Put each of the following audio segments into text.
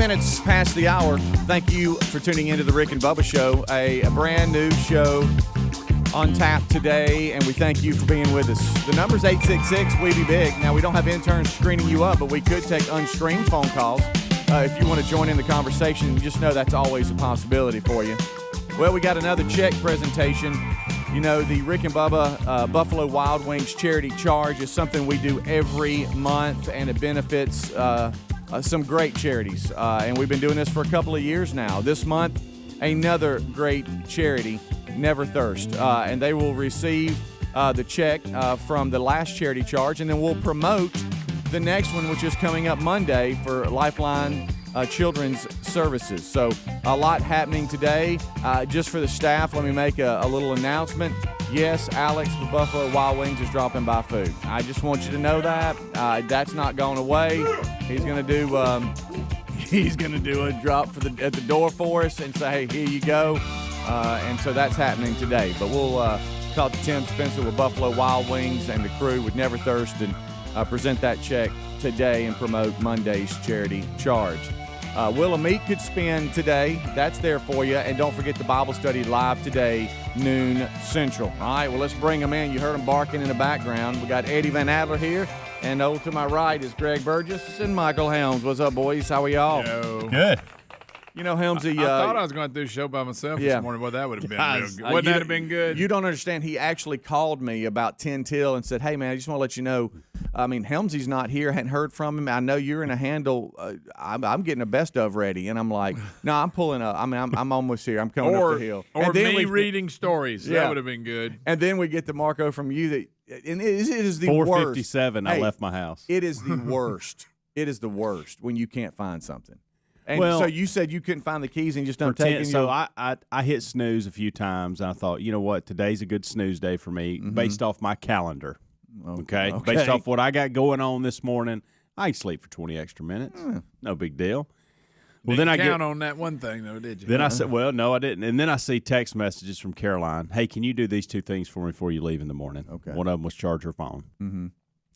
minutes past the hour. Thank you for tuning into the Rick and Bubba Show, a brand new show on tap today, and we thank you for being with us. The number's 866-WE-BE-BIG. Now, we don't have interns screening you up, but we could take unscreened phone calls. If you want to join in the conversation, just know that's always a possibility for you. Well, we got another check presentation. You know, the Rick and Bubba Buffalo Wild Wings charity charge is something we do every month, and it benefits some great charities. And we've been doing this for a couple of years now. This month, another great charity, Never Thirst. And they will receive the check from the last charity charge, and then we'll promote the next one, which is coming up Monday for Lifeline Children's Services. So a lot happening today. Just for the staff, let me make a little announcement. Yes, Alex with Buffalo Wild Wings is dropping by food. I just want you to know that. That's not going away. He's going to do a drop at the door for us and say, hey, here you go. And so that's happening today. But we'll talk to Tim Spencer with Buffalo Wild Wings and the crew with Never Thirst and present that check today and promote Monday's charity charge. Wheel of Meat could spin today. That's there for you. And don't forget the Bible study live today, noon Central. All right, well, let's bring them in. You heard them barking in the background. We got Eddie Van Adler here. And over to my right is Greg Burgess and Michael Helms. What's up, boys? How are y'all? Yo. Good. You know, Helmsy. I thought I was going to do a show by myself this morning. Well, that would have been real good. Wouldn't that have been good? You don't understand. He actually called me about 10 till and said, hey, man, I just want to let you know, I mean, Helmsy's not here. I hadn't heard from him. I know you're in a handle. I'm getting a best of ready. And I'm like, no, I'm pulling up. I mean, I'm almost here. I'm coming up the hill. Or me reading stories. Yeah. That would have been good. And then we get the Marco from you. And it is the 4:57, worst. I left my house. It is the worst. It is the worst when you can't find something. And well, so you said you couldn't find the keys and just don't take it. So I hit snooze a few times, and I thought, you know what, today's a good snooze day for me based off my calendar. Okay? Based off what I got going on this morning, I can sleep for 20 extra minutes. No big deal. Well, then I count on that one thing, though, did you? Then I said, well, no, I didn't. And then I see text messages from Caroline. Hey, can you do these two things for me before you leave in the morning? Okay. One of them was charge her phone. Mm-hmm.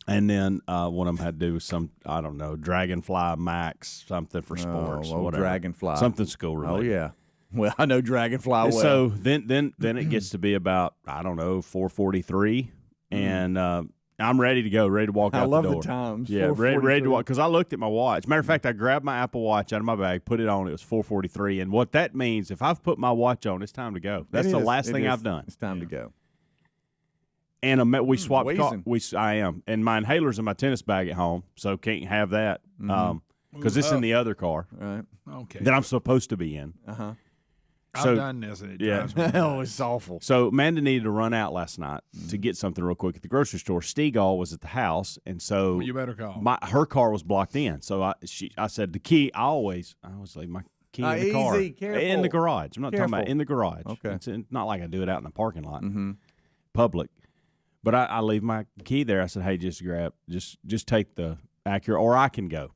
And then one of them had to do with some, I don't know, Dragonfly Max, something for sports, whatever. Dragonfly. Something school related. Oh, yeah. Well, I know Dragonfly well. So then it gets to be about, I don't know, 4:43, and I'm ready to go, ready to walk out the door. I love the times. Yeah, ready to walk, because I looked at my watch. Matter of fact, I grabbed my Apple Watch out of my bag, put it on. It was 4:43, and what that means, if I've put my watch on, it's time to go. That's the last thing I've done. It's time to go. And we swapped cars. I am. And my inhaler's in my tennis bag at home, so can't have that because it's in the other car. Right. Okay. That I'm supposed to be in. Uh-huh. I've done this, and it drives me Oh, it's awful. So Amanda needed to run out last night to get something real quick at the grocery store. Stegall was at the house, and so well, you better call. Her car was blocked in. So I said the key. I always leave my key in the car. Careful. In the garage. I'm not talking about in the garage. Okay. It's not like I do it out in the parking lot, public. But I leave my key there. I said, hey, just take the Acura, or I can go.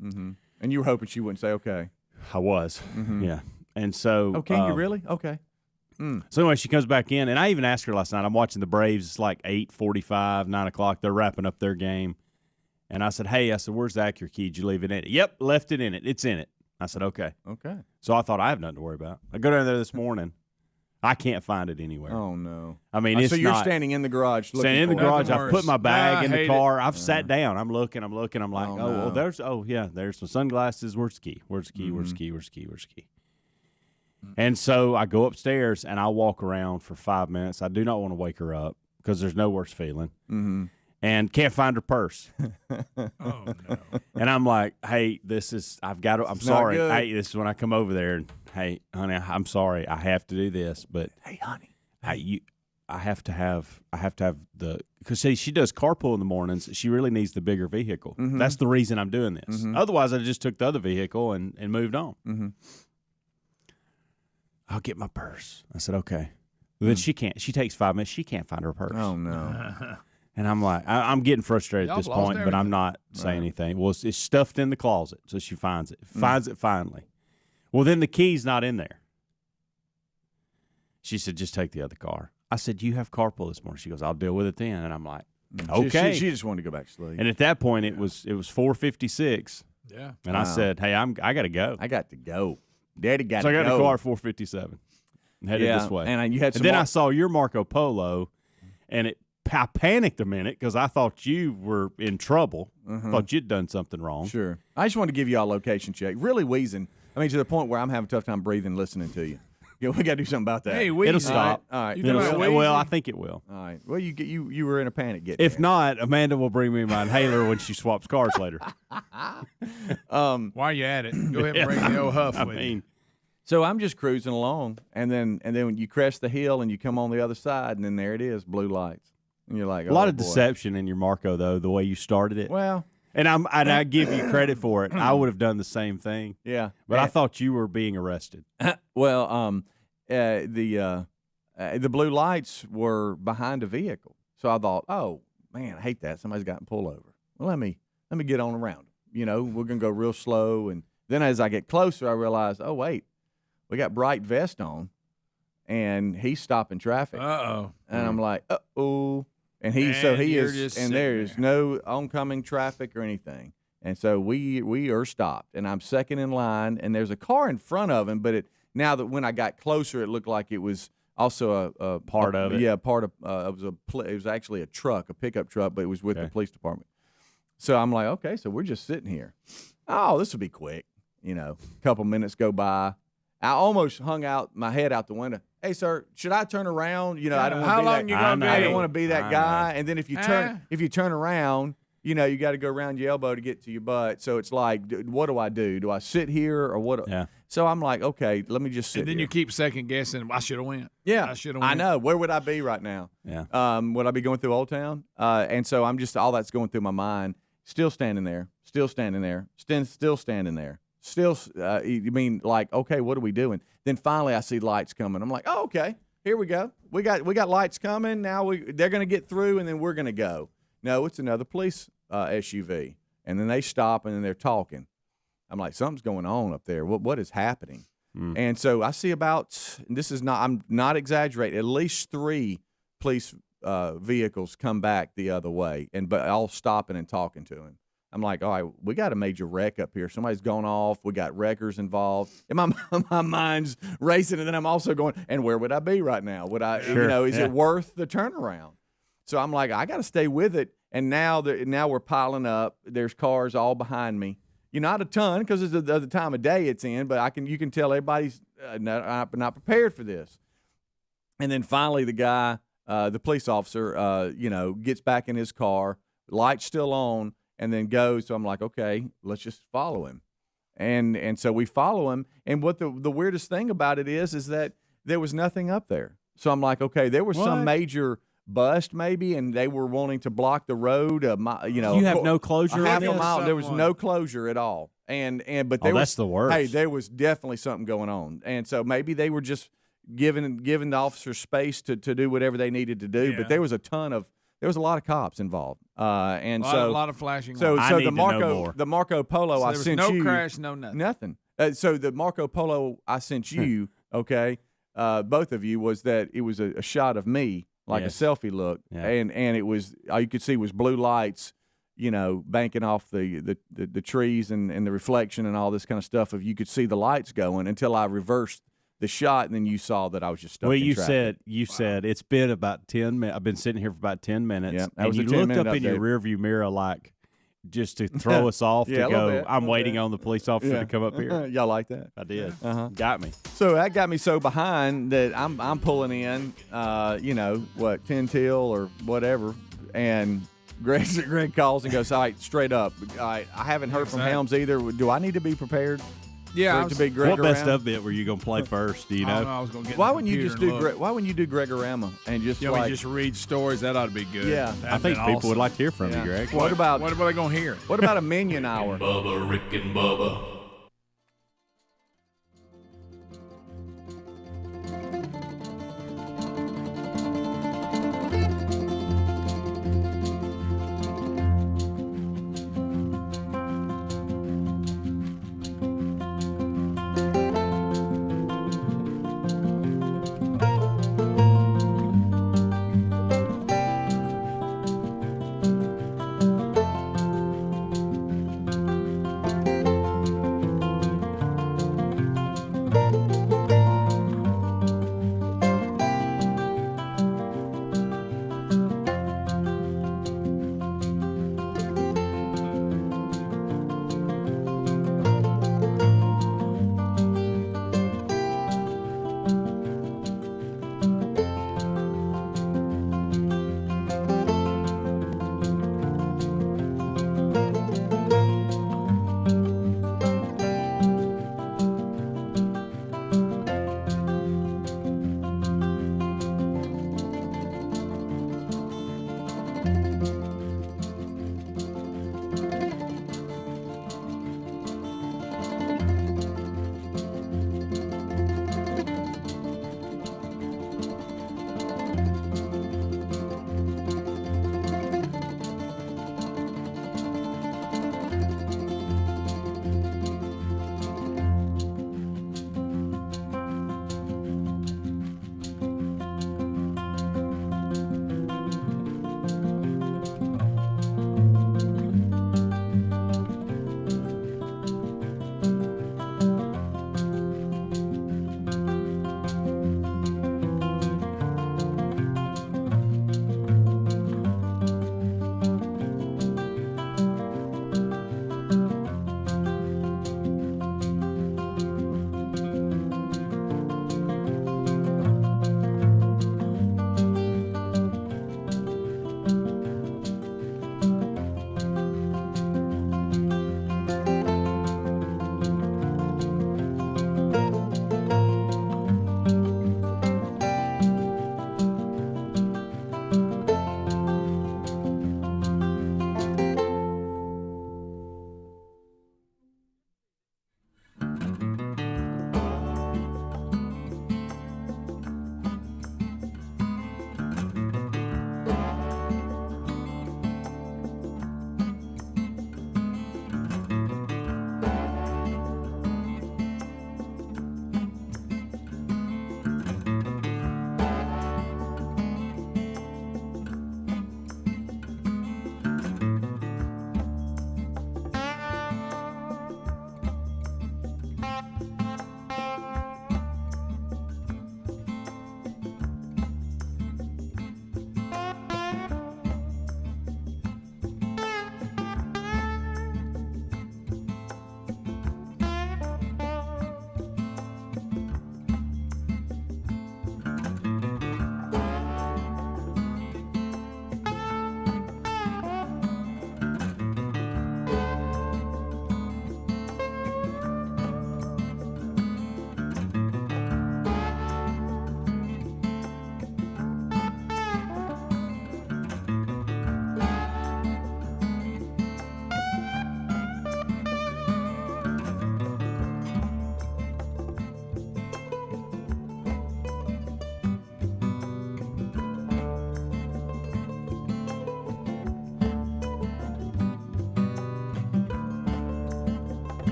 Mm-hmm. And you were hoping she wouldn't say okay. I was, yeah. And so, oh, can you really? Okay. So anyway, she comes back in, and I even asked her last night. I'm watching the Braves. It's like 8:45, 9 o'clock. They're wrapping up their game, and I said, hey, where's the Acura key? Did you leave it in it? Yep, left it in it. It's in it. I said, okay. Okay. So I thought I have nothing to worry about. I go down there this morning. I can't find it anywhere. Oh, no. I mean, it's so you're not, standing in the garage looking standing in the garage. Nothing I've put my bag in the car. I've sat down. I'm looking. I'm like, there's some sunglasses. Where's the key? Where's the key? Where's the key? Where's the key? Where's the key? And so I go upstairs, and I walk around for 5 minutes. I do not want to wake her up because there's no worse feeling. Mm-hmm. And can't find her purse. Oh, no. And I'm like, hey, I'm sorry. Hey, this is when I come over there, and hey, honey, I'm sorry. I have to do this, but hey, honey, I have to have the, because she does carpool in the mornings. She really needs the bigger vehicle. Mm-hmm. That's the reason I'm doing this. Mm-hmm. Otherwise, I just took the other vehicle and moved on. Mm-hmm. I'll get my purse. I said, okay. Well, then she can't. She takes 5 minutes. She can't find her purse. Oh, no. And I'm like, I'm getting frustrated at this point, but I'm not saying anything. Well, it's stuffed in the closet, so she finds it. Finds it finally. Well, then the key's not in there. She said, just take the other car. I said, you have carpool this morning. She goes, I'll deal with it then. And I'm like, okay. She just wanted to go back to sleep. And at that point, it was 4:56, Yeah. And I said, hey, I got to go. I got to go. Daddy got to So I go. got in the car at 457 and headed this way. And you had some then I saw your Marco Polo, and I panicked a minute because I thought you were in trouble. Thought you'd done something wrong. Sure. I just wanted to give you all a location check. Really wheezing. I mean, to the point where I'm having a tough time breathing listening to you. We got to do something about that. Hey, It'll stop. All right. Well, I think it will. All right. Well, you were in a panic getting If there. not, Amanda will bring me my inhaler when she swaps cars later. While you at it, go ahead and bring the old huff with you. So I'm just cruising along, and then when you crest the hill and you come on the other side, and then there it is, blue lights, and you're like, a lot of deception in your Marco, though, the way you started it. Well, and I give you credit for it. I would have done the same thing. Yeah, but I thought you were being arrested. Well, the blue lights were behind a vehicle, so I thought, oh man, I hate that. Somebody's gotten pulled over. Well, let me get on around them. We're gonna go real slow, and then as I get closer, I realize, oh wait, we got bright vest on, and he's stopping traffic. Uh-oh. And I'm like, uh-oh. And he is, and there's no oncoming traffic or anything. And so we are stopped, and I'm second in line, and there's a car in front of him, but now that when I got closer, it looked like it was also a part of it. Yeah, part of it was actually a truck, a pickup truck, but it was with the police department. So I'm like, okay, so we're just sitting here. Oh, this will be quick. A couple minutes go by. I almost hung out my head out the window. Hey, sir, should I turn around? I don't want to be I don't want to be that guy. And then if you turn around, you got to go around your elbow to get to your butt. So it's like, what do I do? Do I sit here or what? Yeah. So I'm like, okay, let me just sit. And then here. you keep second guessing. I should have went. Yeah, I should have went. I know. Where would I be right now? Yeah. Would I be going through Old Town? And so I'm just all that's going through my mind. Still standing there. Still standing there. Still standing there. Still, you mean like, okay, what are we doing? Then finally I see lights coming. I'm like, oh, okay, here we go. We got lights coming. Now they're going to get through, and then we're going to go. No, it's another police SUV. And then they stop, and then they're talking. I'm like, something's going on up there. What is happening? And so I see I'm not exaggerating, at least 3 police vehicles come back the other way, but all stopping and talking to him. I'm like, all right, we got a major wreck up here. Somebody's gone off. We got wreckers involved. And my mind's racing, and then I'm also going, and where would I be right now? Would I, is it worth the turnaround? So I'm like, I got to stay with it. And now we're piling up. There's cars all behind me. Not a ton because it's the time of day it's in, but you can tell everybody's not prepared for this. And then finally, the guy, the police officer, gets back in his car, lights still on. And then goes. So I'm like, okay, let's just follow him, and so we follow him. And what the weirdest thing about it is that there was nothing up there. So I'm like, okay, there was some major bust maybe, and they were wanting to block the road. You have no closure. Half a mile. There was no closure at all. But that's the worst. Hey, there was definitely something going on, and so maybe they were just giving the officers space to do whatever they needed to do. Yeah. But there was a lot of cops involved, and a lot of flashing. So I need the Marco Polo I sent you, no crash, no nothing. Nothing. So the Marco Polo I sent you, okay, both of you, was that it was a shot of me, like a selfie look, and it was all you could see was blue lights, banking off the trees and the reflection and all this kind of stuff. If you could see the lights going until I reversed the shot, and then you saw that I was just stuck in traffic. You said it's been about 10 minutes. I've been sitting here for about 10 minutes. Yeah, and you looked up in your rearview mirror like just to throw us off to go, I'm waiting on the police officer to come up here. Y'all like that? I did. Got me. So that got me so behind that I'm pulling in, 10 till or whatever, and Greg calls and goes, all right, straight up. I haven't heard from Helms either. Do I need to be prepared? Yeah, to be Greg what best of it were you gonna play first? Do you know? I was gonna get. Why wouldn't you just do Why wouldn't you do Gregorama and just just read stories? That ought to be good. Yeah, I think people would like to hear from you, Greg. What about they gonna hear? What about a Minion Hour? Bubba, Rick and Bubba.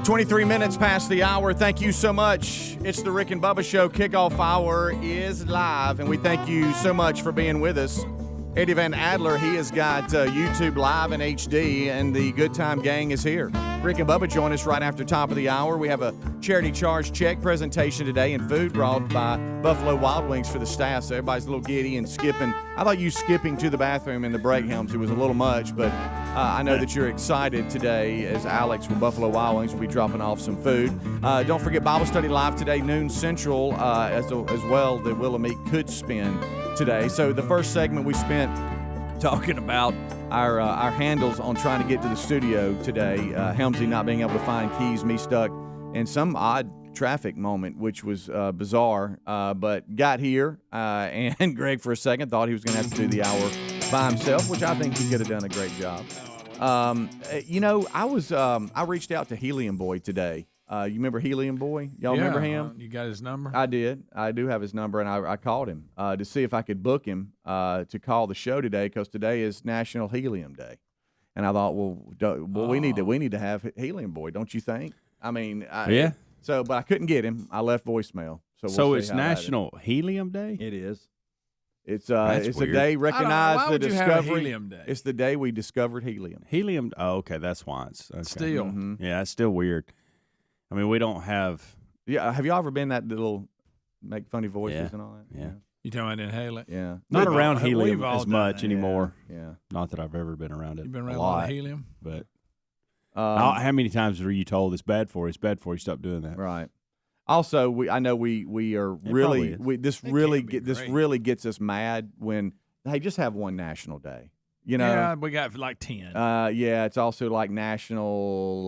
23 minutes past the hour. Thank you so much. It's the Rick and Bubba Show. Kickoff hour is live, and we thank you so much for being with us. Eddie Van Adler, he has got YouTube live in HD, and the Good Time Gang is here. Rick and Bubba join us right after top of the hour. We have a charity charge check presentation today and food brought by Buffalo Wild Wings for the staff, so everybody's a little giddy and skipping. I thought you skipping to the bathroom in the break, Helms. It was a little much, but I know that you're excited today as Alex from Buffalo Wild Wings will be dropping off some food. Don't forget Bible study live today, noon Central, as well. The Wheel of Meat could spin today. So the first segment we spent talking about our handles on trying to get to the studio today. Helmsy not being able to find keys, me stuck in some odd traffic moment, which was bizarre, but got here. And Greg, for a second, thought he was going to have to do the hour by himself, which I think he could have done a great job. I reached out to Helium Boy today. You remember Helium Boy? Y'all remember him? You got his number? I did. I do have his number, and I called him to see if I could book him to call the show today, because today is National Helium Day. And I thought, we need to have Helium Boy, don't you think? I mean, yeah. So, but I couldn't get him. I left voicemail. So it's National Helium Day? It is. It's That's it's weird. a day recognized the discovery. Helium Day? It's the day we discovered helium. Helium. Oh, okay, that's why it's okay. Still. Mm-hmm. Yeah, it's still weird. I mean, we don't have. Yeah, have y'all ever been that little make funny voices and all that? Yeah. You talking about inhale it? Yeah. Not around we've helium all as done much that. anymore. Yeah. Not that I've ever been around it. You've been around a a lot lot, of helium? but how many times were you told it's bad for you? It's bad for you. Stop doing that. Right. Also, I know we are really this really gets us mad when just have one national day. You know. Yeah, we got like 10. Yeah, it's also like National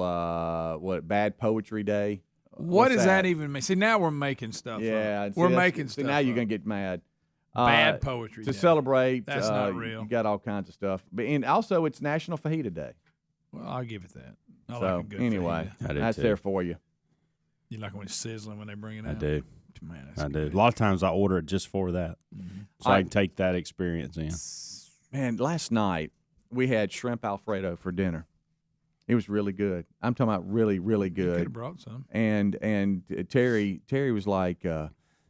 Bad Poetry Day. What does that even mean? See, now we're making stuff. Yeah, up. We're making stuff. Now you're up. gonna get mad. Bad Poetry to Day. celebrate. That's not real. You got all kinds of stuff, and also it's National Fajita Day. Well, I'll give it that. I So like a good anyway, fajita. that's there for you. You like when it's sizzling when they bring it out? I do. Man, I do. great. A lot of times I order it just for that, so I can take that experience in. Man, last night we had shrimp Alfredo for dinner. It was really good. I'm talking about really, really You could good. have brought some. And Terry was like,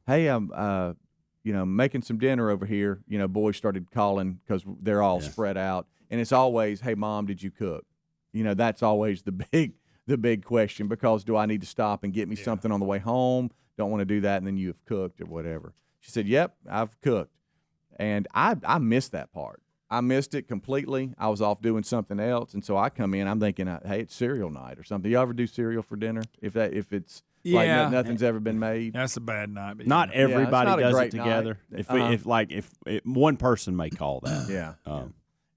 "Hey, I'm making some dinner over here." You know, boys started calling because they're all spread out, and it's always, "Hey, Mom, did you cook?" You know, that's always the big question, because do I need to stop and get me something on the way home? Don't want to do that, and then you have cooked or whatever. She said, "Yep, I've cooked," and I missed that part. I missed it completely. I was off doing something else, and so I come in. I'm thinking, hey, it's cereal night or something. You ever do cereal for dinner? If it's like nothing's ever been made. That's a bad night. But Not everybody not a does great it together. night. If one person may call that. Yeah.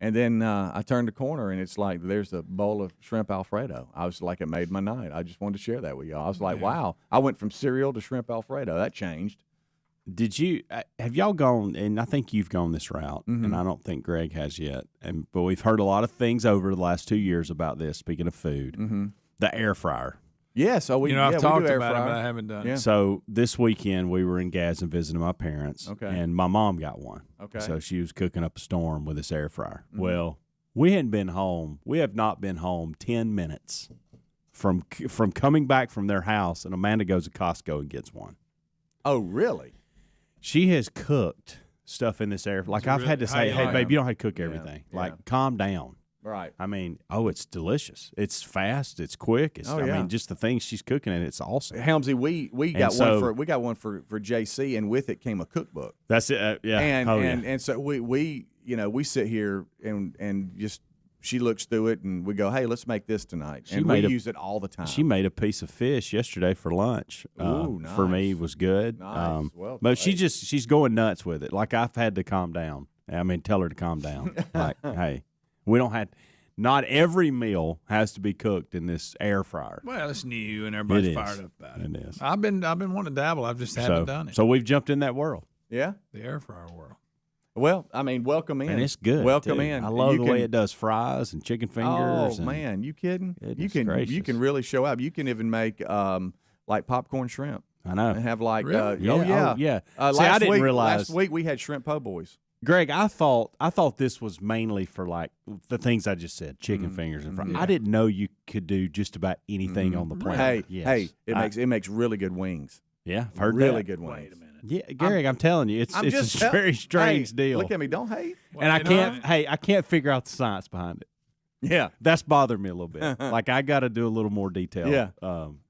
And then I turned the corner, and it's like there's a bowl of shrimp Alfredo. I was like, it made my night. I just wanted to share that with y'all. I was like, wow. I went from cereal to shrimp Alfredo. That changed. Did you have y'all gone? And I think you've gone this route, and I don't think Greg has yet. But we've heard a lot of things over the last 2 years about this. Speaking of food, the air fryer. Yeah, so I've talked air about fryer. it, but I haven't done it. So this weekend we were in Gadsden visiting my parents, and my mom got one. Okay. So she was cooking up a storm with this air fryer. Well, we hadn't been home. We have not been home 10 minutes from coming back from their house, and Amanda goes to Costco and gets one. Oh, really? She has cooked stuff in this air. Like I've had to say, hey, babe, you don't have to cook everything. Yeah. Like, calm down. Right. I mean, it's delicious. It's fast. It's quick. I mean, just the things she's cooking, and it's awesome. Helmsy, we got one for JC, and with it came a cookbook. That's it. Yeah. And so we sit here and just she looks through it, and we go, hey, let's make this tonight. And we use it all the time. She made a piece of fish yesterday for lunch. Ooh, nice. For me, was good. Nice. Well but played. she's going nuts with it. Like, I've had to calm down. I mean, tell her to calm down. Like, hey, we don't have. Not every meal has to be cooked in this air fryer. Well, it's new, and everybody's fired up about it. It is. I've been wanting to dabble. I've just haven't done it. So we've jumped in that world. Yeah. The air fryer world. Well, I mean, welcome in. And it's good. Welcome too. in. I love the way it does fries and chicken fingers. Oh, man, you kidding? Goodness You gracious. can really show up. You can even make like popcorn shrimp. I know. And have like Really? Oh, yeah. See, I didn't realize. last week we had shrimp po' boys. Greg, I thought this was mainly for like the things I just said, chicken fingers and fries. I didn't know you could do just about anything on the planet. It makes really good wings. Yeah, I've heard really that. good wings. Wait a minute. Yeah, Greg, I'm telling you, it's a very strange deal. Look at me, don't hate. And I can't figure out the science behind it. Yeah, that's bothered me a little bit. Like I got to do a little more detailed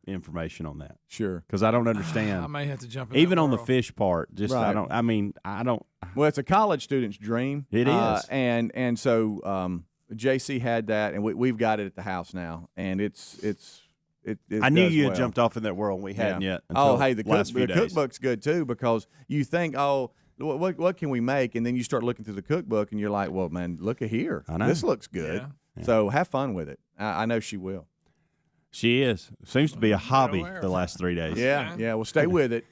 information on that. Sure, because I don't understand. I may have to jump in even on world. the fish part. Just right. I don't. Well, it's a college student's dream. It is, and so JC had that, and we've got it at the house now, and it I knew you had well. jumped off in that world, and we hadn't yet. The cookbook cookbook's good too, because you think, what can we make, and then you start looking through the cookbook, and you're like, well, man, look at here, I know. This looks good. Yeah. So have fun with it. I know she will. She is. Seems to be a hobby the last 3 days. Yeah. Well, stay with it.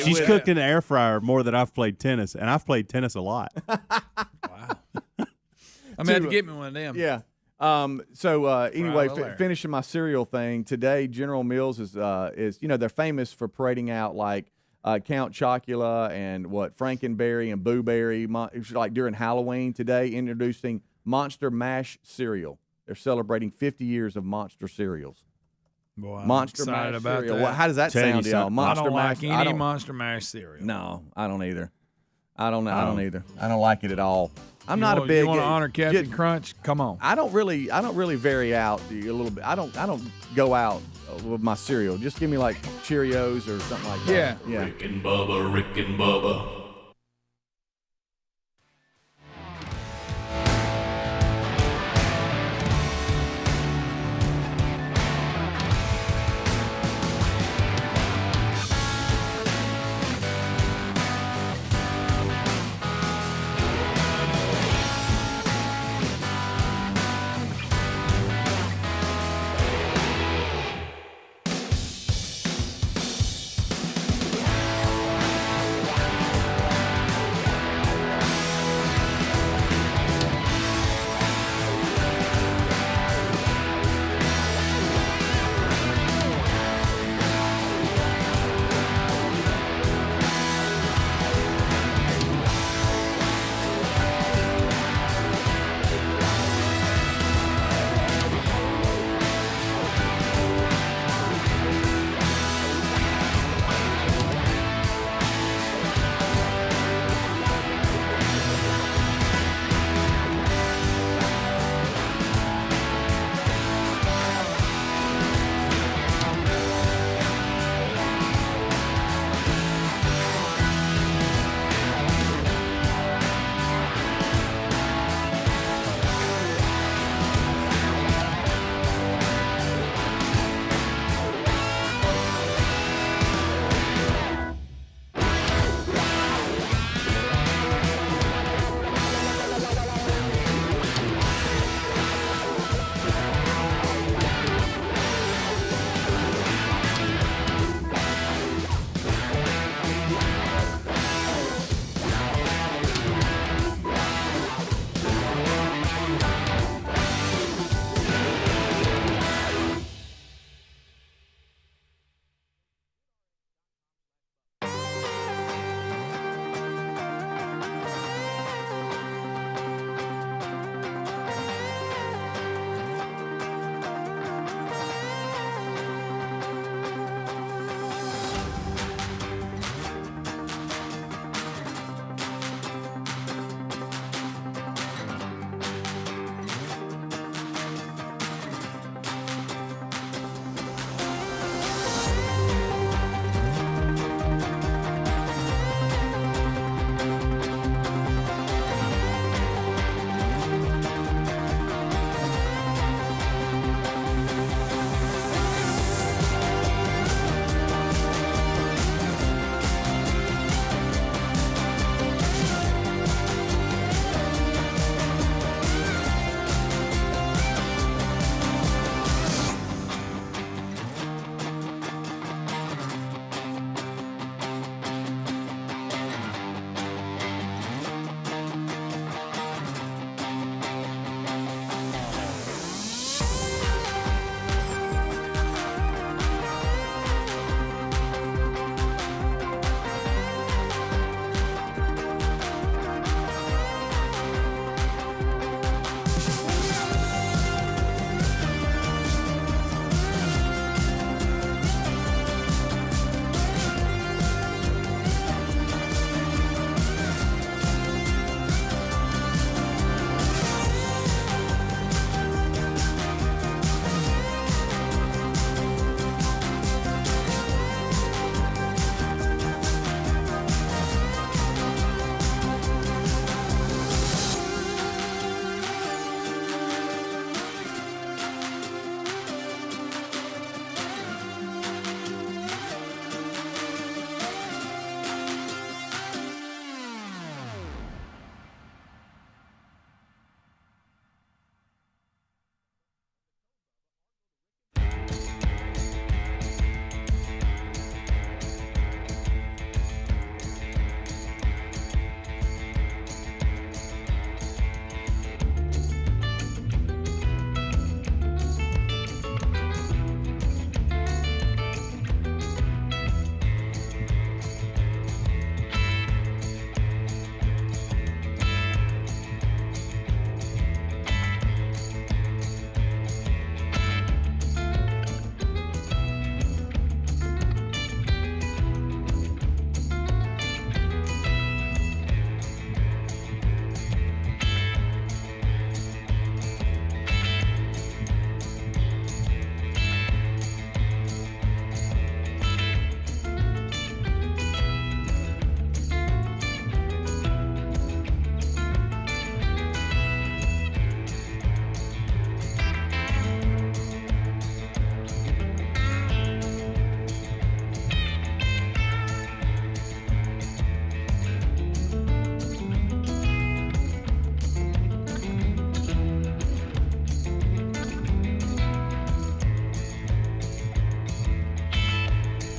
She's cooked in the air fryer more than I've played tennis, and I've played tennis a lot. Wow. I'm going to have to get me one of them. Yeah. Anyway, finishing my cereal thing today, General Mills is they're famous for parading out like Count Chocula and Frankenberry and Boo Berry, like during Halloween today, introducing Monster Mash cereal. They're celebrating 50 years of Monster cereals. Boy, Monster excited Mash about cereal. that. How does that sound to y'all? Monster I don't Mash. like any Monster Mash cereal. No, I don't either. I don't either. I don't like it at all. I'm You not want, a big. You want to honor Captain Crunch? Come on. I don't really vary out a little bit. I don't go out with my cereal. Just give me like Cheerios or something like that. Yeah. Rick and Bubba.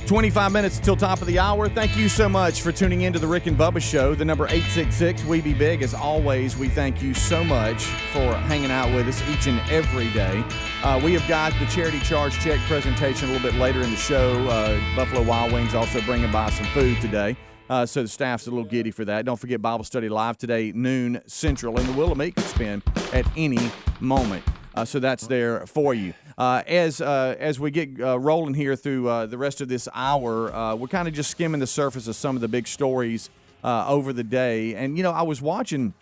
25 minutes till top of the hour. Thank you so much for tuning in to the Rick and Bubba Show. The number 866 We Be Big. As always, we thank you so much for hanging out with us each and every day. We have got the charity charge check presentation a little bit later in the show. Buffalo Wild Wings also bringing by some food today. So the staff's a little giddy for that. Don't forget Bible Study Live today, noon Central, and the Wheel of Meat can spin at any moment. So that's there for you. As we get rolling here through the rest of this hour, we're kind of just skimming the surface of some of the big stories over the day. And, you know, I was watching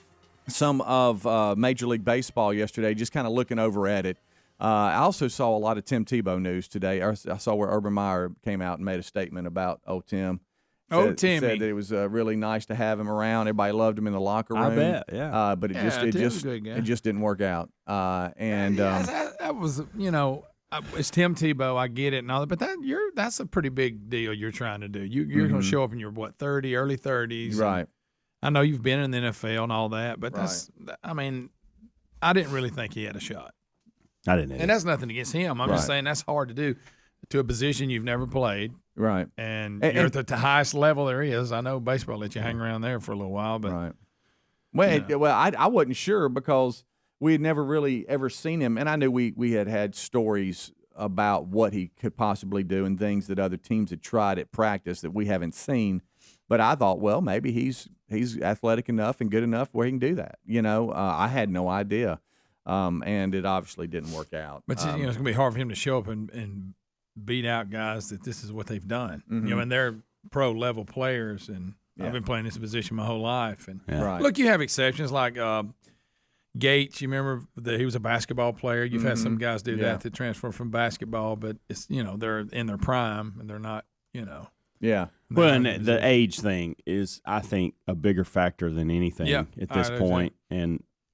some of Major League Baseball yesterday, just kind of looking over at it. I also saw a lot of Tim Tebow news today. I saw where Urban Meyer came out and made a statement about Tim. Timmy said that it was really nice to have him around. Everybody loved him in the locker room. I bet, yeah. But it just didn't work out. That was, you know, it's Tim Tebow. I get it and all that, but that's a pretty big deal you're trying to do. You're going to show up in your early 30s. Right. I know you've been in the NFL and all that, but I didn't really think he had a shot. I didn't. And that's nothing against him. I'm just saying that's hard to do to a position you've never played. Right. And you're at the highest level there is. I know baseball let you hang around there for a little while, but right. Well, I wasn't sure because we had never really ever seen him, and I knew we had stories about what he could possibly do and things that other teams had tried at practice that we haven't seen. But I thought, well, maybe he's athletic enough and good enough where he can do that. You know, I had no idea, and it obviously didn't work out. But it's going to be hard for him to show up and beat out guys that this is what they've done. Mm-hmm. You know, and they're pro level players, and I've been playing this position my whole life. And Right. Look, you have exceptions like Gates. You remember that he was a basketball player. You've had some guys do that transfer from basketball, but it's they're in their prime and they're not. Yeah. Well, and the age thing is, I think, a bigger factor than anything at this point.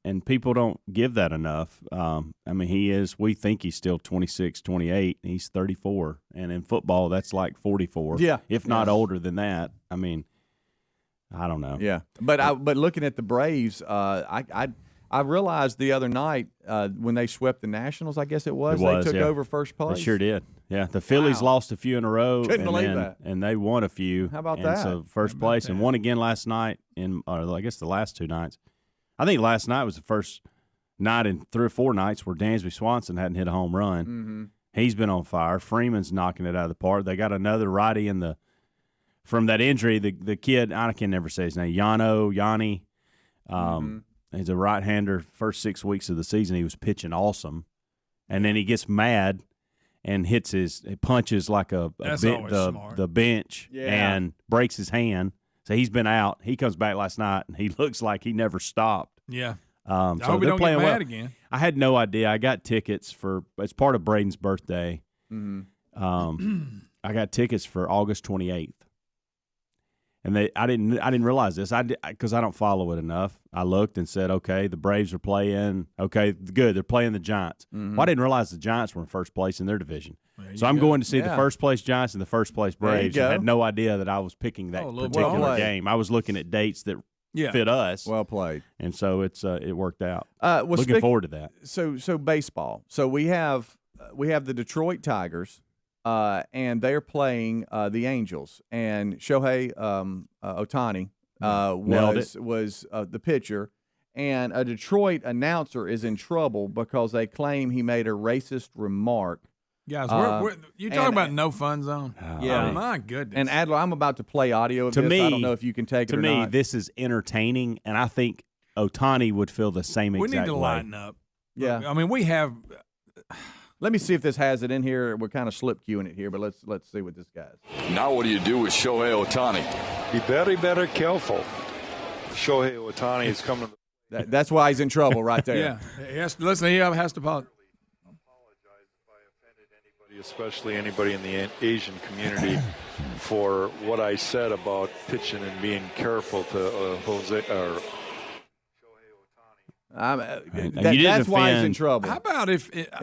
And people don't give that enough. I mean, we think he's still 26, 28. He's 34. And in football, that's like 44. Yeah. If not older than that. I mean, I don't know. Yeah. But looking at the Braves, I realized the other night when they swept the Nationals, I guess they took over first place. They sure did. Yeah. The Phillies lost a few in a row. Couldn't believe that. And they won a few. How about that? So first place and won again last night I guess the last two nights. I think last night was the first night in 3 or 4 nights where Dansby Swanson hadn't hit a home run. Mm-hmm. He's been on fire. Freeman's knocking it out of the park. They got another righty from that injury. The kid, I can never say his name, Yanni. He's a right-hander. First 6 weeks of the season, he was pitching awesome, and then he gets mad and punches like the bench and breaks his hand. So he's been out. He comes back last night, and he looks like he never stopped. Yeah. So I hope we they're don't playing get mad well. again. I had no idea. I got tickets it's part of Braden's birthday. Mm-hmm. I got tickets for August 28th, and I didn't realize this. Because I don't follow it enough. I looked and said, okay, the Braves are playing. Okay, good. They're playing the Giants. Mm-hmm. Well, I didn't realize the Giants were in first place in their division. So I'm going to see the first place Giants and the first place Braves. I had no idea that I was picking that particular game. I was looking at dates that fit us. Well played. And so it worked out. Looking forward to that. So baseball. So we have the Detroit Tigers, and they're playing the Angels, and Shohei Ohtani was the pitcher, and a Detroit announcer is in trouble because they claim he made a racist remark. Guys, you're talking about no fun zone. Yeah, my goodness. And Adler, I'm about to play audio of this. I don't know if you can take it or not. To me, this is entertaining, and I think Ohtani would feel the same exact way. We need to lighten up. Yeah, I mean, we have. Let me see if this has it in here. We're kind of slip queuing it here, but let's see what this guy's. Now what do you do with Shohei Ohtani? Be very careful. Shohei Ohtani is coming. That's why he's in trouble right there. Yeah, he has to apologize. Especially anybody in the Asian community for what I said about pitching and being careful to Shohei Ohtani. That's why he's in trouble. How about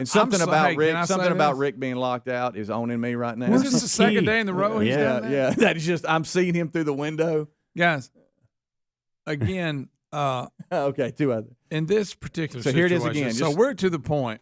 something about Rick being locked out is owning me right now. Is this the second day in the row he's done that? Yeah. That is just I'm seeing him through the window. Guys, again, okay, 2 others. In this particular situation. So here it is again. So we're to the point.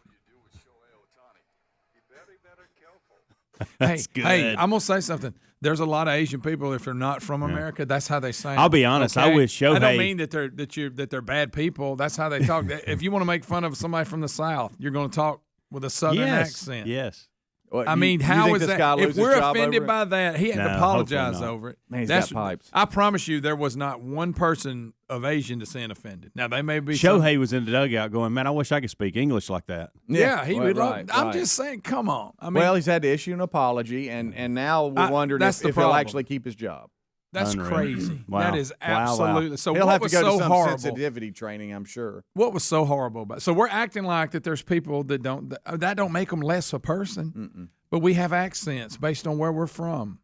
Hey, I'm gonna say something. There's a lot of Asian people, if they're not from America, that's how they say. I'll be honest. Okay? I wish Shohei. I don't mean that they're bad people. That's how they talk. If you want to make fun of somebody from the South, you're going to talk with a Southern accent. Yes. Well, I mean, how is that? If we're offended by that, he had to apologize hopefully not. over it. Man, he's got pipes. I promise you, there was not one person of Asian descent offended. Now they may be. Shohei was in the dugout going, "Man, I wish I could speak English like that." Yeah, he would. Right. I'm just saying, come on. I mean, well, he's had to issue an apology, and now we're wondering if he'll problem. actually keep his job. That's Unreal. crazy. Wow. That is absolutely. So he'll what have to was go so to some horrible? sensitivity training, I'm sure. What was so horrible about? So we're acting like that. There's people that don't make them less a person, but we have accents based on where we're from,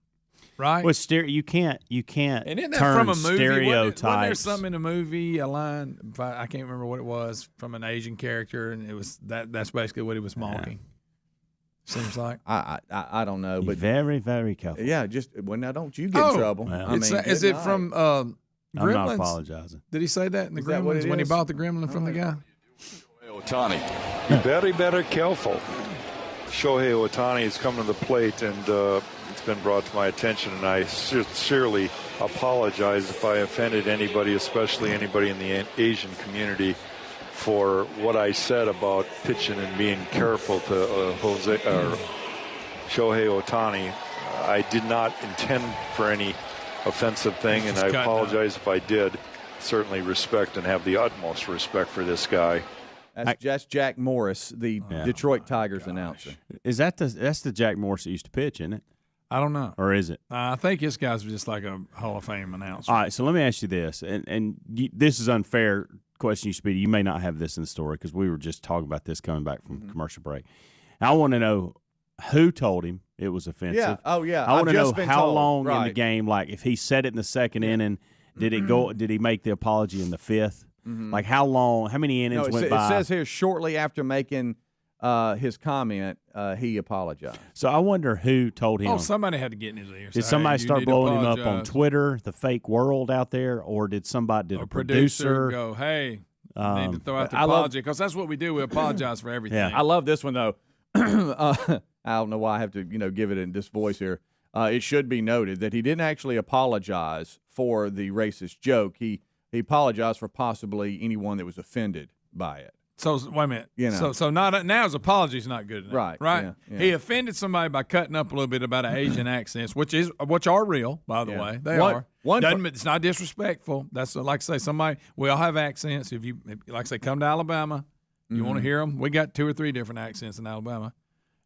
right? Well, you can't and isn't that turn from a movie? stereotypes. Wasn't there something in a movie, a line? I can't remember what it was from an Asian character, and it was that's basically what he was mocking. Seems like I don't know, Be but very, very careful. yeah, now don't you get in trouble? Well. I mean, is it from Gremlins? I'm not apologizing. Did he say that in the Is that what Gremlins it when he is? bought the Gremlin from the guy? Shohei Ohtani. Be very, very careful. Shohei Ohtani has come to the plate, and it's been brought to my attention, and I sincerely apologize if I offended anybody, especially anybody in the Asian community, for what I said about pitching and being careful to Shohei Ohtani. I did not intend for any offensive thing, and I apologize if I did. Certainly respect and have the utmost respect for this guy. That's Jack Morris, the Detroit Tigers announcer. Is that's the Jack Morris that used to pitch, isn't it? I don't know. Or is it? I think this guy's just like a Hall of Fame announcer. All right, so let me ask you this, and this is unfair question, you Speedy. You may not have this in the story because we were just talking about this coming back from commercial break. I want to know who told him it was offensive. Yeah. Oh, yeah. I want to know how told. long in the Right. game, like if he said it in the second inning, did it go? Did he make the apology in the fifth? Like how long? How many innings went by? It says here shortly after making his comment, he apologized. So I wonder who told him. Oh, somebody had to get in his ear. Did somebody start blowing him up on Twitter, the fake world out there, or did a producer go, hey, need to throw out the apology? Because that's what we do. We apologize for everything. Yeah. I love this one, though. I don't know why I have to, give it in this voice here. It should be noted that he didn't actually apologize for the racist joke. He apologized for possibly anyone that was offended by it. So wait a minute. So not now his apology's not good enough. Right. Right. Yeah. He offended somebody by cutting up a little bit about Asian accents, which are real, by the way. They are. It's not disrespectful. That's like I say, we all have accents. If like I say, come to Alabama, you want to hear them. We got 2 or 3 different accents in Alabama.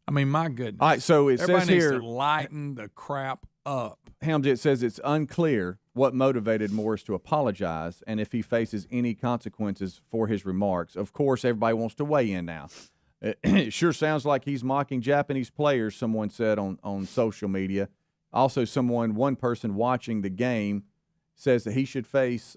I mean, my goodness. All right. So Everybody says needs here, to lighten the crap up. Helms, it says it's unclear what motivated Morris to apologize and if he faces any consequences for his remarks. Of course, everybody wants to weigh in now. It sure sounds like he's mocking Japanese players, someone said on social media. Also, one person watching the game says that he should face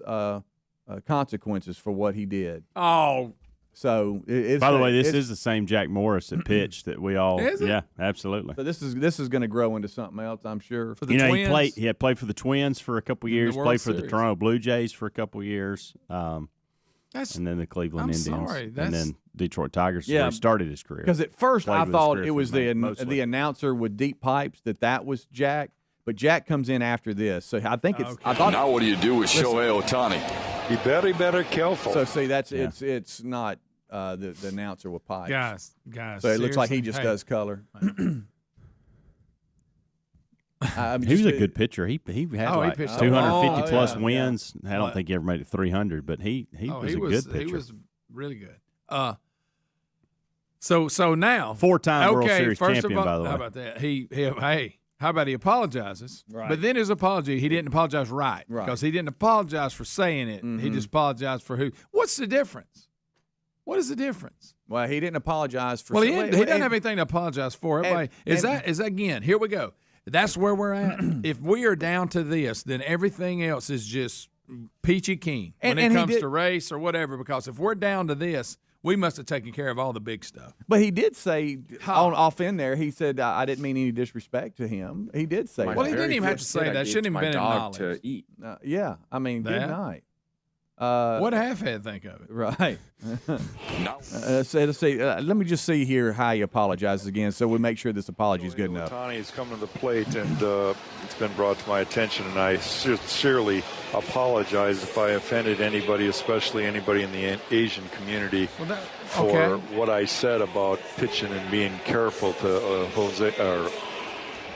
consequences for what he did. Oh, so by the way, this is the same Jack Morris that pitched that we all. Is it? Yeah, absolutely. So this is going to grow into something else, I'm sure. For the Twins? He had played for the Twins for a couple years, played for the Toronto Blue Jays for a couple years, and then the Cleveland Indians, and then Detroit Tigers. Where he started his career. Because at first I thought it was the announcer with deep pipes that was Jack, but Jack comes in after this. So I think it's. I thought. Now what do you do with Shohei Ohtani? Be very, very careful. So see, it's not the announcer with pipes. Guys. So it looks like he just does color. He was a good pitcher. He had pitched 250 plus wins. I don't think he ever made it 300, but he was a good pitcher. He was really good. So now 4-time World Series first champion, of all, by the way. How about that? How about he apologizes? Right. But then his apology, he didn't apologize right. Because he didn't apologize for saying it. He just apologized for who. What's the difference? What is the difference? Well, he didn't apologize for. Well, he doesn't have anything to apologize for. Everybody is again. Here we go. That's where we're at. If we are down to this, then everything else is just peachy keen when it comes to race or whatever. Because if we're down to this, we must have taken care of all the big stuff. But he did say off in there. He said, "I didn't mean any disrespect to him." He did say. Well, he didn't even have to say that. Shouldn't have been acknowledged. To eat. Yeah, I mean, good night. What half-head think of it? Right. No. Let's see. Let me just see here how he apologizes again, so we make sure this apology is good enough. Ohtani has come to the plate, and it's been brought to my attention, and I sincerely apologize if I offended anybody, especially anybody in the Asian community, for what I said about pitching and being careful to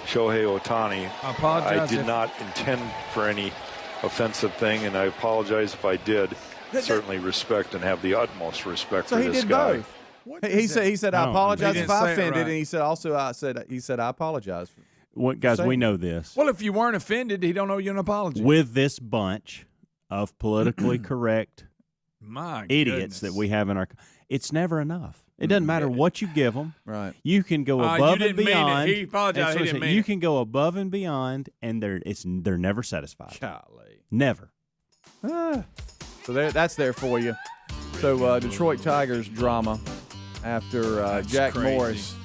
Shohei Ohtani. I did not intend for any offensive thing, and I apologize if I did. Certainly respect and have the utmost respect for this guy. So he did both. He said I apologize if I offended, and he said I apologize. What guys? We know this. Well, if you weren't offended, he don't owe you an apology. With this bunch of politically correct idiots that we have in our, it's never enough. It doesn't matter what you give them. Right. You can go above and beyond. He apologized. He didn't mean you can go above and beyond, and they're never satisfied. Golly. Never. So that's there for you. So Detroit Tigers drama after Jack crazy. Morris.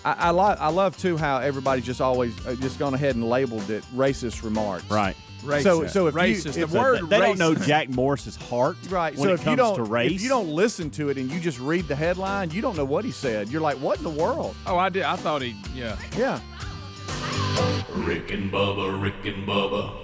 I love too how everybody's just always just gone ahead and labeled it racist remarks. Right. Racist. So if racist. you, The word they racist. don't know Jack Morris's heart. Right. When So it comes to race. if you don't listen to it and you just read the headline, you don't know what he said. You're like, what in the world? Oh, I did. I thought he. Yeah. Yeah. Rick and Bubba, Rick and Bubba.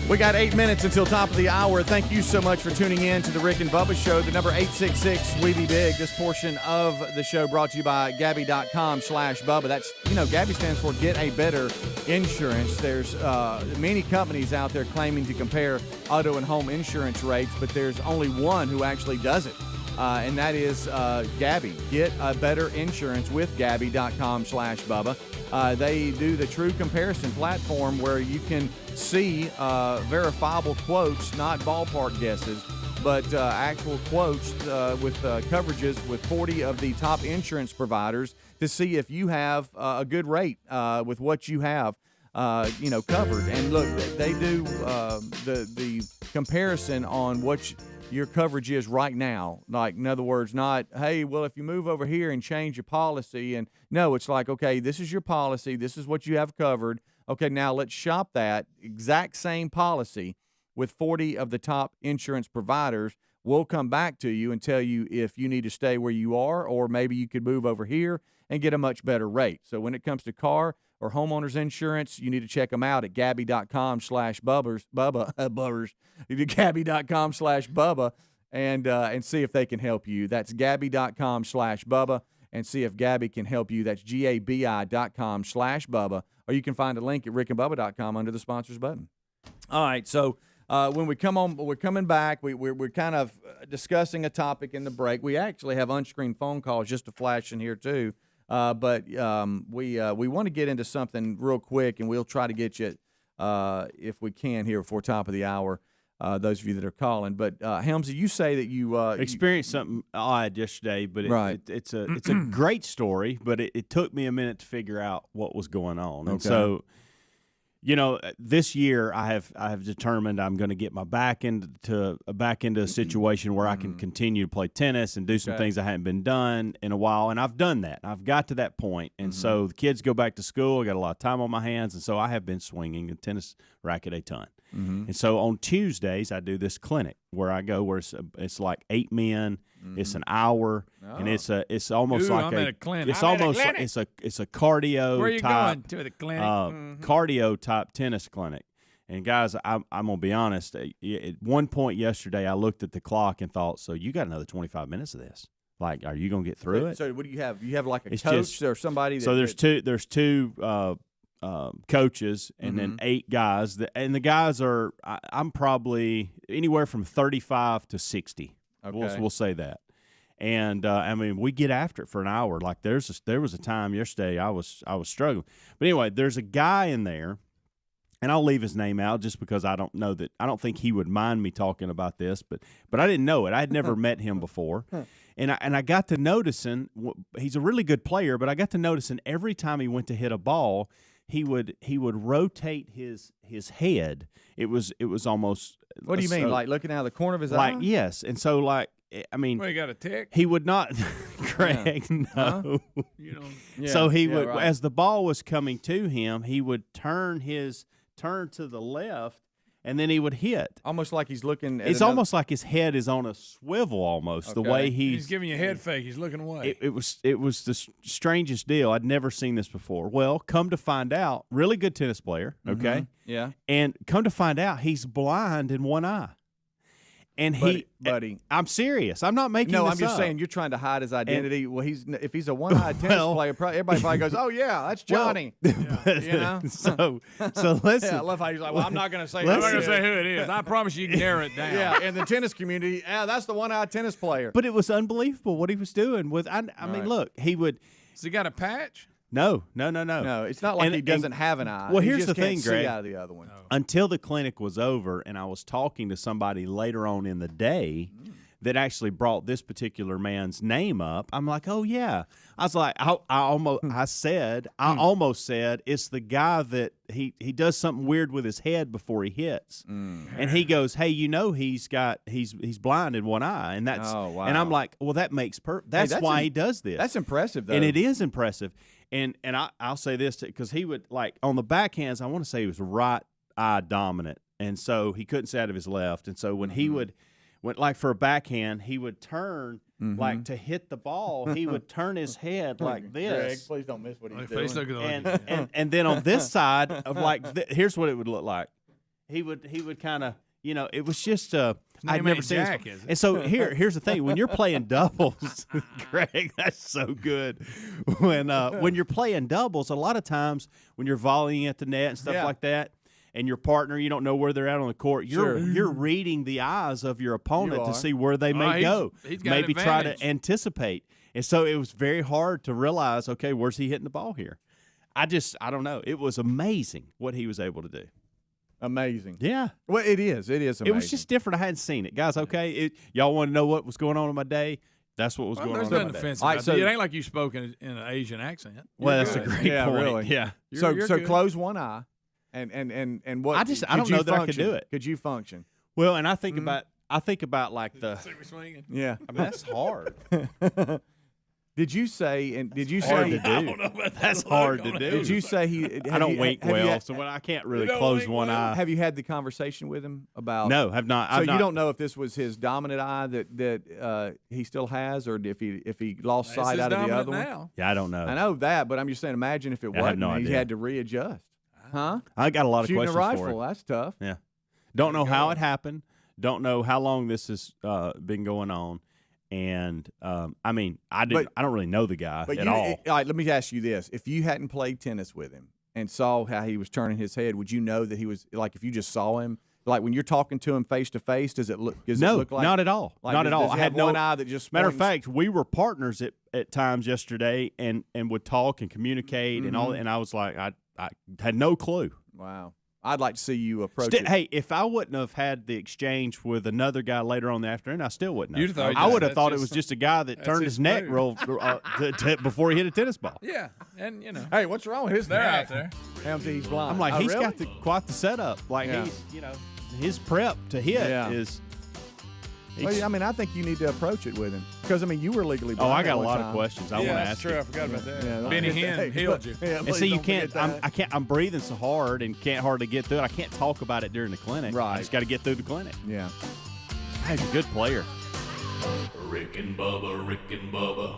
We got 8 minutes until top of the hour. Thank you so much for tuning in to the Rick and Bubba Show. The number 866-WE-BE-BIG. This portion of the show brought to you by Gabby.com/Bubba. That's, Gabby stands for Get a Better Insurance. There's many companies out there claiming to compare auto and home insurance rates, but there's only one who actually does it, and that is Gabby. Get a Better Insurance with Gabby.com/Bubba. They do the true comparison platform where you can see verifiable quotes, not ballpark guesses, but actual quotes with coverages with 40 of the top insurance providers to see if you have a good rate with what you have, covered. And look, they do the comparison on what your coverage is right now. Like, in other words, not, hey, well, if you move over here and change your policy. And no, it's like, okay, this is your policy. This is what you have covered. Okay, now let's shop that exact same policy with 40 of the top insurance providers. We'll come back to you and tell you if you need to stay where you are, or maybe you could move over here and get a much better rate. So when it comes to car or homeowners insurance, you need to check them out at Gabby.com/Bubba, Gabby.com/Bubba, and see if they can help you. That's Gabby.com/Bubba, and see if Gabby can help you. That's GABI.com/Bubba, or you can find a link at rickandbubba.com under the sponsors button. All right, so when we come on, we're coming back. We're kind of discussing a topic in the break. We actually have unscreened phone calls just to flash in here too, but we want to get into something real quick, and we'll try to get you if we can here before top of the hour. Those of you that are calling, but Helmsy, you say that you experienced something odd yesterday, but it's a great story, but it took me a minute to figure out what was going on. And so, this year I have determined I'm going to get my back into a situation where I can continue to play tennis and do some things I hadn't been done in a while, and I've done that. I've got to that point, and so the kids go back to school. I got a lot of time on my hands, and so I have been swinging a tennis racket a ton. And so on Tuesdays, I do this clinic where I go where it's like 8 men. It's an hour, and it's almost like I'm at a clinic. It's almost like it's a cardio. Where are you type, going to the clinic? Cardio type tennis clinic. And guys, I'm gonna be honest. At one point yesterday, I looked at the clock and thought, so you got another 25 minutes of this. Like, are you gonna get through it? So what do you have? You have like a coach or somebody? So there's two coaches and then 8 guys. And the guys are, I'm probably anywhere from 35 to 60. Okay. We'll say that. And we get after it for an hour. Like there was a time yesterday I was struggling. But anyway, there's a guy in there, and I'll leave his name out just because I don't think he would mind me talking about this, but I didn't know it. I had never met him before. And I got to noticing, he's a really good player, but I got to noticing every time he went to hit a ball, he would rotate his head. It was almost. What do you mean? Like looking out of the corner of his eye? Like, yes. And so, like, I mean, well, you got a tick? He would not, Greg. Yeah. No. Huh? You don't. Yeah, so he would, right. As the ball was coming to him, he would turn to the left, and then he would hit. Almost like he's looking. It's almost like his head is on a swivel, almost the way he's giving you a head fake. He's looking away. It was the strangest deal. I'd never seen this before. Well, come to find out, really good tennis player. Okay, yeah, and come to find out, he's blind in one eye. And buddy, I'm serious. I'm not making. No, this I'm just up. saying you're trying to hide his identity. If he's a one-eyed tennis player, everybody probably goes, "Oh yeah, that's Johnny." So listen. Yeah, I love how he's like, "Well, I'm not going to say. I'm not going to say who it is. I promise you can narrow it down." Yeah, in the tennis community, that's the one-eyed tennis player. But it was unbelievable what he was doing with. I mean, look, he would. Has he got a patch? No. No, it's not like he doesn't have an eye. Well, he here's just the thing, can't Greg. See out of the other one. Until the clinic was over, and I was talking to somebody later on in the day that actually brought this particular man's name up. I'm like, oh yeah. I was like, I almost said it's the guy that he does something weird with his head before he hits, and he goes, hey, he's blind in one eye, and that's and I'm like, well, that makes that's why he does this. That's impressive, though, and it is impressive. And I'll say this because he would, like, on the backhands, I want to say he was right eye dominant, and so he couldn't say out of his left. And so when he went like for a backhand, he would turn like to hit the ball. He would turn his head like this. Greg, please don't miss what he's doing. And then on this side of here's what it would look like. he would kind of, it was just I'd name never ain't seen Jack, this. is it? And so here's the thing: when you're playing doubles, Greg, that's so good. When you're playing doubles, a lot of times when you're volleying at the net and stuff like that, and your partner, you don't know where they're at on the court. You're reading the eyes of your opponent to see where they may go. He's got maybe try advantage. to anticipate. And so it was very hard to realize, okay, where's he hitting the ball here? I don't know. It was amazing what he was able to do. Amazing. Yeah. Well, it is. It is amazing. It was just different. I hadn't seen it. Guys, okay, y'all want to know what was going on in my day? That's what was going There's on in nothing my day. offensive. All right, about so- it. It ain't like you spoke in an Asian accent. Well, that's You're a good. great point. Really. Yeah. So You're so good. close one eye, and what? I don't know that I could do it. Could you function? Well, and I think about like the. See me swinging? Yeah. I mean, that's hard. Did you say? And did you hard say? to do. That's hard to do. Did you say he? I don't wink well, so when I can't really don't close wink one well? eye. Have you had the conversation with him about? No, have not. So I've you not. don't know if this was his dominant eye that he still has, or if he lost This sight is out of the dominant other one. now. Yeah, I don't know. I know that, but I'm just saying. Imagine if it I have wasn't. no and he idea. had to readjust. Huh? I got a lot of Shooting a questions for rifle. it. That's tough. Yeah. Don't know how it happened. Don't know how long this has been going on. And I mean, I don't really know the guy But at all. all right, let me ask you this: if you hadn't played tennis with him and saw how he was turning his head, would you know that he was like? If you just saw him, like when you're talking to him face to face, does it look? Does No, it look like not at all. Like, Not at all. Does I he had have no one eye that just. Matter of points? fact, we were partners at times yesterday, and would talk and communicate and all. And I was like, I had no clue. Wow, I'd like to see you approach it. Hey, if I wouldn't have had the exchange with another guy later on in the afternoon, I still wouldn't have. You'd have thought I would have that's thought it just- was just a guy that turned his his neck move. roll before he hit a tennis ball. Yeah, and Hey, what's wrong with his they're neck? out there. Helmsy, he's blind. I'm like, Oh, he's really? got quite the setup. Like Yeah. he's, his prep to hit Yeah. is. Well, yeah, I mean, I think you need to approach it with him because I mean, you were legally blind. Oh, I got at a one lot of time. questions I want to that's ask true. you. I forgot about that. Yeah, Benny hey, Hinn healed you. Yeah, And please see, you don't forget can't. that. I'm breathing so hard and can't hardly get through it. I can't talk about it during the clinic. Right. I just got to get through the clinic. Yeah. He's a good player. Rick and Bubba, Rick and Bubba.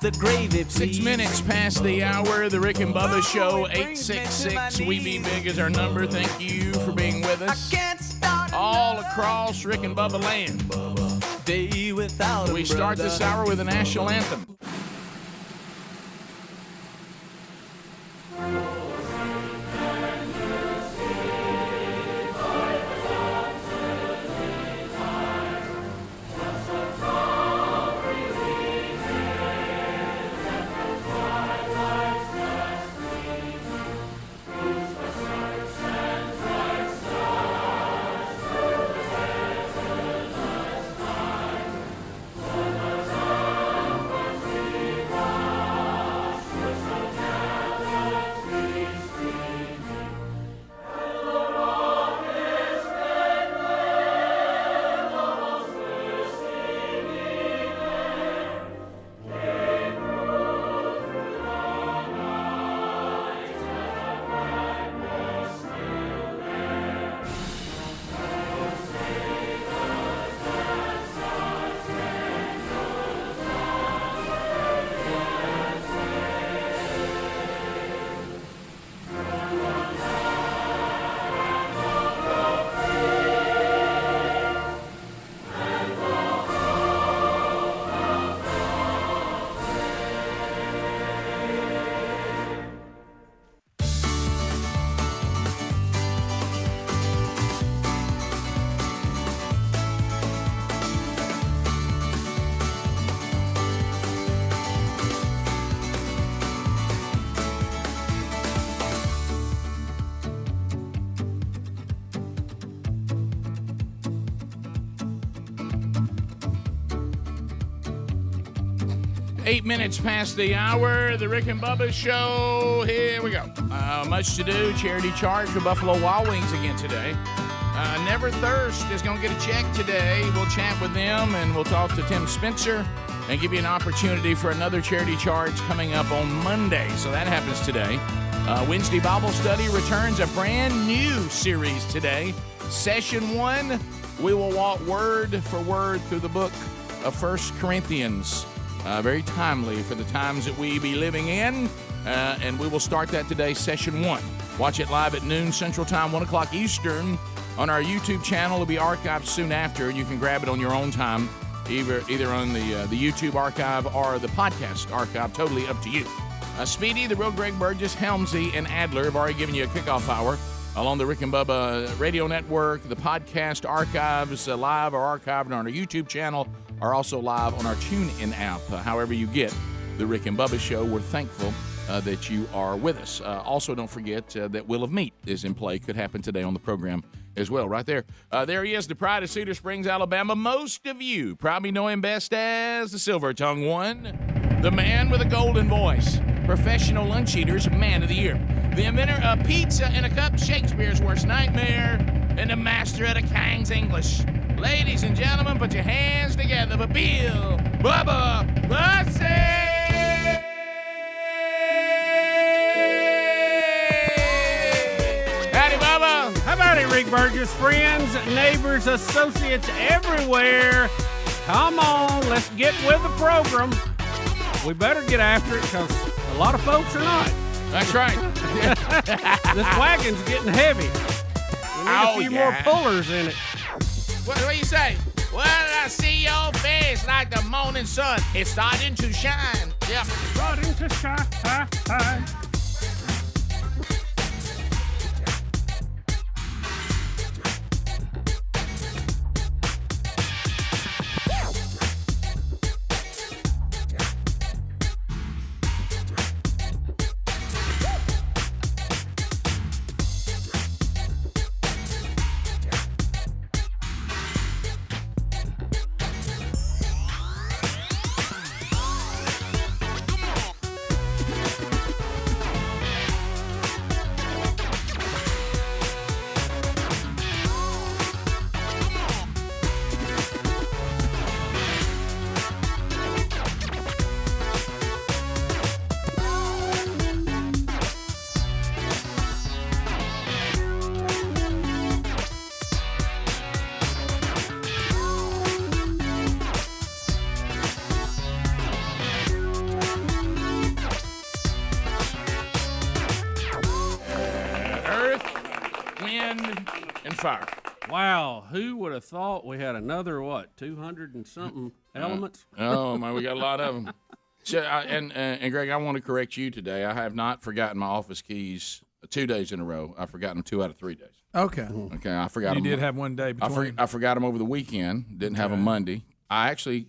the gravy, please. 6 minutes past the hour. The Rick and Bubba Show. 866-WE-BE-BIG is our number. Thank you for being with us. All across Rick and Bubba land. Day without we start this hour with a national anthem. Eight minutes past the hour, the Rick and Bubba Show. Here we go. Much to do. Charity charge for Buffalo Wild Wings again today. Never Thirst is going to get a check today. We'll chat with them, and we'll talk to Tim Spencer and give you an opportunity for another charity charge coming up on Monday. So that happens today. Wednesday Bible Study returns a brand new series today. Session 1, we will walk word for word through the book of 1 Corinthians. Very timely for the times that we be living in. And we will start that today, Session 1. Watch it live at noon Central Time, 1 o'clock Eastern on our YouTube channel. It'll be archived soon after. You can grab it on your own time, either on the YouTube archive or the podcast archive. Totally up to you. Speedy, the real Greg Burgess, Helmsy, and Adler have already given you a kickoff hour along the Rick and Bubba Radio Network. The podcast archives live or archived on our YouTube channel are also live on our TuneIn app. However you get the Rick and Bubba Show, we're thankful that you are with us. Also, don't forget that Will of Meat is in play. Could happen today on the program as well. Right there. There he is, the pride of Cedar Springs, Alabama. Most of you probably know him best as the Silver Tongue One, the man with a golden voice, professional lunch eaters, man of the year, the inventor of pizza in a cup, Shakespeare's worst nightmare, and the master of the King's English. Ladies and gentlemen, put your hands together for Bill Bubba Bussey! Howdy, Bubba! How about it, Rick Burgess? Friends, neighbors, associates everywhere. Come on, let's get with the program. We better get after it because a lot of folks are not. That's right. This wagon's getting heavy. We need a few more pullers in it. What do you say? Well, I see your face like the morning sun. It's starting to shine. Yep. Starting to shine. fire. Wow, who would have thought we had another 200 and something elements? Oh man, we got a lot of them. So, and Greg, I want to correct you today. I have not forgotten my office keys 2 days in a row. I've forgotten them 2 out of 3 days. Okay. Okay, I forgot them. You did have one day between. I forgot them over the weekend. Didn't have them Monday. I actually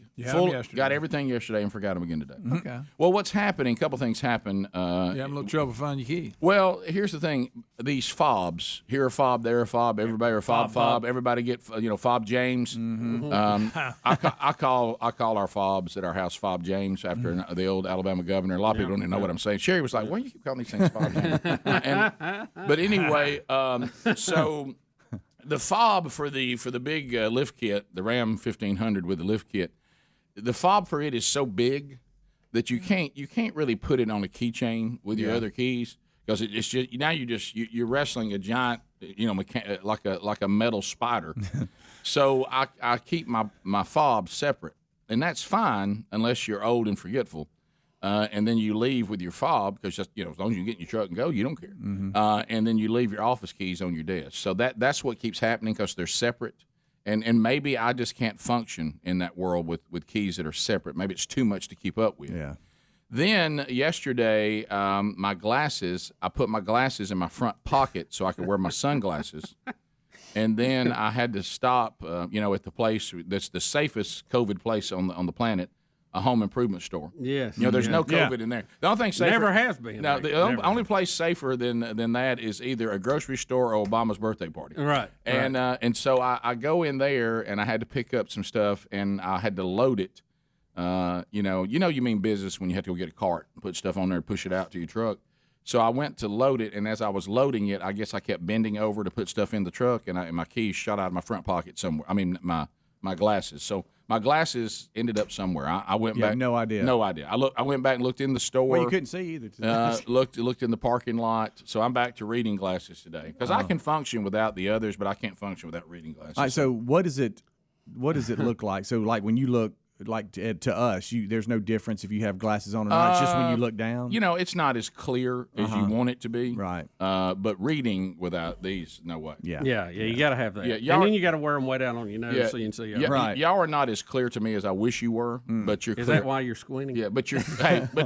got everything yesterday and forgot them again today. Okay. Well, what's happening? A couple things happen. You having a little trouble finding your key. Well, here's the thing: these fobs, here a fob, there a fob, everybody a fob. Everybody get Fob James. I call our fobs at our house Fob James after the old Alabama governor. A lot of people don't even know what I'm saying. Sherry was like, "Why do you keep calling these things Fob James?" But anyway, so. The fob for the big lift kit, the Ram 1500 with the lift kit, the fob for it is so big that you can't really put it on a keychain with your other keys because it's just now you're wrestling a giant like a metal spider. So I keep my fob separate, and that's fine unless you're old and forgetful. And then you leave with your fob because as long as you get in your truck and go, you don't care. And then you leave your office keys on your desk. So that's what keeps happening because they're separate. And maybe I just can't function in that world with keys that are separate. Maybe it's too much to keep up with. Yeah. Then yesterday, my glasses, I put my glasses in my front pocket so I could wear my sunglasses. And then I had to stop, at the place that's the safest COVID place on the planet. A home improvement store. Yes. There's no COVID in there. The only thing safer. Never has been. No, the only place safer than that is either a grocery store or Obama's birthday party. Right. And so I go in there and I had to pick up some stuff and I had to load it. You mean business when you have to go get a cart and put stuff on there and push it out to your truck. So I went to load it, and as I was loading it, I guess I kept bending over to put stuff in the truck, and my keys shot out of my front pocket somewhere. I mean, my glasses. So my glasses ended up somewhere. I went back. No idea. No idea. I went back and looked in the store. Well, you couldn't see either. Looked in the parking lot. So I'm back to reading glasses today because I can function without the others, but I can't function without reading glasses. All right, so what does it look like? So like when you look like to us, there's no difference if you have glasses on or not. It's just when you look down. It's not as clear as you want it to be. Right. But reading without these, no way. Yeah. You got to have that. Yeah, and then you got to wear them way down on your nose so you can see. Yeah, right. Y'all are not as clear to me as I wish you were, but you're clear. Is that why you're squinting? Yeah, but you're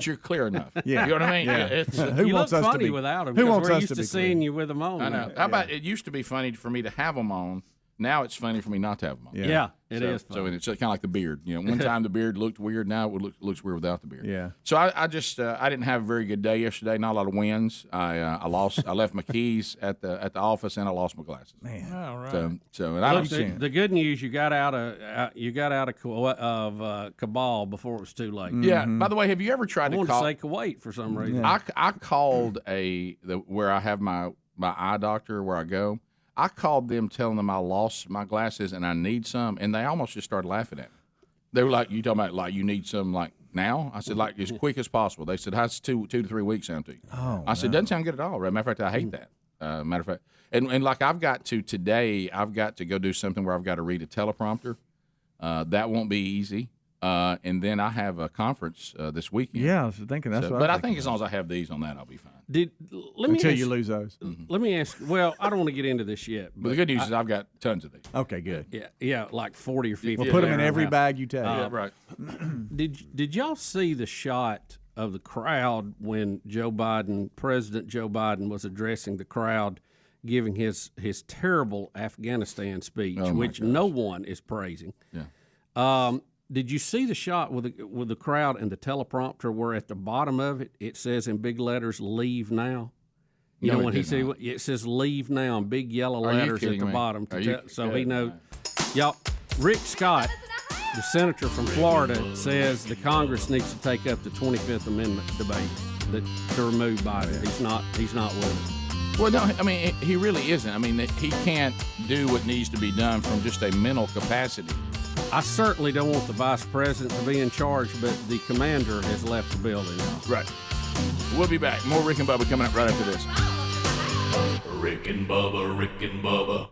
you're clear enough. Yeah. You know what I mean? Yeah. You look funny without them. Who wants we're us used to be seeing clear? you with them on. I know. How about it used to be funny for me to have them on. Now it's funny for me not to have them on. Yeah, it is funny. So it's kind of like the beard. One time the beard looked weird. Now it looks weird without the beard. Yeah. So I just I didn't have a very good day yesterday. Not a lot of wins. I left my keys at the office and I lost my glasses. Man. All right. So and I Look, the good news you got out of cabal before it was too late. Yeah. By the way, have you ever tried I to wanted call? to say Kuwait for some reason. I called where I have my eye doctor where I go. I called them telling them I lost my glasses and I need some, and they almost just started laughing at me. They were like, "You talking about like you need some like now?" I said, "Like as quick as possible." They said, "How's 2 to 3 weeks sound to you?" I said, "Doesn't sound good at all." Matter of fact, I hate that. Matter of fact, and like I've got to go do something where I've got to read a teleprompter. That won't be easy. And then I have a conference this weekend. Yeah, I was thinking that's. But I think as long as I have these on that, I'll be fine. Until you lose those. Let me ask. Well, I don't want to get into this yet. But the good news is I've got tons of these. Okay, good. Yeah, like 40 or 50. We'll put them in every bag you take. Right. Did y'all see the shot of the crowd when President Joe Biden was addressing the crowd, giving his terrible Afghanistan speech, which no one is praising? Yeah. Did you see the shot with the crowd and the teleprompter where at the bottom of it says in big letters "Leave now"? You know when he said it says "Leave now" in big yellow letters at the bottom. So he knows. Y'all, Rick Scott, the senator from Florida, says the Congress needs to take up the 25th Amendment debate to remove Biden. He's not willing. Well, no, I mean he really isn't. I mean he can't do what needs to be done from just a mental capacity. I certainly don't want the vice president to be in charge, but the commander has left the building now. Right. We'll be back. More Rick and Bubba coming up right after this. Rick and Bubba, Rick and Bubba.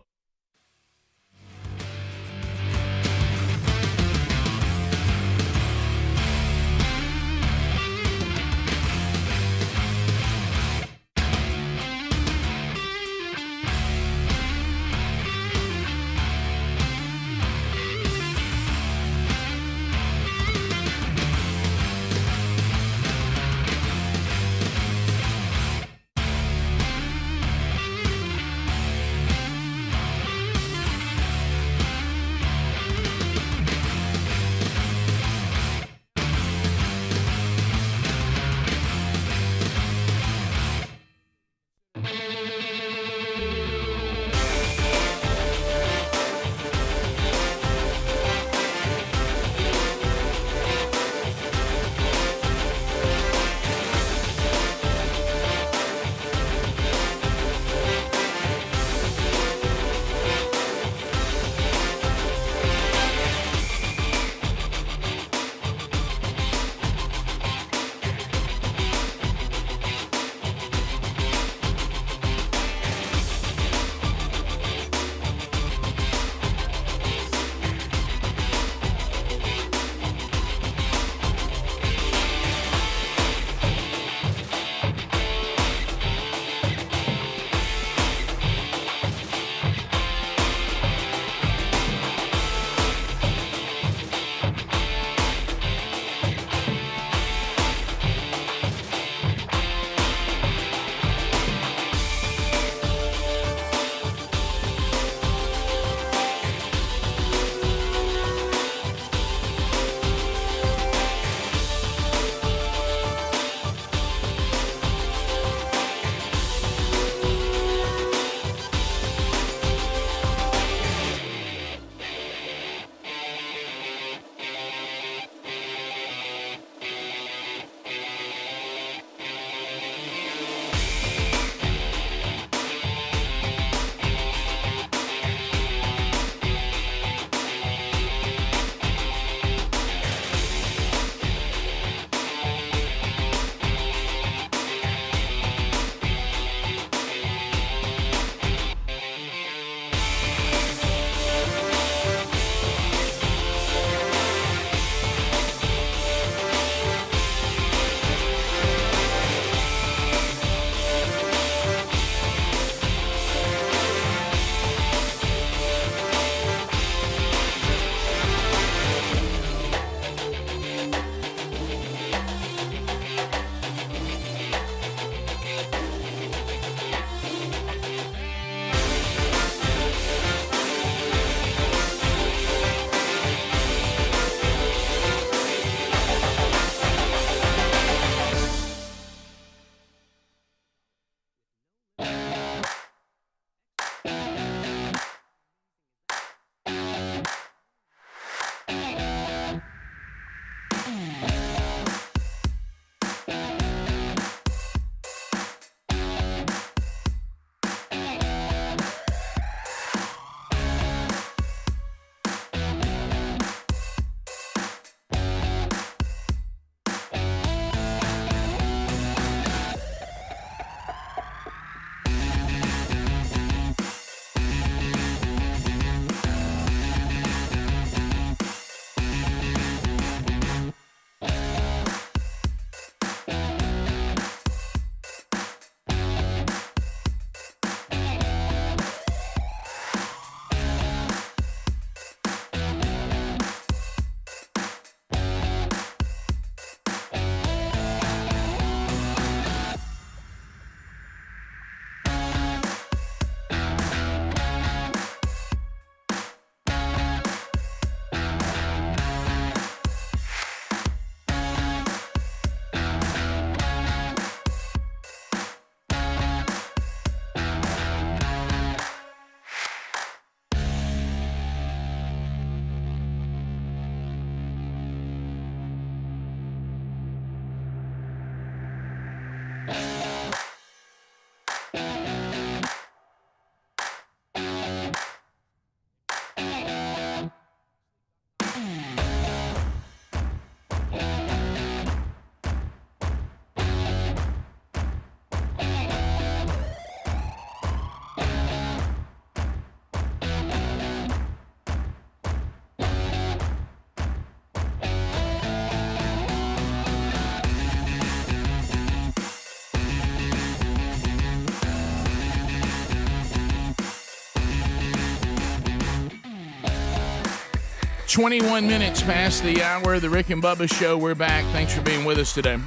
21 minutes past the hour. The Rick and Bubba Show. We're back. Thanks for being with us today.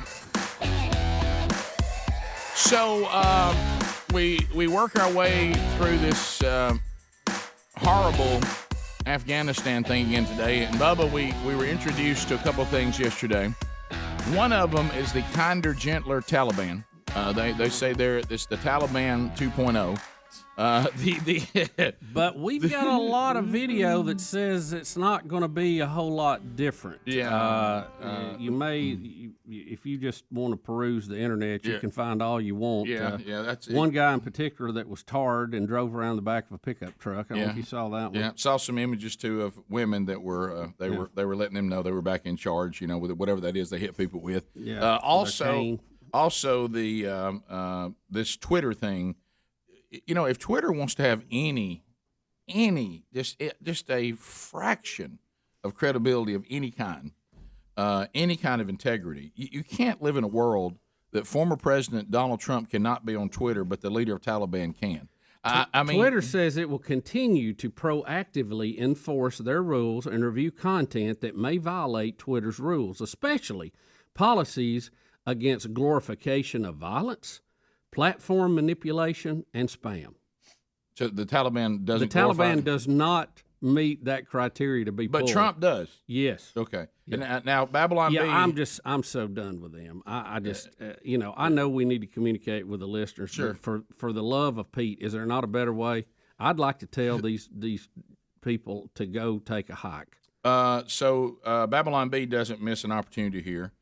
So we work our way through this horrible Afghanistan thing again today. And Bubba, we were introduced to a couple things yesterday. One of them is the kinder, gentler Taliban. They say it's the Taliban 2.0. But we've got a lot of video that says it's not going to be a whole lot different. Yeah. You may, if you just want to peruse the internet, you can find all you want. That's one guy in particular that was tarred and drove around the back of a pickup truck. I don't know if you saw that one. Yeah, saw some images too of women that were they were letting them know they were back in charge. With whatever that is they hit people with. Yeah. Also the this Twitter thing. If Twitter wants to have any just a fraction of credibility of any kind of integrity, you can't live in a world that former President Donald Trump cannot be on Twitter, but the leader of Taliban can. I mean, Twitter says it will continue to proactively enforce their rules and review content that may violate Twitter's rules, especially policies against glorification of violence, platform manipulation, and spam. So the Taliban doesn't. The Taliban does not meet that criteria to be. But pulled. Trump does. Yes. Okay. Yeah. And now Babylon B. I'm so done with them. I just I know we need to communicate with the listeners. Sure. But for the love of Pete, is there not a better way? I'd like to tell these people to go take a hike. So Babylon B doesn't miss an opportunity here.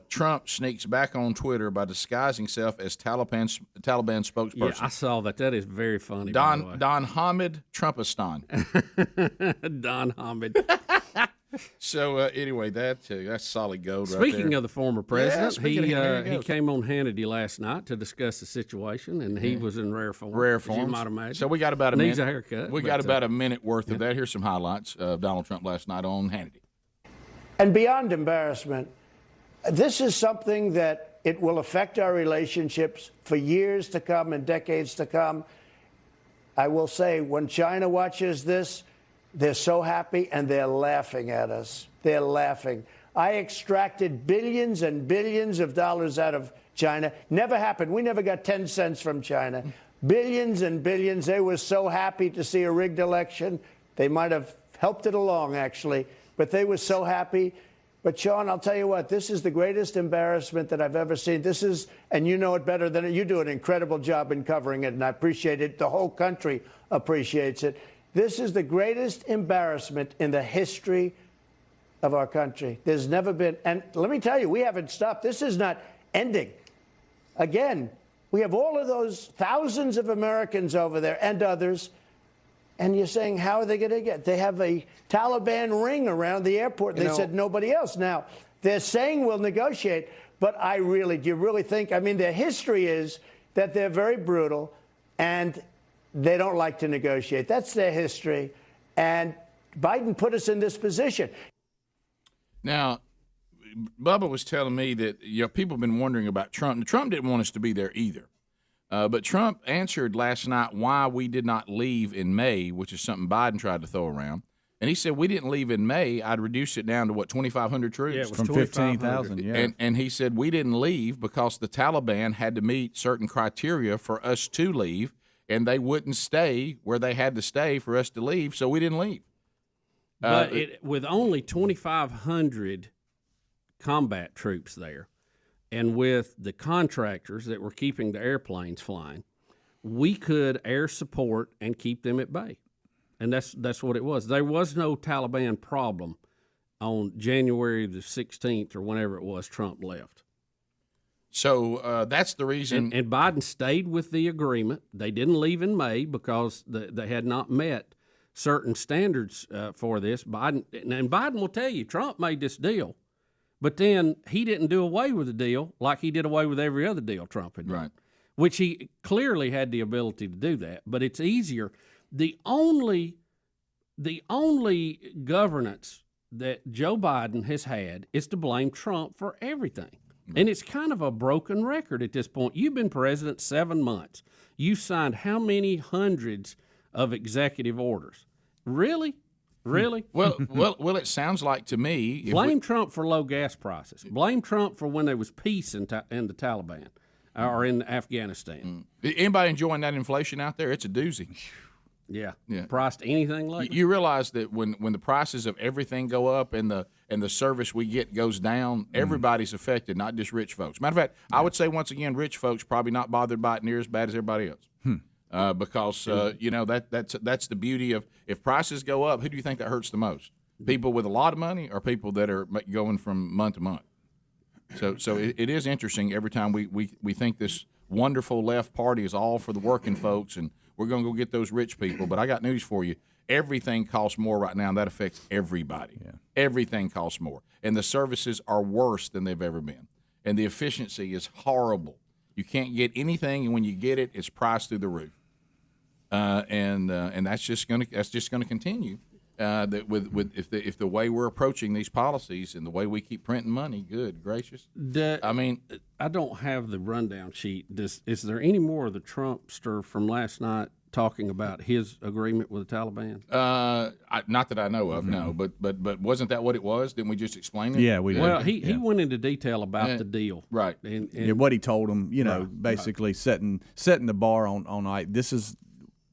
Trump sneaks back on Twitter by disguising himself as Taliban spokesperson. Yeah, I saw that. That is very funny. Don Hamid Trumpistan. Don Hamid. So anyway, that's solid gold. Speaking right there. of the former president, he came on Hannity last night to discuss the situation, and he was in rare form. Rare as form. you might imagine. So we got about a Needs minute. a haircut. We got about a minute worth of that. Here's some highlights of Donald Trump last night on Hannity. And beyond embarrassment, this is something that it will affect our relationships for years to come and decades to come. I will say, when China watches this, they're so happy and they're laughing at us. They're laughing. I extracted billions and billions of dollars out of China. Never happened. We never got 10 cents from China. Billions and billions. They were so happy to see a rigged election. They might have helped it along, actually, but they were so happy. But, Sean, I'll tell you what, this is the greatest embarrassment that I've ever seen. This is, and you know it better than you do an incredible job in covering it, and I appreciate it. The whole country appreciates it. This is the greatest embarrassment in the history of our country. There's never been, and let me tell you, we haven't stopped. This is not ending. Again, we have all of those thousands of Americans over there and others. And you're saying, how are they going to get? They have a Taliban ring around the airport. They said nobody else. Now, they're saying we'll negotiate, but do you really think? I mean, their history is that they're very brutal and they don't like to negotiate. That's their history. And Biden put us in this position. Now, Bubba was telling me that people have been wondering about Trump. Trump didn't want us to be there either. But Trump answered last night why we did not leave in May, which is something Biden tried to throw around. And he said, we didn't leave in May. I'd reduce it down to, 2,500 troops? Yeah, it was from 15,000, yeah. And he said, we didn't leave because the Taliban had to meet certain criteria for us to leave, and they wouldn't stay where they had to stay for us to leave, so we didn't leave. But with only 2,500 combat troops there, and with the contractors that were keeping the airplanes flying, we could air support and keep them at bay. And that's what it was. There was no Taliban problem on January the 16th or whenever it was Trump left. So that's the reason. And Biden stayed with the agreement. They didn't leave in May because they had not met certain standards for this. Biden will tell you, Trump made this deal. But then he didn't do away with the deal like he did away with every other deal Trump had done, right? Which he clearly had the ability to do that. But it's easier. The only governance that Joe Biden has had is to blame Trump for everything. Right. And it's kind of a broken record at this point. You've been president 7 months. You signed how many hundreds of executive orders? Really? Really? Well, it sounds like to me. Blame Trump for low gas prices. Blame Trump for when there was peace in the Taliban or in Afghanistan. Anybody enjoying that inflation out there? It's a doozy. Yeah. Priced anything like you realize that when the prices of everything go up and the service we get goes down, everybody's affected, not just rich folks. Matter of fact, I would say once again, rich folks probably not bothered by it near as bad as everybody else. Because that's the beauty of if prices go up, who do you think that hurts the most? People with a lot of money or people that are going from month to month? So it is interesting every time we think this wonderful left party is all for the working folks and we're going to go get those rich people. But I got news for you. Everything costs more right now, and that affects everybody. Yeah. Everything costs more. And the services are worse than they've ever been. And the efficiency is horrible. You can't get anything, and when you get it, it's priced through the roof. And that's just going to continue. If the way we're approaching these policies and the way we keep printing money, good gracious. I don't have the rundown sheet. Is there any more of the Trumpster from last night talking about his agreement with the Taliban? Not that I know of, no. But wasn't that what it was? Didn't we just explain it? Yeah, we did. Well, he went into detail about the deal, right? And what he told him, basically setting the bar on like this is.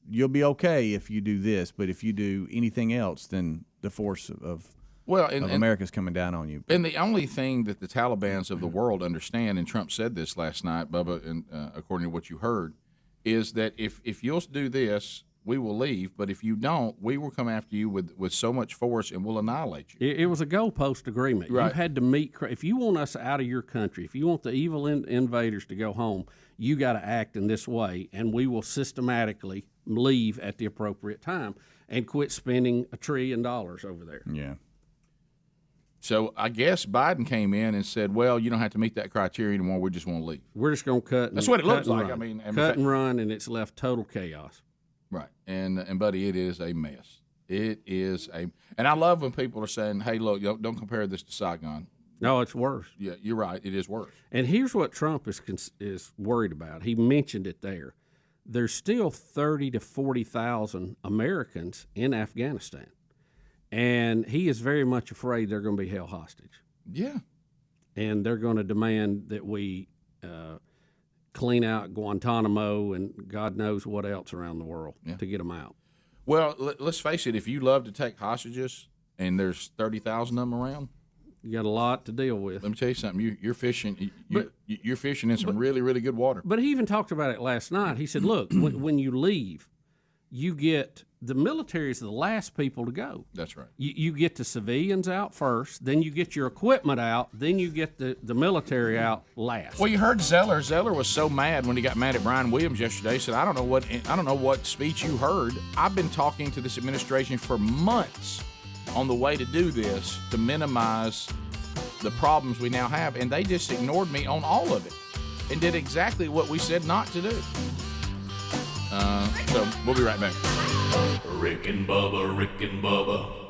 You'll be okay if you do this, but if you do anything else, then the force of America's coming down on you. And the only thing that the Talibans of the world understand, and Trump said this last night, Bubba, and according to what you heard, is that if you'll do this, we will leave. But if you don't, we will come after you with so much force and we'll annihilate you. It was a goalpost agreement. Right. You had to meet. If you want us out of your country, if you want the evil invaders to go home, you got to act in this way, and we will systematically leave at the appropriate time and quit spending $1 trillion over there. Yeah. So I guess Biden came in and said, well, you don't have to meet that criteria anymore. We just want to leave. We're just going to cut. That's what it looks like. Run. I mean, cut and run, and it's left total chaos. Right. And buddy, it is a mess. It is and I love when people are saying, hey, look, don't compare this to Saigon. No, it's worse. Yeah, you're right. It is worse. And here's what Trump is worried about. He mentioned it there. There's still 30 to 40,000 Americans in Afghanistan, and he is very much afraid they're going to be held hostage. Yeah. And they're going to demand that we clean out Guantanamo and God knows what else around the world to get them out. Well, let's face it. If you love to take hostages and there's 30,000 of them around, you got a lot to deal with. Let me tell you something. You're fishing. You're fishing in some really, really good water. But he even talked about it last night. He said, "Look, when you leave, you get the military is the last people to go. That's right. You get the civilians out first, then you get your equipment out, then you get the military out last." Well, you heard Zeller. Zeller was so mad when he got mad at Brian Williams yesterday. He said, "I don't know what speech you heard. I've been talking to this administration for months on the way to do this to minimize the problems we now have, and they just ignored me on all of it and did exactly what we said not to do." So we'll be right back. Rick and Bubba, Rick and Bubba.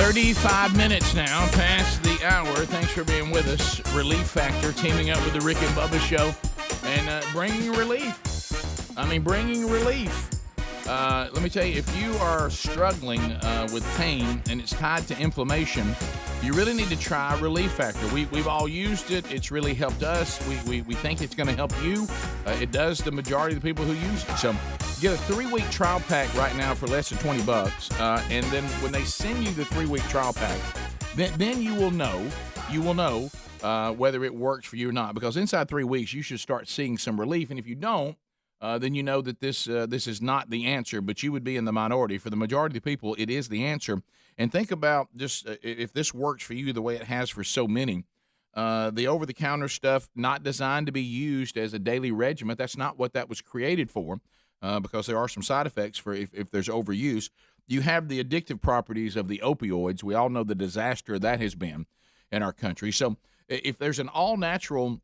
35 minutes now past the hour. Thanks for being with us. Relief Factor teaming up with the Rick and Bubba Show and bringing relief. Bringing relief. Let me tell you, if you are struggling with pain and it's tied to inflammation, you really need to try Relief Factor. We've all used it. It's really helped us. We think it's going to help you. It does the majority of the people who use it. So get a 3-week trial pack right now for less than $20. And then when they send you the 3-week trial pack, then you will know whether it works for you or not. Because inside 3 weeks, you should start seeing some relief. And if you don't, then you know that this is not the answer, but you would be in the minority. For the majority of the people, it is the answer. And think about just if this works for you the way it has for so many. The over-the-counter stuff, not designed to be used as a daily regimen. That's not what that was created for, because there are some side effects for if there's overuse. You have the addictive properties of the opioids. We all know the disaster that has been in our country. So if there's an all-natural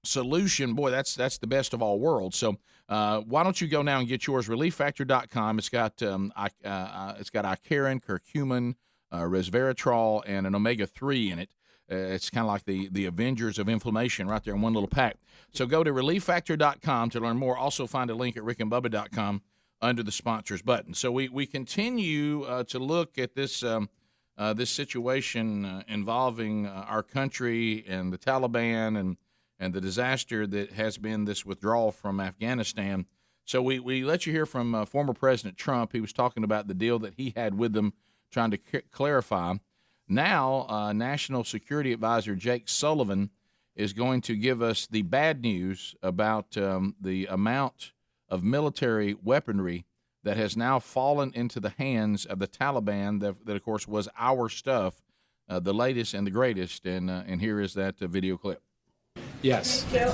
solution, boy, that's the best of all worlds. So why don't you go now and get yours? ReliefFactor.com. It's got Icarin, curcumin, resveratrol, and an omega-3 in it. It's kind of like the Avengers of inflammation right there in one little pack. So go to ReliefFactor.com to learn more. Also find a link at rickandbubba.com under the sponsors button. So we continue to look at this this situation involving our country and the Taliban and the disaster that has been this withdrawal from Afghanistan. So we let you hear from former President Trump. He was talking about the deal that he had with them, trying to clarify. Now, National Security Advisor Jake Sullivan is going to give us the bad news about the amount of military weaponry that has now fallen into the hands of the Taliban that of course, was our stuff, the latest and the greatest. And here is that video clip. Yes. So,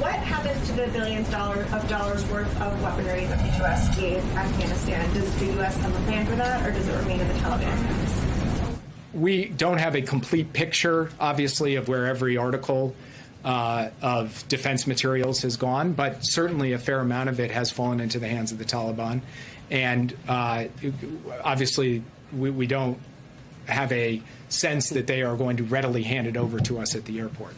what happens to the billions of dollars worth of weaponry that the U.S. gave Afghanistan? Does the U.S. have a plan for that, or does it remain in the Taliban hands? We don't have a complete picture, obviously, of where every article of defense materials has gone, but certainly a fair amount of it has fallen into the hands of the Taliban. And obviously, we don't have a sense that they are going to readily hand it over to us at the airport.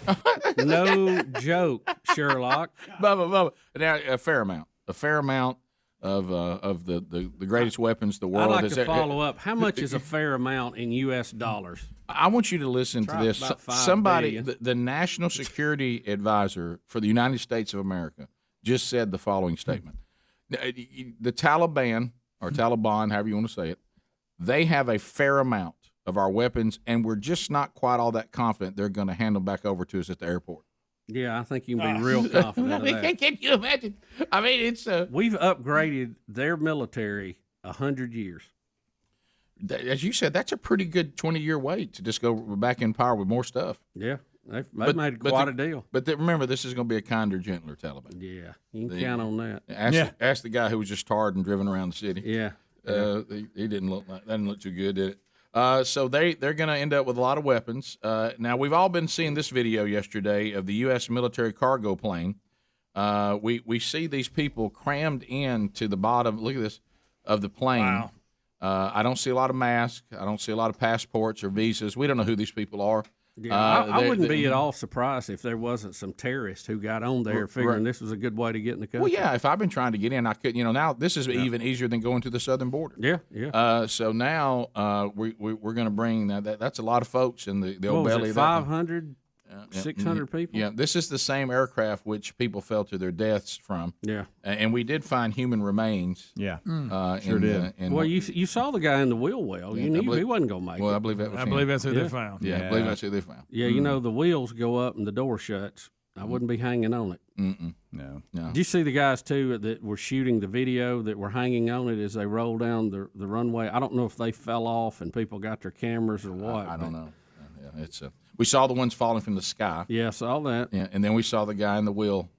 No joke, Sherlock. Bubba. Now, a fair amount of the greatest weapons the world I'd like has to follow up. How much is a fair amount in U.S. dollars? I want you to listen to this. Somebody, the National Security Advisor for the United States of America, just said the following statement. The Taliban, or Taliban, however you want to say it, they have a fair amount of our weapons, and we're just not quite all that confident they're going to hand them back over to us at the airport. Yeah, I think you can be real confident of that. Can you imagine? I mean, it's we've upgraded their military 100 years. As you said, that's a pretty good 20-year wait to just go back in power with more stuff. Yeah, they've made quite a deal. But remember, this is going to be a kinder, gentler Taliban. Yeah, you can count on that. Ask the guy who was just tarred and driven around the city. Yeah. He didn't look too good, did it? So they're going to end up with a lot of weapons. Now, we've all been seeing this video yesterday of the U.S. military cargo plane. We see these people crammed into the bottom, look at this, of the plane. Wow. I don't see a lot of masks. I don't see a lot of passports or visas. We don't know who these people are. Yeah, I wouldn't be at all surprised if there wasn't some terrorists who got on there figuring this was a good way to get in the country. Well, yeah, if I've been trying to get in, I couldn't. Now this is even easier than going to the southern border. Yeah. So now we're going to bring that's a lot of folks in the old belly. 500, 600 people. Yeah, this is the same aircraft which people fell to their deaths from. Yeah, and we did find human remains. Yeah, sure did. Well, you saw the guy in the wheel well. You knew he wasn't going to make it. Well, I believe that was I believe that's who they found. Yeah, I believe that's who they found. Yeah, you know the wheels go up and the door shuts. I wouldn't be hanging on it. No. Did you see the guys too that were shooting the video that were hanging on it as they rolled down the runway? I don't know if they fell off and people got their cameras or what. I don't know. Yeah, it's we saw the ones falling from the sky. Yeah, I saw that. Yeah, and then we saw the guy in the wheel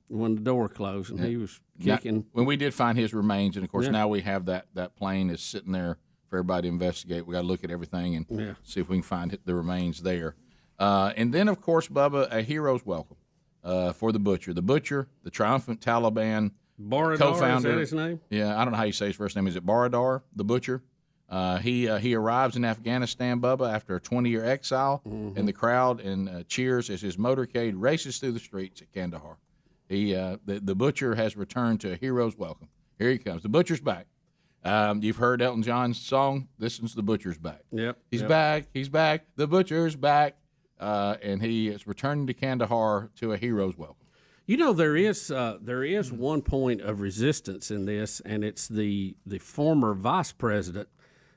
when the door closed and he was kicking. When we did find his remains, and of course now we have that plane is sitting there for everybody to investigate. We got to look at everything and see if we can find the remains there. And then of course, Bubba, a hero's welcome for the Butcher. The Butcher, the triumphant Taliban Baradar, co-founder. is that his name? Yeah, I don't know how you say his first name. Is it Baradar, the Butcher? He arrives in Afghanistan, Bubba, after a 20-year exile, and the crowd cheers as his motorcade races through the streets at Kandahar. The butcher has returned to a hero's welcome. Here he comes. The butcher's back. You've heard Elton John's song. This is the butcher's back. Yep. He's back. He's back. The butcher's back. And he is returning to Kandahar to a hero's welcome. You know, there is one point of resistance in this, and it's the former vice president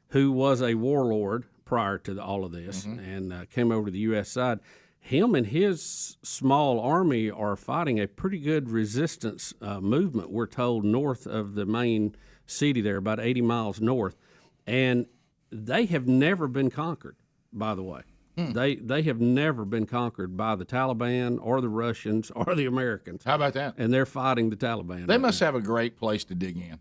who was a warlord prior to all of this and came over to the U.S. side. Him and his small army are fighting a pretty good resistance movement, we're told, north of the main city there, about 80 miles north. And they have never been conquered, by the way. They have never been conquered by the Taliban or the Russians or the Americans. How about that? And they're fighting the Taliban. They must have a great place to dig in.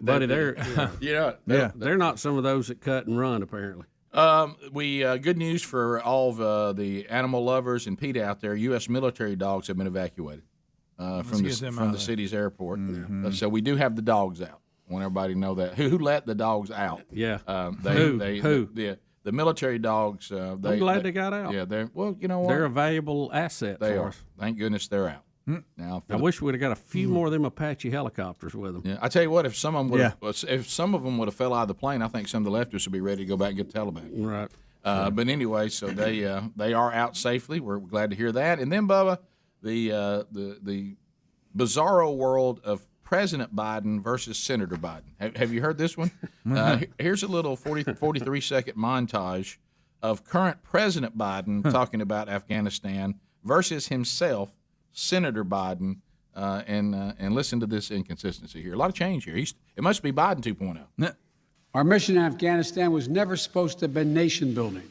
Buddy, they're not some of those that cut and run, apparently. Good news for all of the animal lovers and PETA out there. U.S. military dogs have been evacuated from the city's airport. So we do have the dogs out. I want everybody to know that. Who let the dogs out? Yeah. Who? The military dogs. I'm glad they got out. Yeah, you know what? They're a valuable asset for us. Thank goodness they're out. Now, I wish we'd have got a few more of them Apache helicopters with them. Yeah, I tell you what, if some of them would have fell out of the plane, I think some of the leftists would be ready to go back and get the Taliban. Right. But anyway, so they are out safely. We're glad to hear that. And then, Bubba, the bizarro world of President Biden versus Senator Biden. Have you heard this one? Here's a little 43-second montage of current President Biden talking about Afghanistan versus himself, Senator Biden, and listen to this inconsistency here. A lot of change here. It must be Biden 2.0. Our mission in Afghanistan was never supposed to have been nation building.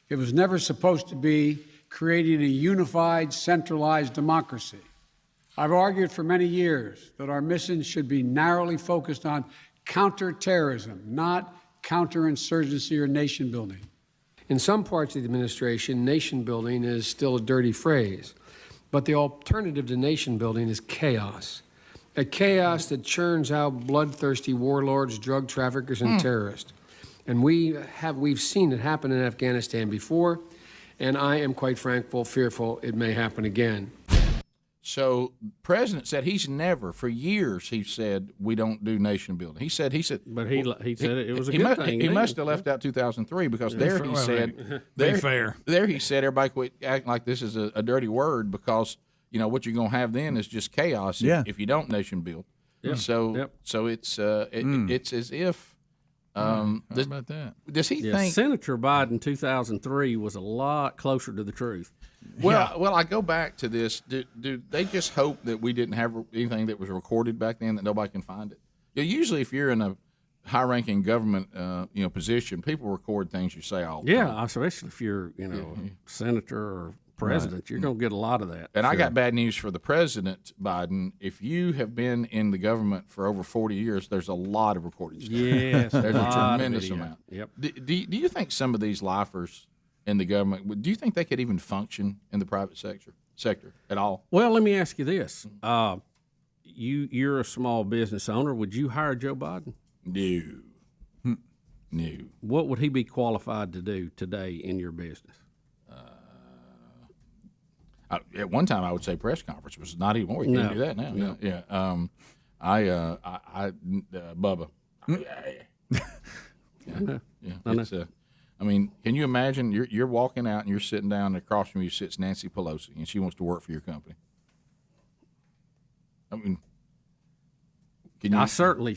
It was never supposed to be creating a unified, centralized democracy. I've argued for many years that our mission should be narrowly focused on counterterrorism, not counterinsurgency or nation building. In some parts of the administration, nation building is still a dirty phrase, but the alternative to nation building is chaos. A chaos that churns out bloodthirsty warlords, drug traffickers, and terrorists. And we've seen it happen in Afghanistan before, and I am quite fearful it may happen again. So the president said he's never, for years, he said we don't do nation building. He said, but he said it was a good thing. He must have left out 2003 because there he said, there he said everybody quit acting like this is a dirty word because what you're gonna have then is just chaos if you don't nation build. Yeah. So it's it's as if. How about that? Does he think Senator Biden 2003 was a lot closer to the truth? Well, I go back to this. Do they just hope that we didn't have anything that was recorded back then that nobody can find it? Usually, if you're in a high-ranking government position, people record things you say all the time. Yeah, especially if you're senator or president, you're going to get a lot of that. And I got bad news for the president, Biden. If you have been in the government for over 40 years, there's a lot of recorded stuff. Yes, there's a tremendous amount. Yep. Do you think some of these lifers in the government, do you think they could even function in the private sector at all? Well, let me ask you this. You're a small business owner. Would you hire Joe Biden? No. No. What would he be qualified to do today in your business? At one time, I would say press conference, but not anymore. You can't do that now. No. Yeah. Bubba. I mean, can you imagine you're walking out and you're sitting down and across from you sits Nancy Pelosi and she wants to work for your company? I mean, certainly,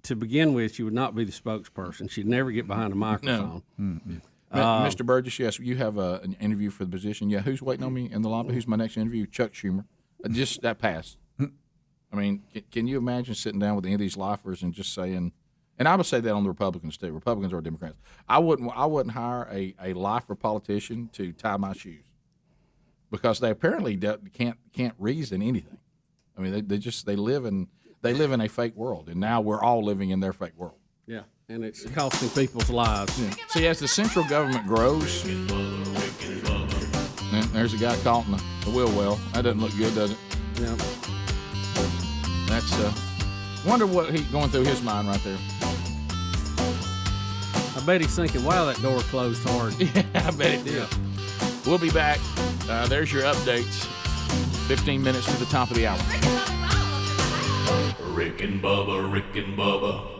to begin with, she would not be the spokesperson. She'd never get behind a microphone. No. Mr. Burgess, yes, you have an interview for the position. Yeah, who's waiting on me in the lobby? Who's my next interview? Chuck Schumer. Just that passed. I mean, can you imagine sitting down with any of these lifers and just saying, and I would say that on the Republicans too, Republicans or Democrats. I wouldn't hire a lifer politician to tie my shoes because they apparently can't reason anything. I mean, they live in a fake world, and now we're all living in their fake world. Yeah, and it's costing people's lives. Yeah. See, as the central government grows, there's a guy caught in the wheel well. That doesn't look good, does it? Yeah. That's wonder what he's going through his mind right there. I bet he's thinking, wow, that door closed hard. Yeah, I bet it did. We'll be back. There's your updates. 15 minutes to the top of the hour. Rick and Bubba, Rick and Bubba.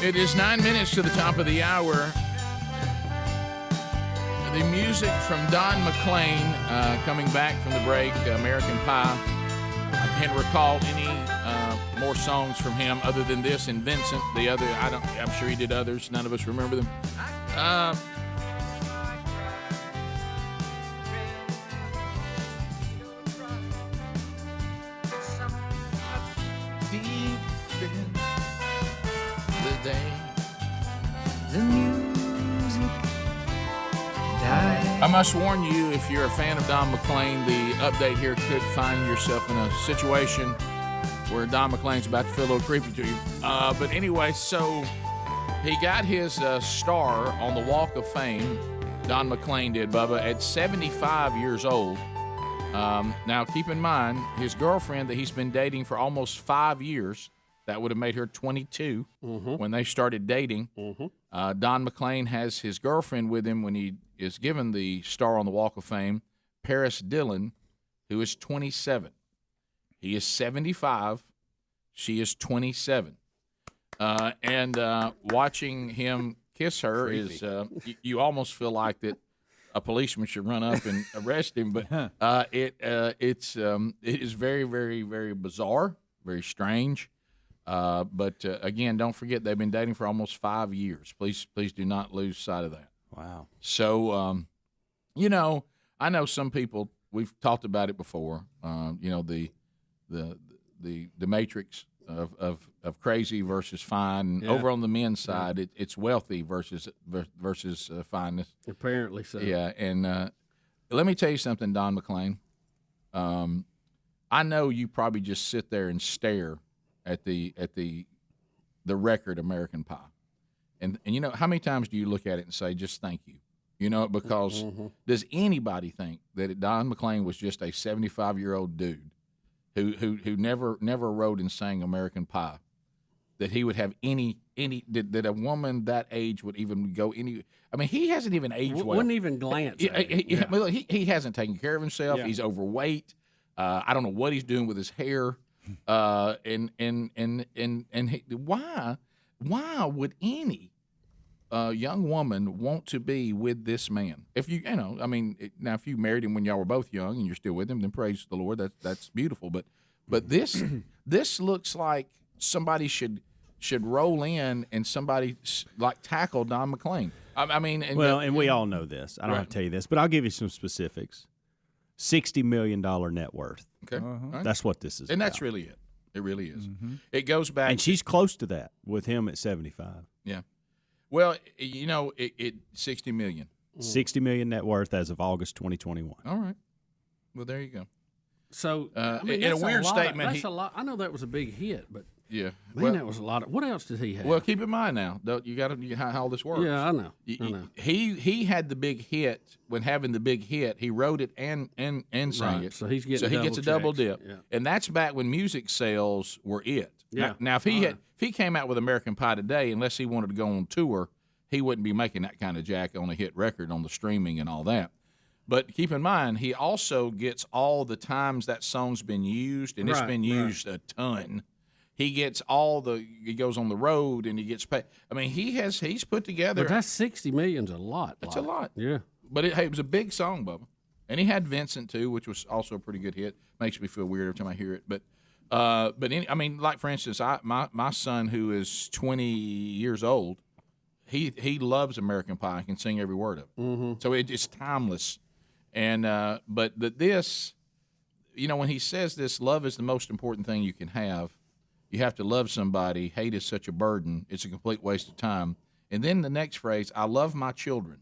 It is 9 minutes to the top of the hour. The music from Don McLean coming back from the break, American Pie. I can't recall any more songs from him other than this and Vincent. The other, I'm sure he did others. None of us remember them. Deep in the day, the music died. I must warn you, if you're a fan of Don McLean, the update here could find yourself in a situation where Don McLean's about to feel a little creepy to you. But anyway, so he got his star on the Walk of Fame. Don McLean did, Bubba, at 75 years old. Now, keep in mind, his girlfriend that he's been dating for almost 5 years, that would have made her 22 when they started dating. Don McLean has his girlfriend with him when he is given the star on the Walk of Fame, Paris Dillon, who is 27. He is 75. She is 27. And watching him kiss her is, you almost feel like that a policeman should run up and arrest him. But it is very, very, very bizarre, very strange. But again, don't forget they've been dating for almost 5 years. Please do not lose sight of that. Wow. So, I know some people. We've talked about it before. The matrix of crazy versus fine. Over on the men's side, it's wealthy versus fineness. Apparently so. Yeah, and let me tell you something, Don McLean. I know you probably just sit there and stare at the record American Pie, and how many times do you look at it and say just thank you? Because does anybody think that Don McLean was just a 75-year-old dude who never wrote and sang American Pie, that he would have that a woman that age would even go any? I mean, he hasn't even aged well. Wouldn't even glance at it. Well, he hasn't taken care of himself. Yeah. He's overweight. I don't know what he's doing with his hair. Why would any young woman want to be with this man? If now if you married him when y'all were both young and you're still with him, then praise the Lord. That's beautiful. But this looks like somebody should roll in and somebody like tackle Don McLean. And we all know this. I don't have to tell you this, but I'll give you some specifics. $60 million net worth. Okay, right. That's what this is. And about. That's really it. It really is. Mm-hmm. It goes back, and she's close to that with him at 75. Yeah. Well, it $60 million. $60 million net worth as of August 2021. All right. Well, there you go. So, in a weird statement, that's a lot. I know that was a big hit, but yeah, that was a lot. What else did he have? Well, keep in mind now, you got to how all this works. Yeah, I know. He had the big hit. When having the big hit, he wrote it and sang it. So he gets a double dip, and that's back when music sales were it. Yeah. Now if he came out with American Pie today, unless he wanted to go on tour, he wouldn't be making that kind of jack on a hit record on the streaming and all that. But keep in mind, he also gets all the times that song's been used, and it's been used a ton. He gets he goes on the road and he gets paid. I mean, he's put together. But that's $60 million's a lot. That's a lot. Yeah. But it was a big song, Bubba. And he had Vincent too, which was also a pretty good hit. Makes me feel weird every time I hear it. But like for instance, my son who is 20 years old, he loves American Pie and can sing every word of it. Mm-hmm. So it's timeless. And but this, when he says this, love is the most important thing you can have. You have to love somebody. Hate is such a burden. It's a complete waste of time. And then the next phrase, I love my children.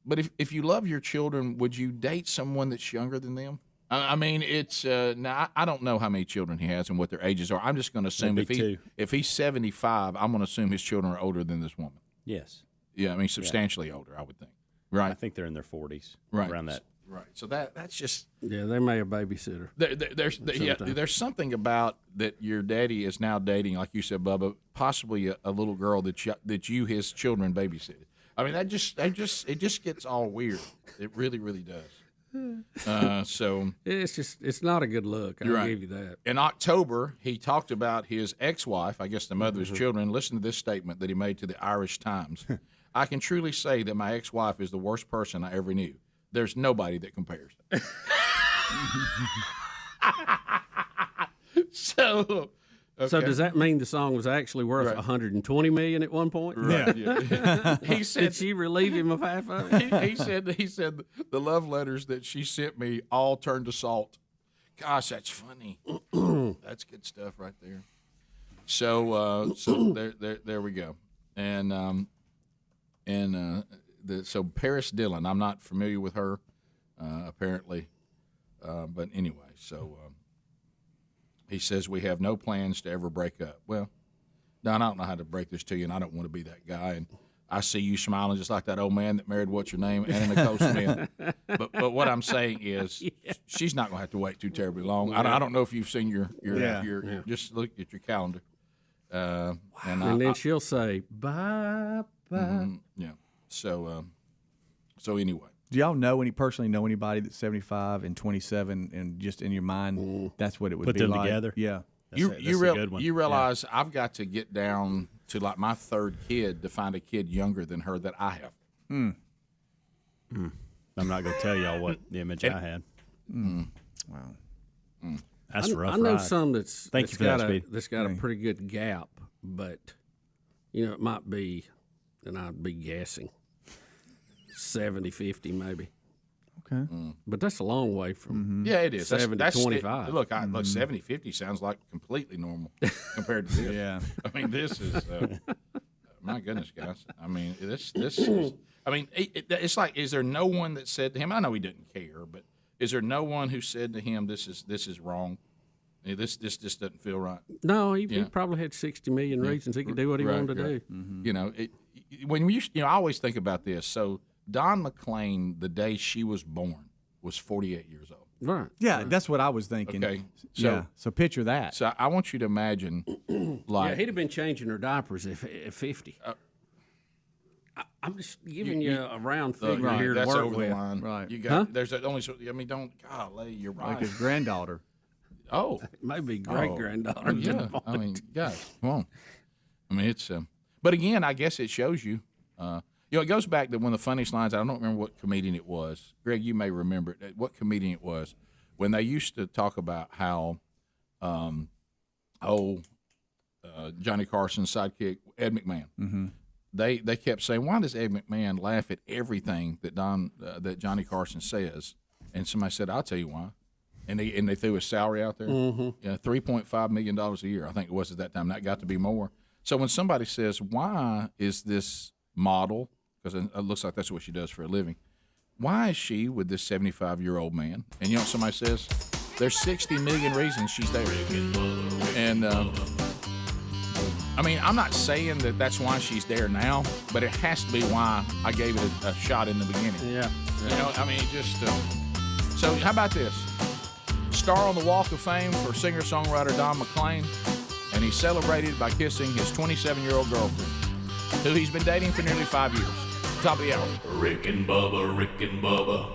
But if you love your children, would you date someone that's younger than them? It's now I don't know how many children he has and what their ages are. I'm just going to assume if he's 75, I'm going to assume his children are older than this woman. Yes. Yeah, substantially older, I would think. Right. I think they're in their 40s. Right. Around that. Right. So that's just. Yeah, they may have babysitter. There's something about that your daddy is now dating, like you said, Bubba, possibly a little girl that you his children babysitted. I mean, it just gets all weird. It really, really does. So it's not a good look. I'll give you that. In October, he talked about his ex-wife, I guess the mother of his children. Listen to this statement that he made to the Irish Times. I can truly say that my ex-wife is the worst person I ever knew. There's nobody that compares. So does that mean the song was actually worth $120 million at one point? Right. Yeah. He said, did she relieve him of half of it? he said the love letters that she sent me all turned to salt. Gosh, that's funny. That's good stuff right there. So there we go. So Paris Dillon, I'm not familiar with her, apparently, but anyway, so. He says, we have no plans to ever break up. Well, Don, I don't know how to break this to you, and I don't want to be that guy. And I see you smiling just like that old man that married what's-her-name, Anna Nicole Smith. But what I'm saying is she's not going to have to wait too terribly long. I don't know if you've seen your just look at your calendar. And then she'll say, bye. Yeah. So anyway. Do y'all personally know anybody that's 75 and 27, and just in your mind, that's what it would be like? Put them together? Yeah. That's a good one. You realize I've got to get down to like my third kid to find a kid younger than her that I have. I'm not going to tell y'all what the image I had. Wow. That's a rough I know ride. some that's got a pretty good gap, but, it might be, and I'd be guessing, 70, 50 maybe. Okay. But that's a long way from Yeah, it is. 7 to 25. Look, 70, 50 sounds like completely normal compared to this. Yeah. I mean, this is, my goodness, guys. I mean, this is, I mean, it's like, is there no one that said to him, I know he didn't care, but is there no one who said to him, this is wrong? This just doesn't feel right. No, he probably had 60 million reasons he could do what he wanted to do. Mm-hmm. When I always think about this. So Don McLean, the day she was born, was 48 years old. Right. Yeah, that's what I was thinking. Okay. So picture that. So I want you to imagine, like, he'd have been changing her diapers at 50. I'm just giving you a round figure here to that's work over with. the line. Right. You got there's only. I mean, don't. Golly, you're right. Like his granddaughter. Oh, maybe great granddaughter. Yeah. I mean, guys, come on. I mean, it's. But again, I guess it shows you. It goes back to one of the funniest lines. I don't remember what comedian it was. Greg, you may remember it. What comedian it was when they used to talk about how, Johnny Carson's sidekick Ed McMahon. Mm-hmm. They kept saying, why does Ed McMahon laugh at everything that Johnny Carson says? And somebody said, I'll tell you why. And they threw his salary out there. Mm-hmm. Yeah, $3.5 million a year, I think it was at that time. That got to be more. So when somebody says, why is this model, because it looks like that's what she does for a living, why is she with this 75-year-old man? And you know what somebody says? There's 60 million reasons she's there. And, I mean, I'm not saying that that's why she's there now, but it has to be why I gave it a shot in the beginning. Yeah. You know, I mean, just so how about this? Star on the Walk of Fame for singer-songwriter Don McLean, and he celebrated by kissing his 27-year-old girlfriend, who he's been dating for nearly 5 years. Top of the hour. Rick and Bubba, Rick and Bubba.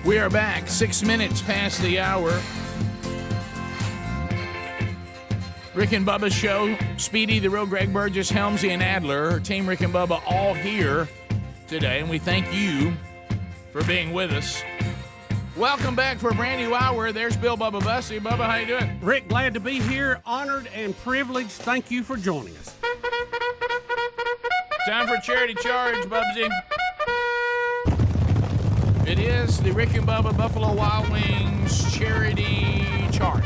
We are back 6 minutes past the hour. Rick and Bubba's show. Speedy, the real Greg Burgess, Helmsy, and Adler. Team Rick and Bubba all here today, and we thank you for being with us. Welcome back for a brand new hour. There's Bill Bubba Bussey. Bubba, how you doing? Rick, glad to be here. Honored and privileged. Thank you for joining us. Time for Charity Charge, Bubsy. It is the Rick and Bubba Buffalo Wild Wings Charity Charge.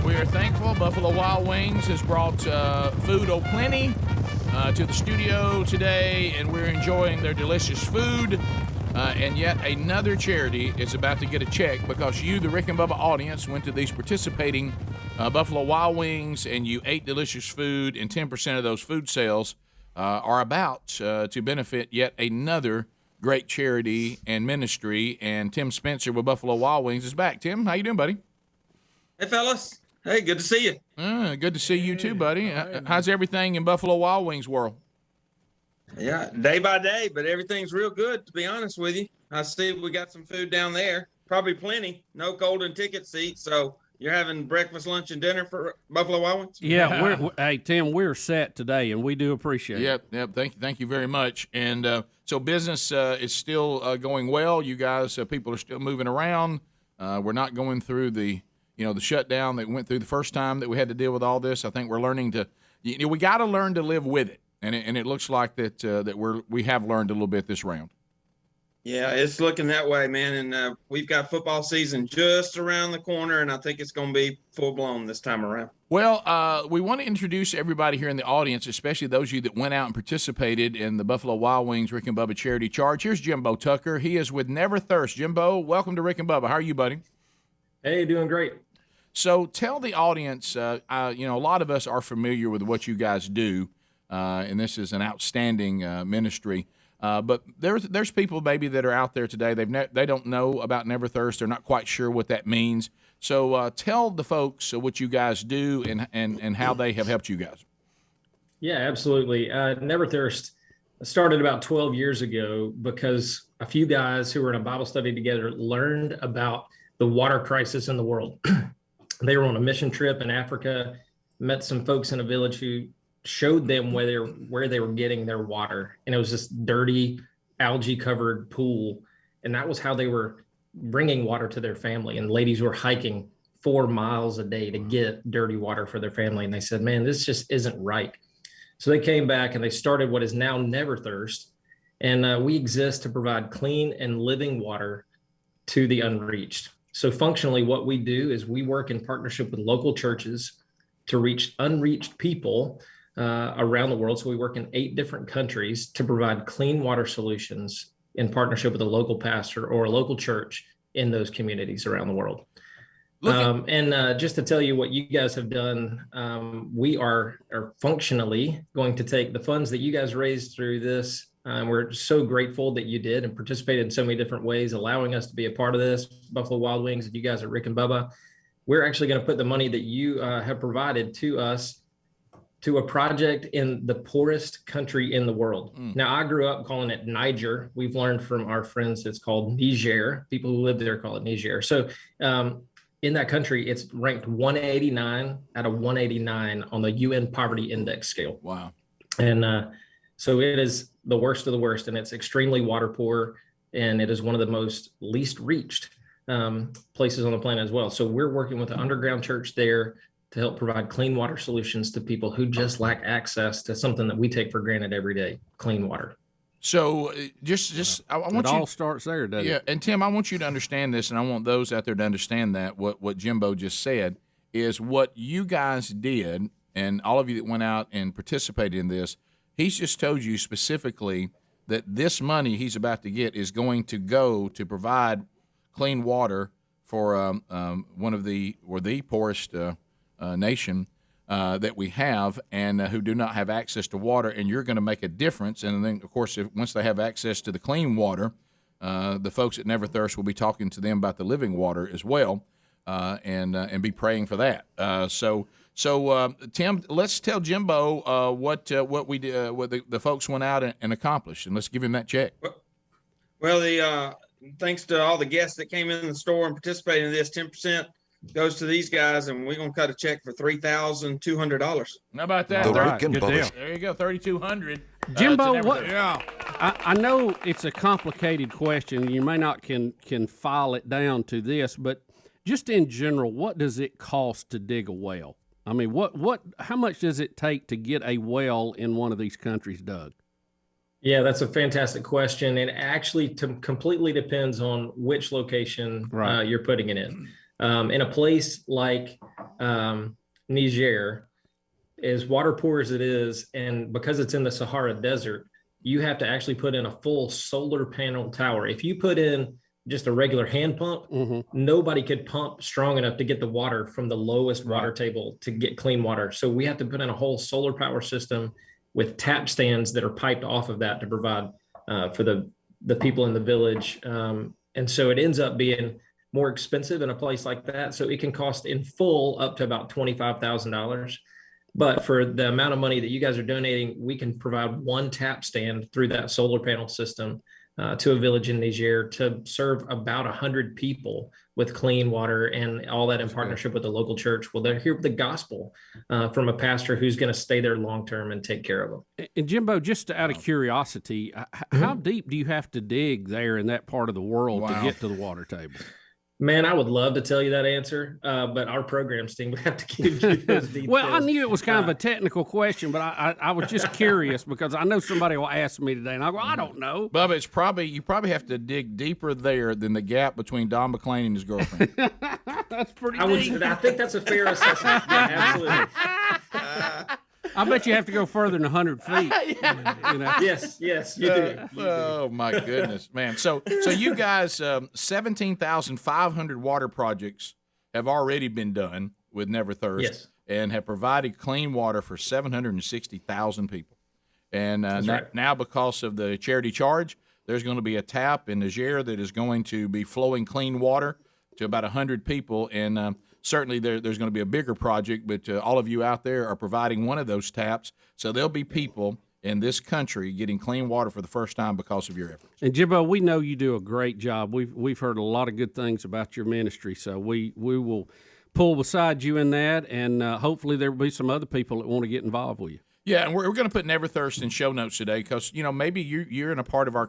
We are thankful Buffalo Wild Wings has brought food o'plenty to the studio today, and we're enjoying their delicious food. And yet another charity is about to get a check because you, the Rick and Bubba audience, went to these participating Buffalo Wild Wings and you ate delicious food, and 10% of those food sales are about to benefit yet another great charity and ministry. And Tim Spencer with Buffalo Wild Wings is back. Tim, how you doing, buddy? Hey, fellas. Hey, good to see you. Good to see you too, buddy. How's everything in Buffalo Wild Wings world? Yeah, day by day, but everything's real good, to be honest with you. I see we got some food down there, probably plenty. No golden ticket seats, so you're having breakfast, lunch, and dinner for Buffalo Wild Wings? Yeah, hey, Tim, we're set today, and we do appreciate it. Yep, thank you very much. And so business is still going well. You guys, people are still moving around. We're not going through the shutdown that we went through the first time that we had to deal with all this. I think we're learning to, we got to learn to live with it. And it looks like that we have learned a little bit this round. Yeah, it's looking that way, man. And we've got football season just around the corner, and I think it's going to be full blown this time around. Well, we want to introduce everybody here in the audience, especially those of you that went out and participated in the Buffalo Wild Wings Rick and Bubba Charity Charge. Here's Jimbo Tucker. He is with Never Thirst. Jimbo, welcome to Rick and Bubba. How are you, buddy? Hey, doing great. So tell the audience, a lot of us are familiar with what you guys do. And this is an outstanding ministry. But there's people maybe that are out there today. They don't know about Never Thirst. They're not quite sure what that means. So tell the folks what you guys do and how they have helped you guys. Yeah, absolutely. Never Thirst started about 12 years ago because a few guys who were in a Bible study together learned about the water crisis in the world. They were on a mission trip in Africa, met some folks in a village who showed them where they were getting their water, and it was this dirty algae covered pool, and that was how they were bringing water to their family. And ladies were hiking 4 miles a day to get dirty water for their family, and they said, man, this just isn't right. So they came back and they started what is now Never Thirst, and we exist to provide clean and living water to the unreached. So functionally what we do is we work in partnership with local churches to reach unreached people around the world. So we work in 8 different countries to provide clean water solutions in partnership with a local pastor or a local church in those communities around the world. Just to tell you what you guys have done, we are functionally going to take the funds that you guys raised through this. We're so grateful that you did and participated in so many different ways, allowing us to be a part of this. Buffalo Wild Wings, and you guys at Rick and Bubba, we're actually going to put the money that you have provided to us to a project in the poorest country in the world. Now, I grew up calling it Niger. We've learned from our friends it's called Niger. People who live there call it Niger. So in that country, it's ranked 189 out of 189 on the UN Poverty Index scale. Wow. And so it is the worst of the worst, and it's extremely water poor, and it is one of the most least reached places on the planet as well. So we're working with an underground church there to help provide clean water solutions to people who just lack access to something that we take for granted every day, clean water. So I want it all starts there, doesn't it? Yeah, and Tim, I want you to understand this, and I want those out there to understand that what Jimbo just said is what you guys did, and all of you that went out and participated in this, he's just told you specifically that this money he's about to get is going to go to provide clean water for one of the poorest nation that we have, and who do not have access to water, and you're going to make a difference. And then, of course, once they have access to the clean water, the folks at Never Thirst will be talking to them about the living water as well, and be praying for that. So Tim, let's tell Jimbo what we did, what the folks went out and accomplished, and let's give him that check. Well, thanks to all the guests that came in the store and participated in this. 10% goes to these guys, and we're gonna cut a check for $3,200. How about that? The Rick and Bubba Show. There you go, $3,200. Jimbo, what? Yeah. I know it's a complicated question. You may not can file it down to this, but just in general, what does it cost to dig a well? I mean, how much does it take to get a well in one of these countries dug? Yeah, that's a fantastic question. It actually completely depends on which location you're putting it in. In a place like Niger, as water poor as it is, and because it's in the Sahara Desert, you have to actually put in a full solar panel tower. If you put in just a regular hand pump, nobody could pump strong enough to get the water from the lowest water table to get clean water. So we have to put in a whole solar power system with tap stands that are piped off of that to provide for the people in the village. And so it ends up being more expensive in a place like that. So it can cost in full up to about $25,000. But for the amount of money that you guys are donating, we can provide one tap stand through that solar panel system to a village in Niger to serve about 100 people with clean water, and all that in partnership with the local church. Well, they're hear the gospel from a pastor who's going to stay there long term and take care of them. And Jimbo, just out of curiosity, how deep do you have to dig there in that part of the world to get to the water table? Man, I would love to tell you that answer, but our programs team would have to give you those details. Well, I knew it was kind of a technical question, but I was just curious because I know somebody will ask me today, and I go, I don't know. Bubba, you probably have to dig deeper there than the gap between Don McLean and his girlfriend. That's pretty deep. I think that's a fair assessment. Yeah, absolutely. I bet you have to go further than 100 feet. You know? Yes, you do. Oh, my goodness, man. So you guys, 17,500 water projects have already been done with Never Thirst and have provided clean water for 760,000 people. And now because of the charity charge, there's going to be a tap in Niger that is going to be flowing clean water to about 100 people. And certainly there's going to be a bigger project, but all of you out there are providing one of those taps. So there'll be people in this country getting clean water for the first time because of your efforts. And Jimbo, we know you do a great job. We've heard a lot of good things about your ministry, so we will pull beside you in that, and hopefully there will be some other people that want to get involved with you. Yeah, and we're going to put Never Thirst in show notes today because, maybe you're in a part of our,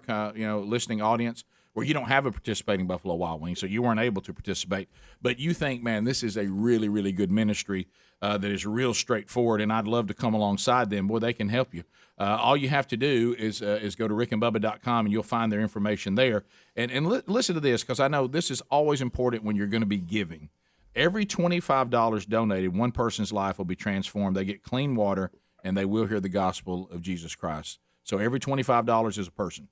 listening audience where you don't have a participating Buffalo Wild Wings, so you weren't able to participate. But you think, man, this is a really, really good ministry that is real straightforward, and I'd love to come alongside them. Boy, they can help you. All you have to do is go to rickandbubba.com, and you'll find their information there. And listen to this, because I know this is always important when you're going to be giving. Every $25 donated, one person's life will be transformed. They get clean water, and they will hear the gospel of Jesus Christ. So every $25 is a person.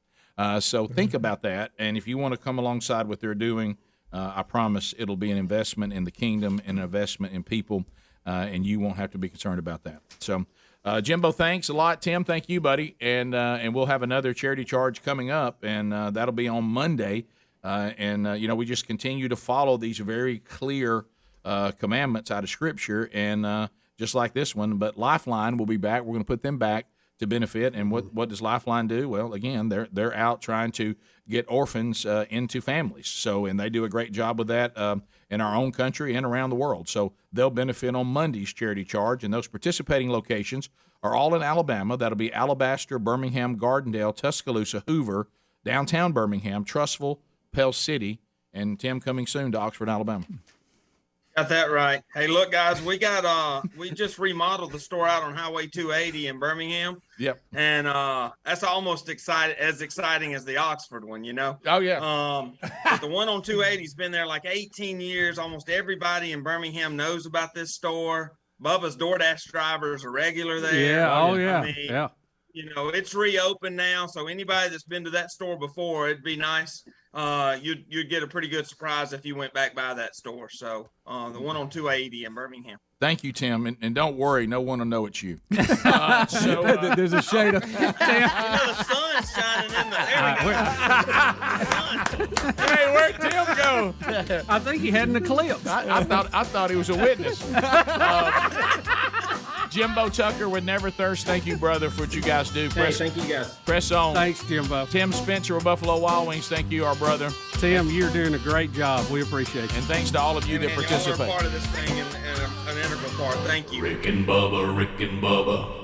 So think about that, and if you want to come alongside what they're doing, I promise it'll be an investment in the kingdom and an investment in people, and you won't have to be concerned about that. So, Jimbo, thanks a lot. Tim, thank you, buddy, and we'll have another charity charge coming up, and that'll be on Monday. We just continue to follow these very clear commandments out of Scripture, and just like this one. But Lifeline will be back. We're going to put them back to benefit. And what does Lifeline do? Well, again, they're out trying to get orphans into families. So, and they do a great job with that in our own country and around the world. So they'll benefit on Monday's charity charge. And those participating locations are all in Alabama. That'll be Alabaster, Birmingham, Gardendale, Tuscaloosa, Hoover, downtown Birmingham, Trussville, Pell City, and Tim coming soon to Oxford, Alabama. Got that right. Hey, look, guys, we just remodeled the store out on Highway 280 in Birmingham. Yep. And that's almost as exciting as the Oxford one, Oh, yeah. But the one on 280's been there like 18 years. Almost everybody in Birmingham knows about this store. Bubba's DoorDash drivers are regular there. Yeah. Oh, yeah. I mean, yeah. It's reopened now. So anybody that's been to that store before, it'd be nice. You'd get a pretty good surprise if you went back by that store. So the one on 280 in Birmingham. Thank you, Tim, and don't worry, no one will know it's you. There's a shade of the sun's shining in there. Hey, where'd Tim go? I think he had an eclipse. I thought he was a witness. Jimbo Tucker with Never Thirst. Thank you, brother, for what you guys do. Thank you, guys. Press on. Thanks, Jimbo. Tim Spencer with Buffalo Wild Wings. Thank you, our brother. Tim, you're doing a great job. We appreciate it. And thanks to all of you that Y'all are participate. part of this thing and an integral part. Thank you. Rick and Bubba.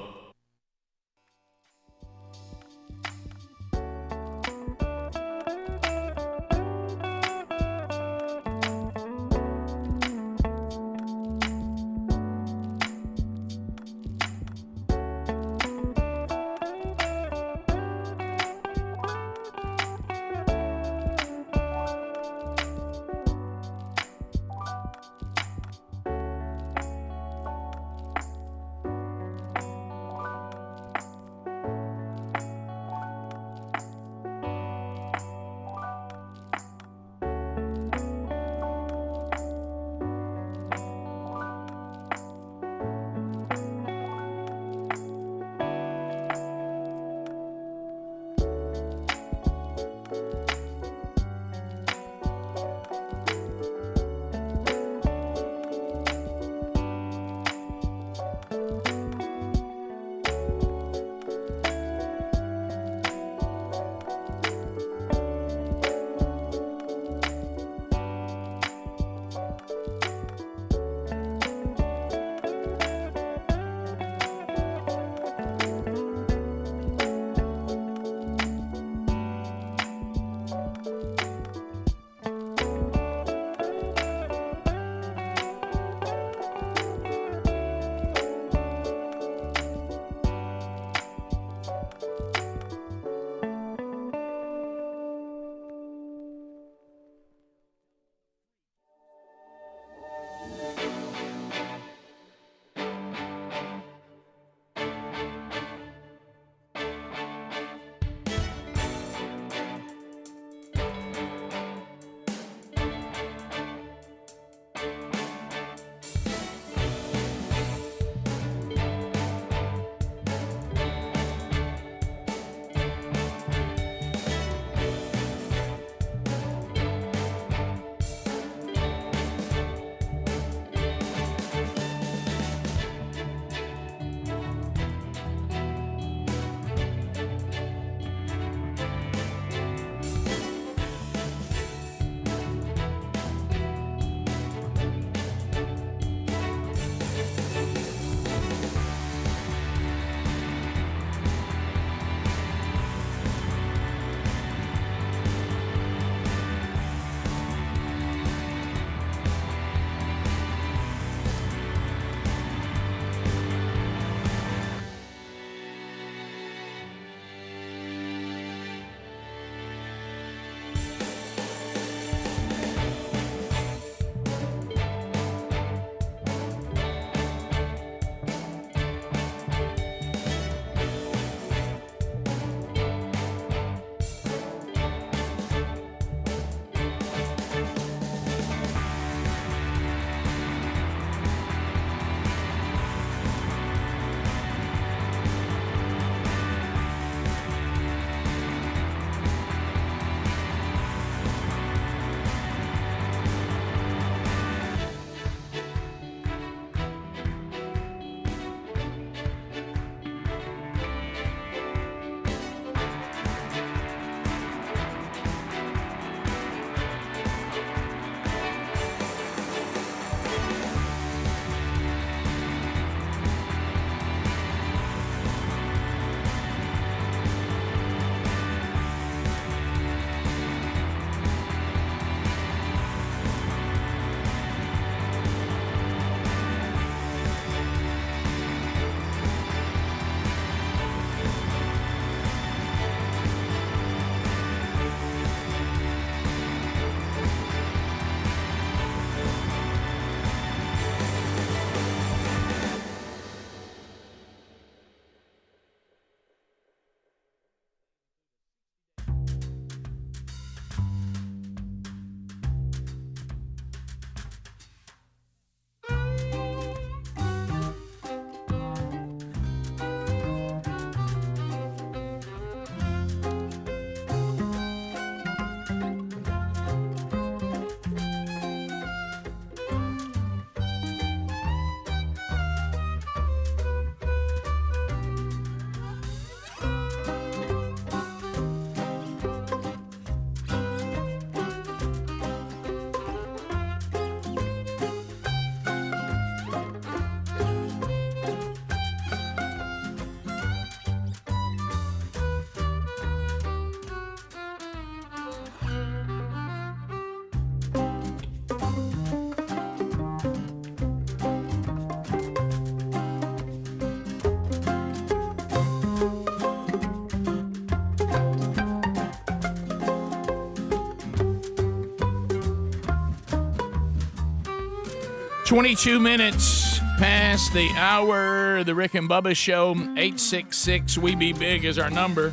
22 minutes past the hour. The Rick and Bubba Show, 866-WE-BE-BIG is our number.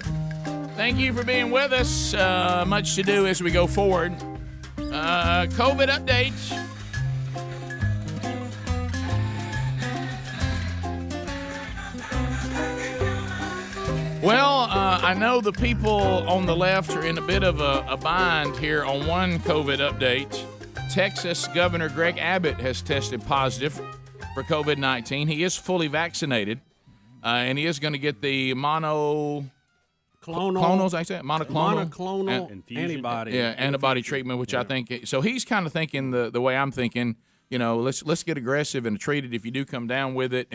Thank you for being with us. Much to do as we go forward. COVID update. Well, I know the people on the left are in a bit of a bind here on one COVID update. Texas Governor Greg Abbott has tested positive for COVID-19. He is fully vaccinated, and he is going to get the monoclonal antibody. Yeah, antibody treatment, which I think. So he's kind of thinking the way I'm thinking. You know, let's get aggressive and treat it if you do come down with it.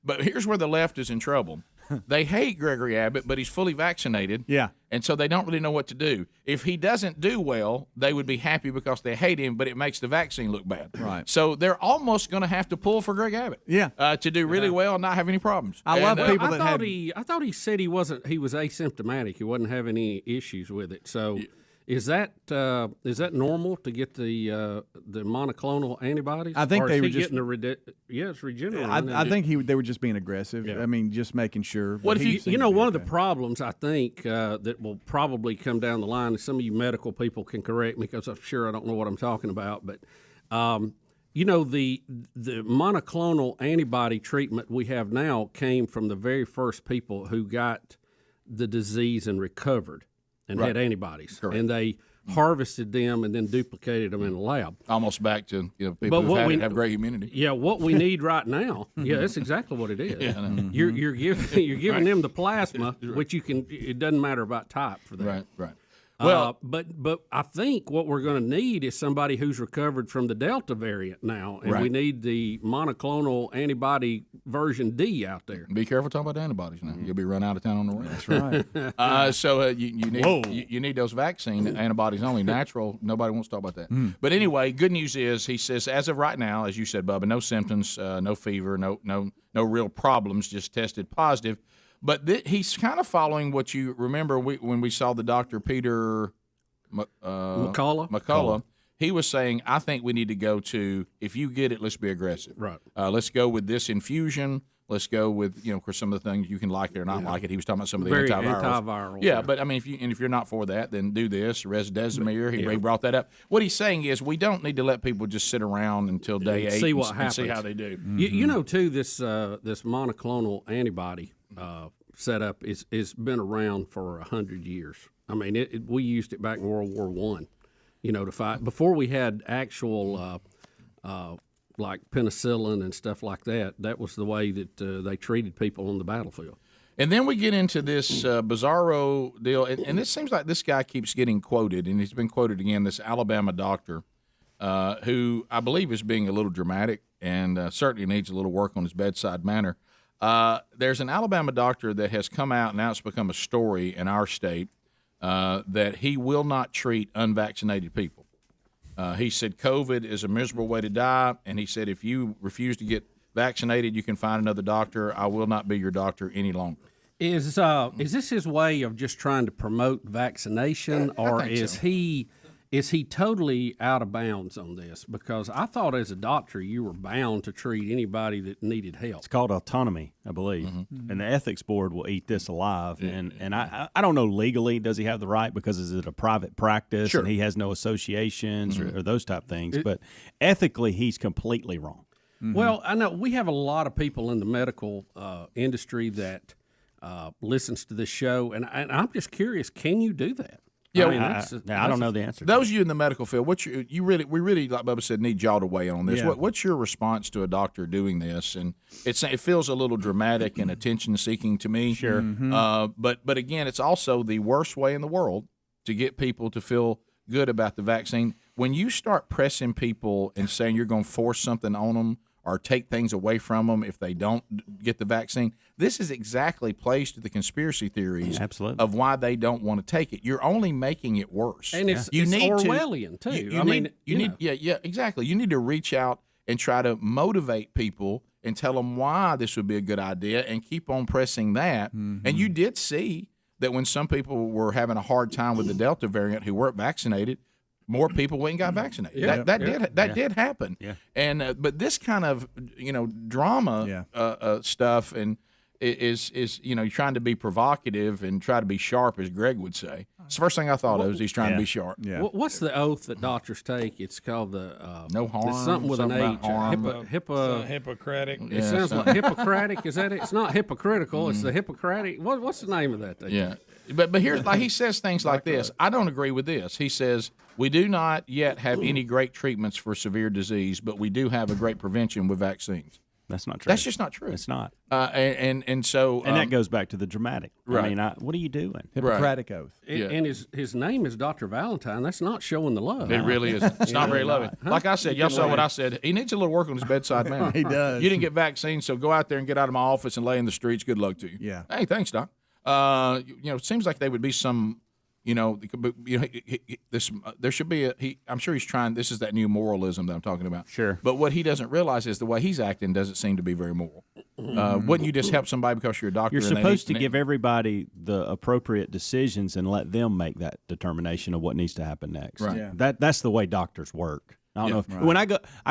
But here's where the left is in trouble. They hate Gregory Abbott, but he's fully vaccinated. Yeah. And so they don't really know what to do. If he doesn't do well, they would be happy because they hate him, but it makes the vaccine look bad. Right. So they're almost going to have to pull for Greg Abbott. Yeah. To do really well and not have any problems. I love people I that thought have. I thought he said he was asymptomatic. He wasn't having any issues with it. So is that normal to get the monoclonal antibodies? I think or they is were he just. getting it's Regeneron. I think they were just being aggressive. Yeah. I mean, just making sure. What if you know one of the problems I think that will probably come down the line, and some of you medical people can correct me because I'm sure I don't know what I'm talking about, but you know the monoclonal antibody treatment we have now came from the very first people who got the disease and recovered and had antibodies. Correct. And they harvested them and then duplicated them in a lab. Almost back to people who have great immunity. Yeah, what we need right now. Yeah, that's exactly what it is. You're giving them the plasma, which it doesn't matter about type for that. Right. Well, but I think what we're going to need is somebody who's recovered from the Delta variant now, and we need the monoclonal antibody version D out there. Be careful talking about antibodies now. You'll be run out of town on the road. That's right. So you need those vaccine antibodies only. Natural, nobody wants to talk about that. But anyway, good news is he says as of right now, as you said, Bubba, no symptoms, no fever, no real problems, just tested positive. But he's kind of following what you remember when we saw the Dr. Peter McCullough. He was saying, I think we need to go to, if you get it, let's be aggressive. Right. Let's go with this infusion. Let's go with, of course, some of the things you can like it or not like it. He was talking about some of the antivirals. Yeah, but I mean, if you're not for that, then do this. Remdesivir, he brought that up. What he's saying is we don't need to let people just sit around until day 8 and see how they do. You know, too, this monoclonal antibody setup is been around for 100 years. I mean, we used it back in World War I, to fight before we had actual like penicillin and stuff like that. That was the way that they treated people on the battlefield. And then we get into this bizarro deal, and it seems like this guy keeps getting quoted, and he's been quoted again. This Alabama doctor, who I believe is being a little dramatic and certainly needs a little work on his bedside manner. There's an Alabama doctor that has come out, and now it's become a story in our state, that he will not treat unvaccinated people. He said COVID is a miserable way to die, and he said if you refuse to get vaccinated, you can find another doctor. I will not be your doctor any longer. Is this his way of just trying to promote vaccination, or is he totally out of bounds on this? Because I thought as a doctor you were bound to treat anybody that needed help. It's called autonomy, I believe, and the ethics board will eat this alive. And I don't know legally, does he have the right, because is it a private practice and he has no associations or those type things? But ethically, he's completely wrong. Well, I know we have a lot of people in the medical industry that listens to this show, and I'm just curious, can you do that? Yeah, I don't know the answer. Those of you in the medical field, we really, like Bubba said, need y'all to weigh in on this. Yeah. What's your response to a doctor doing this? And it feels a little dramatic and attention seeking to me. Sure. But again, it's also the worst way in the world to get people to feel good about the vaccine. When you start pressing people and saying you're going to force something on them or take things away from them if they don't get the vaccine, this is exactly plays to the conspiracy theories of why they don't want to take it. You're only making it worse. And it's Orwellian, too. Exactly. You need to reach out and try to motivate people and tell them why this would be a good idea and keep on pressing that. And you did see that when some people were having a hard time with the Delta variant who weren't vaccinated, more people went and got vaccinated. That did happen. Yeah. And but this kind of drama stuff and is you're trying to be provocative and try to be sharp, as Greg would say. It's the first thing I thought of. He's trying to be sharp. Yeah. What's the oath that doctors take? It's called the no harm. It's something with an H. Hippocratic. It sounds like Hippocratic. Is that it? It's not hypocritical. It's the Hippocratic. What's the name of that thing? Yeah. But here's he says things like this. I don't agree with this. He says we do not yet have any great treatments for severe disease, but we do have a great prevention with vaccines. That's not true. That's just not true. It's not. And so that goes back to the dramatic. Right. I mean, what are you doing? Hippocratic oath. And his name is Dr. Valentine. That's not showing the love. It really isn't. It's not very loving. Like I said, y'all saw what I said. He needs a little work on his bedside manner. He does. You didn't get vaccines, so go out there and get out of my office and lay in the streets. Good luck to you. Yeah. Hey, thanks, Doc. It seems like there would be some. There should be I'm sure he's trying. This is that new moralism that I'm talking about. Sure. But what he doesn't realize is the way he's acting doesn't seem to be very moral. Wouldn't you just help somebody because you're a doctor? You're supposed to give everybody the appropriate decisions and let them make that determination of what needs to happen next. Right. Yeah. That's the way doctors work. I don't know if, when I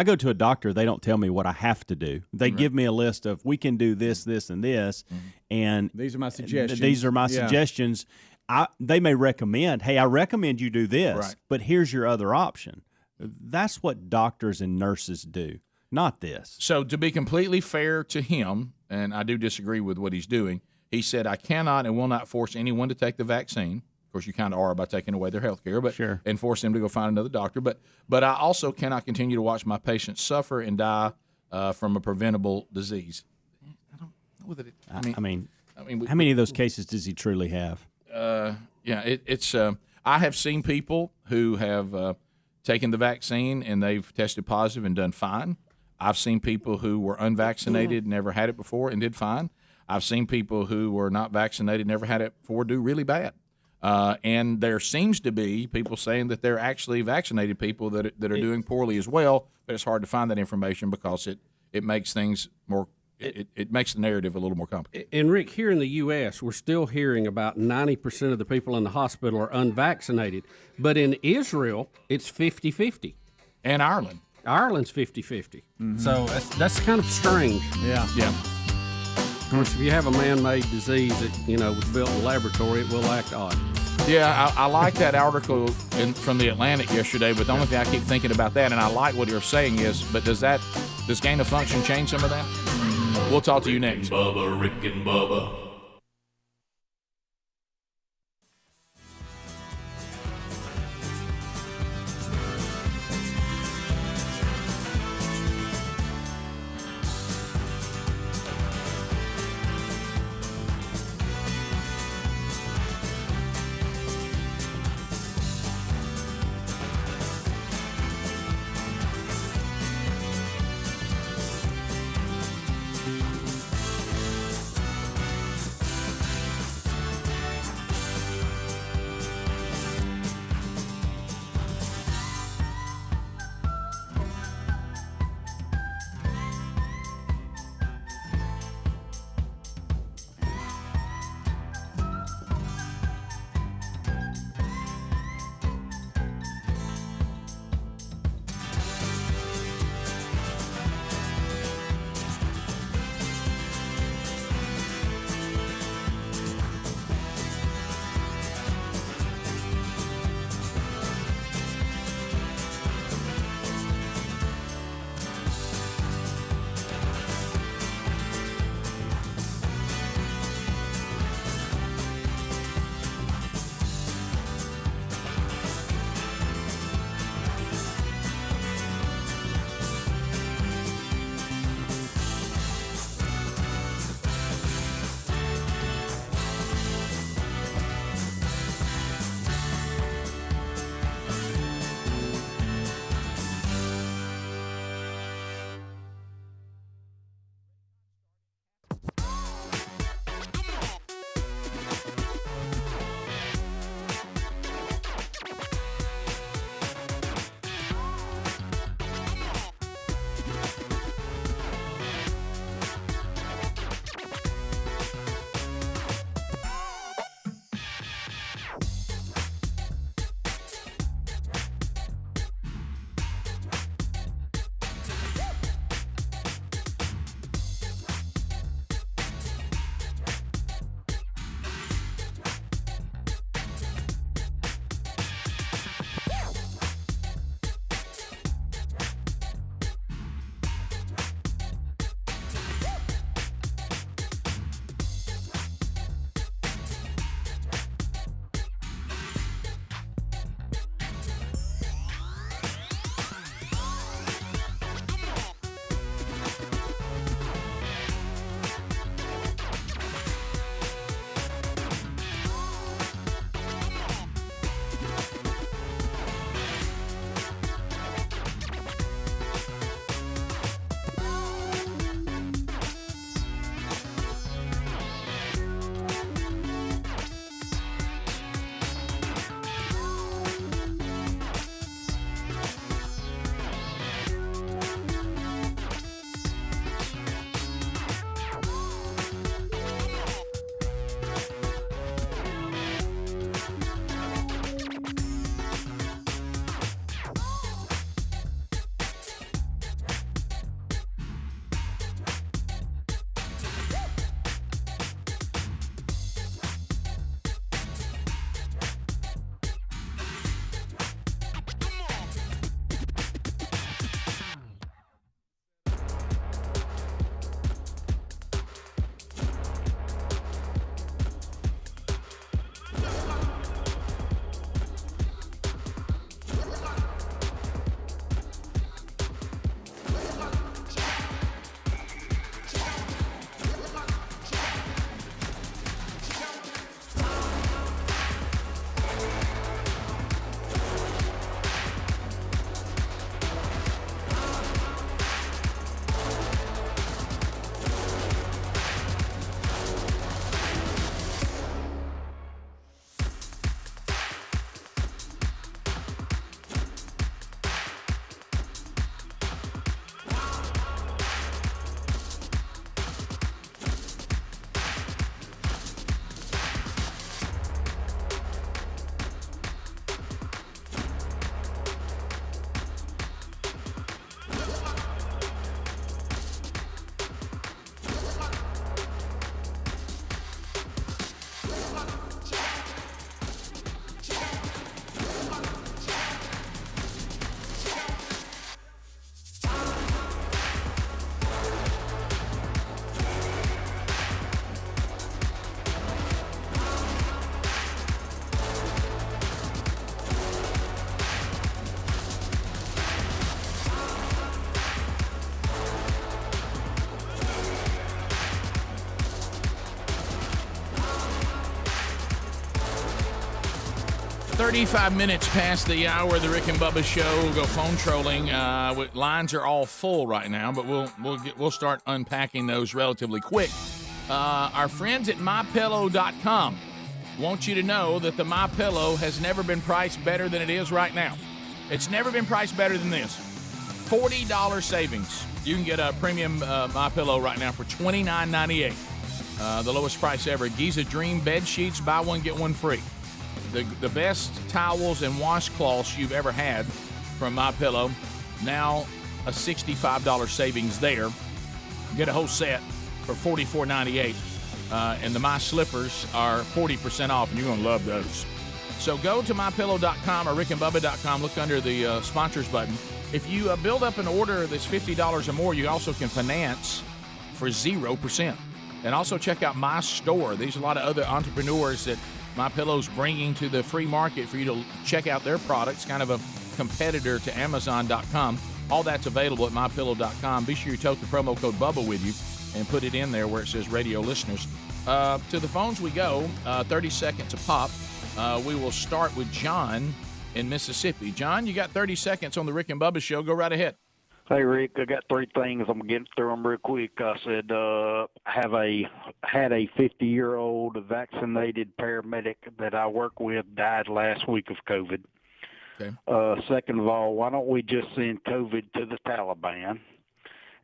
go to a doctor, they don't tell me what I have to do. They give me a list of we can do this, this, and this, and these are my suggestions. These are my suggestions. They may recommend, hey, I recommend you do this, but here's your other option. That's what doctors and nurses do, not this. So to be completely fair to him, and I do disagree with what he's doing, he said, I cannot and will not force anyone to take the vaccine. Of course, you kind of are by taking away their health care, and force them to go find another doctor. But I also cannot continue to watch my patients suffer and die from a preventable disease. I don't know that I mean, how many of those cases does he truly have? It's. I have seen people who have taken the vaccine and they've tested positive and done fine. I've seen people who were unvaccinated, never had it before, and did fine. I've seen people who were not vaccinated, never had it before, do really bad. And there seems to be people saying that they're actually vaccinated people that are doing poorly as well, but it's hard to find that information because it makes things more. It makes the narrative a little more complicated. And, Rick, here in the U.S., we're still hearing about 90% of the people in the hospital are unvaccinated. But in Israel, it's 50-50. And Ireland. Ireland's 50-50. Mm-hmm. So that's kind of strange. Yeah. Of course, if you have a man-made disease that, was built in a laboratory, it will act odd. Yeah, I like that article from the Atlantic yesterday, but the only thing I keep thinking about that, and I like what you're saying is, but does gain of function change some of that? We'll talk to you next. Rick and Bubba. 35 minutes past the hour of the Rick and Bubba show. We'll go phone trolling. Lines are all full right now, but we'll start unpacking those relatively quick. Our friends at MyPillow.com want you to know that the MyPillow has never been priced better than it is right now. It's never been priced better than this. $40 savings. You can get a premium MyPillow right now for $29.98. The lowest price ever. Giza Dream bed sheets. Buy one, get one free. The best towels and washcloths you've ever had from MyPillow. Now a $65 savings there. Get a whole set for $44.98. And the My Slippers are 40% off, and you're going to love those. So go to MyPillow.com or RickandBubba.com. Look under the sponsors button. If you build up an order that's $50 or more, you also can finance for 0%. And also check out My Store. There's a lot of other entrepreneurs that MyPillow's bringing to the free market for you to check out their products, kind of a competitor to Amazon.com. All that's available at MyPillow.com. Be sure you tote the promo code Bubba with you and put it in there where it says radio listeners. To the phones we go, 30 seconds a pop. We will start with John in Mississippi. John, you got 30 seconds on the Rick and Bubba show. Go right ahead. Hey, Rick, I got three things. I'm going to get through them real quick. I said, had a 50-year-old vaccinated paramedic that I work with died last week of COVID. Okay. Second of all, why don't we just send COVID to the Taliban?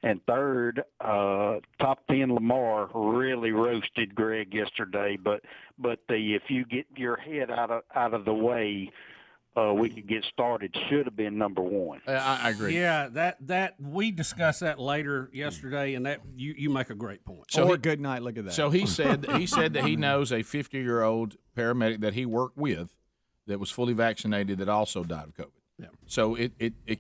And third, Top 10 Lamar really roasted Greg yesterday. But if you get your head out of the way, we could get started. Should have been number one. I agree. Yeah, that we discussed that later yesterday, and that you make a great point. So good night. Look at that. So he said that he knows a 50-year-old paramedic that he worked with that was fully vaccinated that also died of COVID. Yeah. So it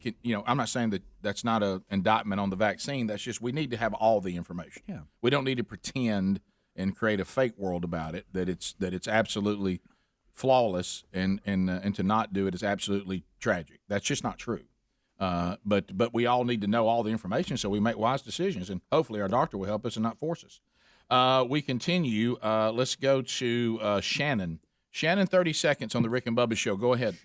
can, I'm not saying that that's not an indictment on the vaccine. That's just we need to have all the information. Yeah. We don't need to pretend and create a fake world about it that it's absolutely flawless and to not do it is absolutely tragic. That's just not true. But we all need to know all the information so we make wise decisions, and hopefully our doctor will help us and not force us. We continue. Let's go to Shannon. Shannon, 30 seconds on the Rick and Bubba show. Go ahead.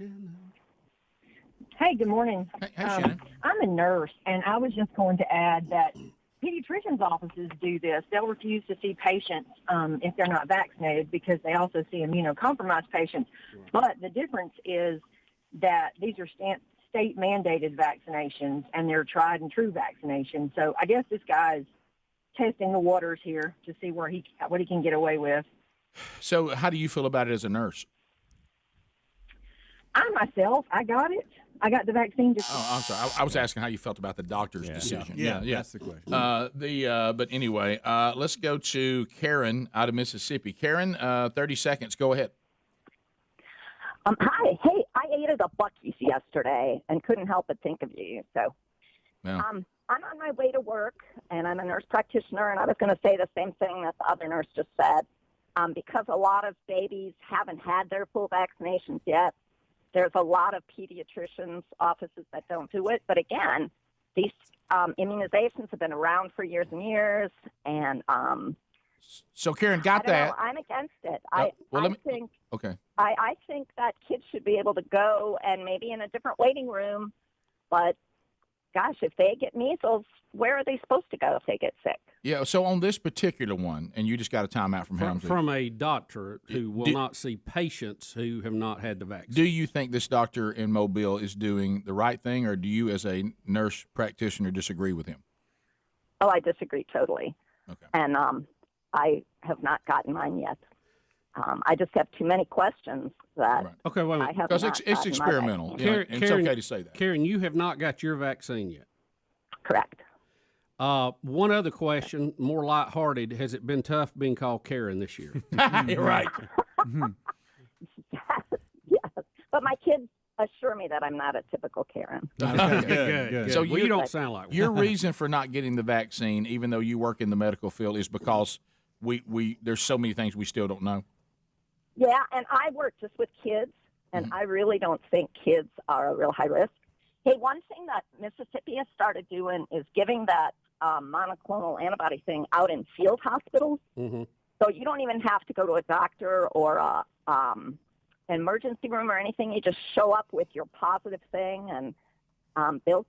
Hey, good morning. Hey, Shannon. I'm a nurse, and I was just going to add that pediatricians' offices do this. They'll refuse to see patients if they're not vaccinated because they also see immunocompromised patients. But the difference is that these are state-mandated vaccinations, and they're tried and true vaccinations. So I guess this guy's testing the waters here to see what he can get away with. So how do you feel about it as a nurse? I got it. I got the vaccine. I'm sorry. I was asking how you felt about the doctor's decision. Yeah, that's the question. But anyway, let's go to Karen out of Mississippi. Karen, 30 seconds. Go ahead. Hi. Hey, I ate at a Buc-ee's yesterday and couldn't help but think of you. So, I'm on my way to work, and I'm a nurse practitioner, and I was going to say the same thing that the other nurse just said. Because a lot of babies haven't had their full vaccinations yet, there's a lot of pediatricians' offices that don't do it. But again, these immunizations have been around for years and years. And so, Karen, got that? Know, I'm against it. I think that kids should be able to go and maybe in a different waiting room. But gosh, if they get measles, where are they supposed to go if they get sick? Yeah, so on this particular one, and you just got a timeout from him. From a doctor who will not see patients who have not had the vaccine. Do you think this doctor in Mobile is doing the right thing, or do you as a nurse practitioner disagree with him? Oh, I disagree totally. Okay. And I have not gotten mine yet. I just have too many questions that Okay, wait a minute. Because it's experimental. Karen, it's okay to say that. Karen, you have not got your vaccine yet. Correct. One other question, more lighthearted. Has it been tough being called Karen this year? Right. Yes. But my kids assure me that I'm not a typical Karen. Good. So you don't sound like one. Your reason for not getting the vaccine, even though you work in the medical field, is because we there's so many things we still don't know. Yeah, and I work just with kids, and I really don't think kids are a real high risk. Hey, one thing that Mississippi has started doing is giving that monoclonal antibody thing out in field hospitals. Mm-hmm. So you don't even have to go to a doctor or an emergency room or anything. You just show up with your positive thing, and they'll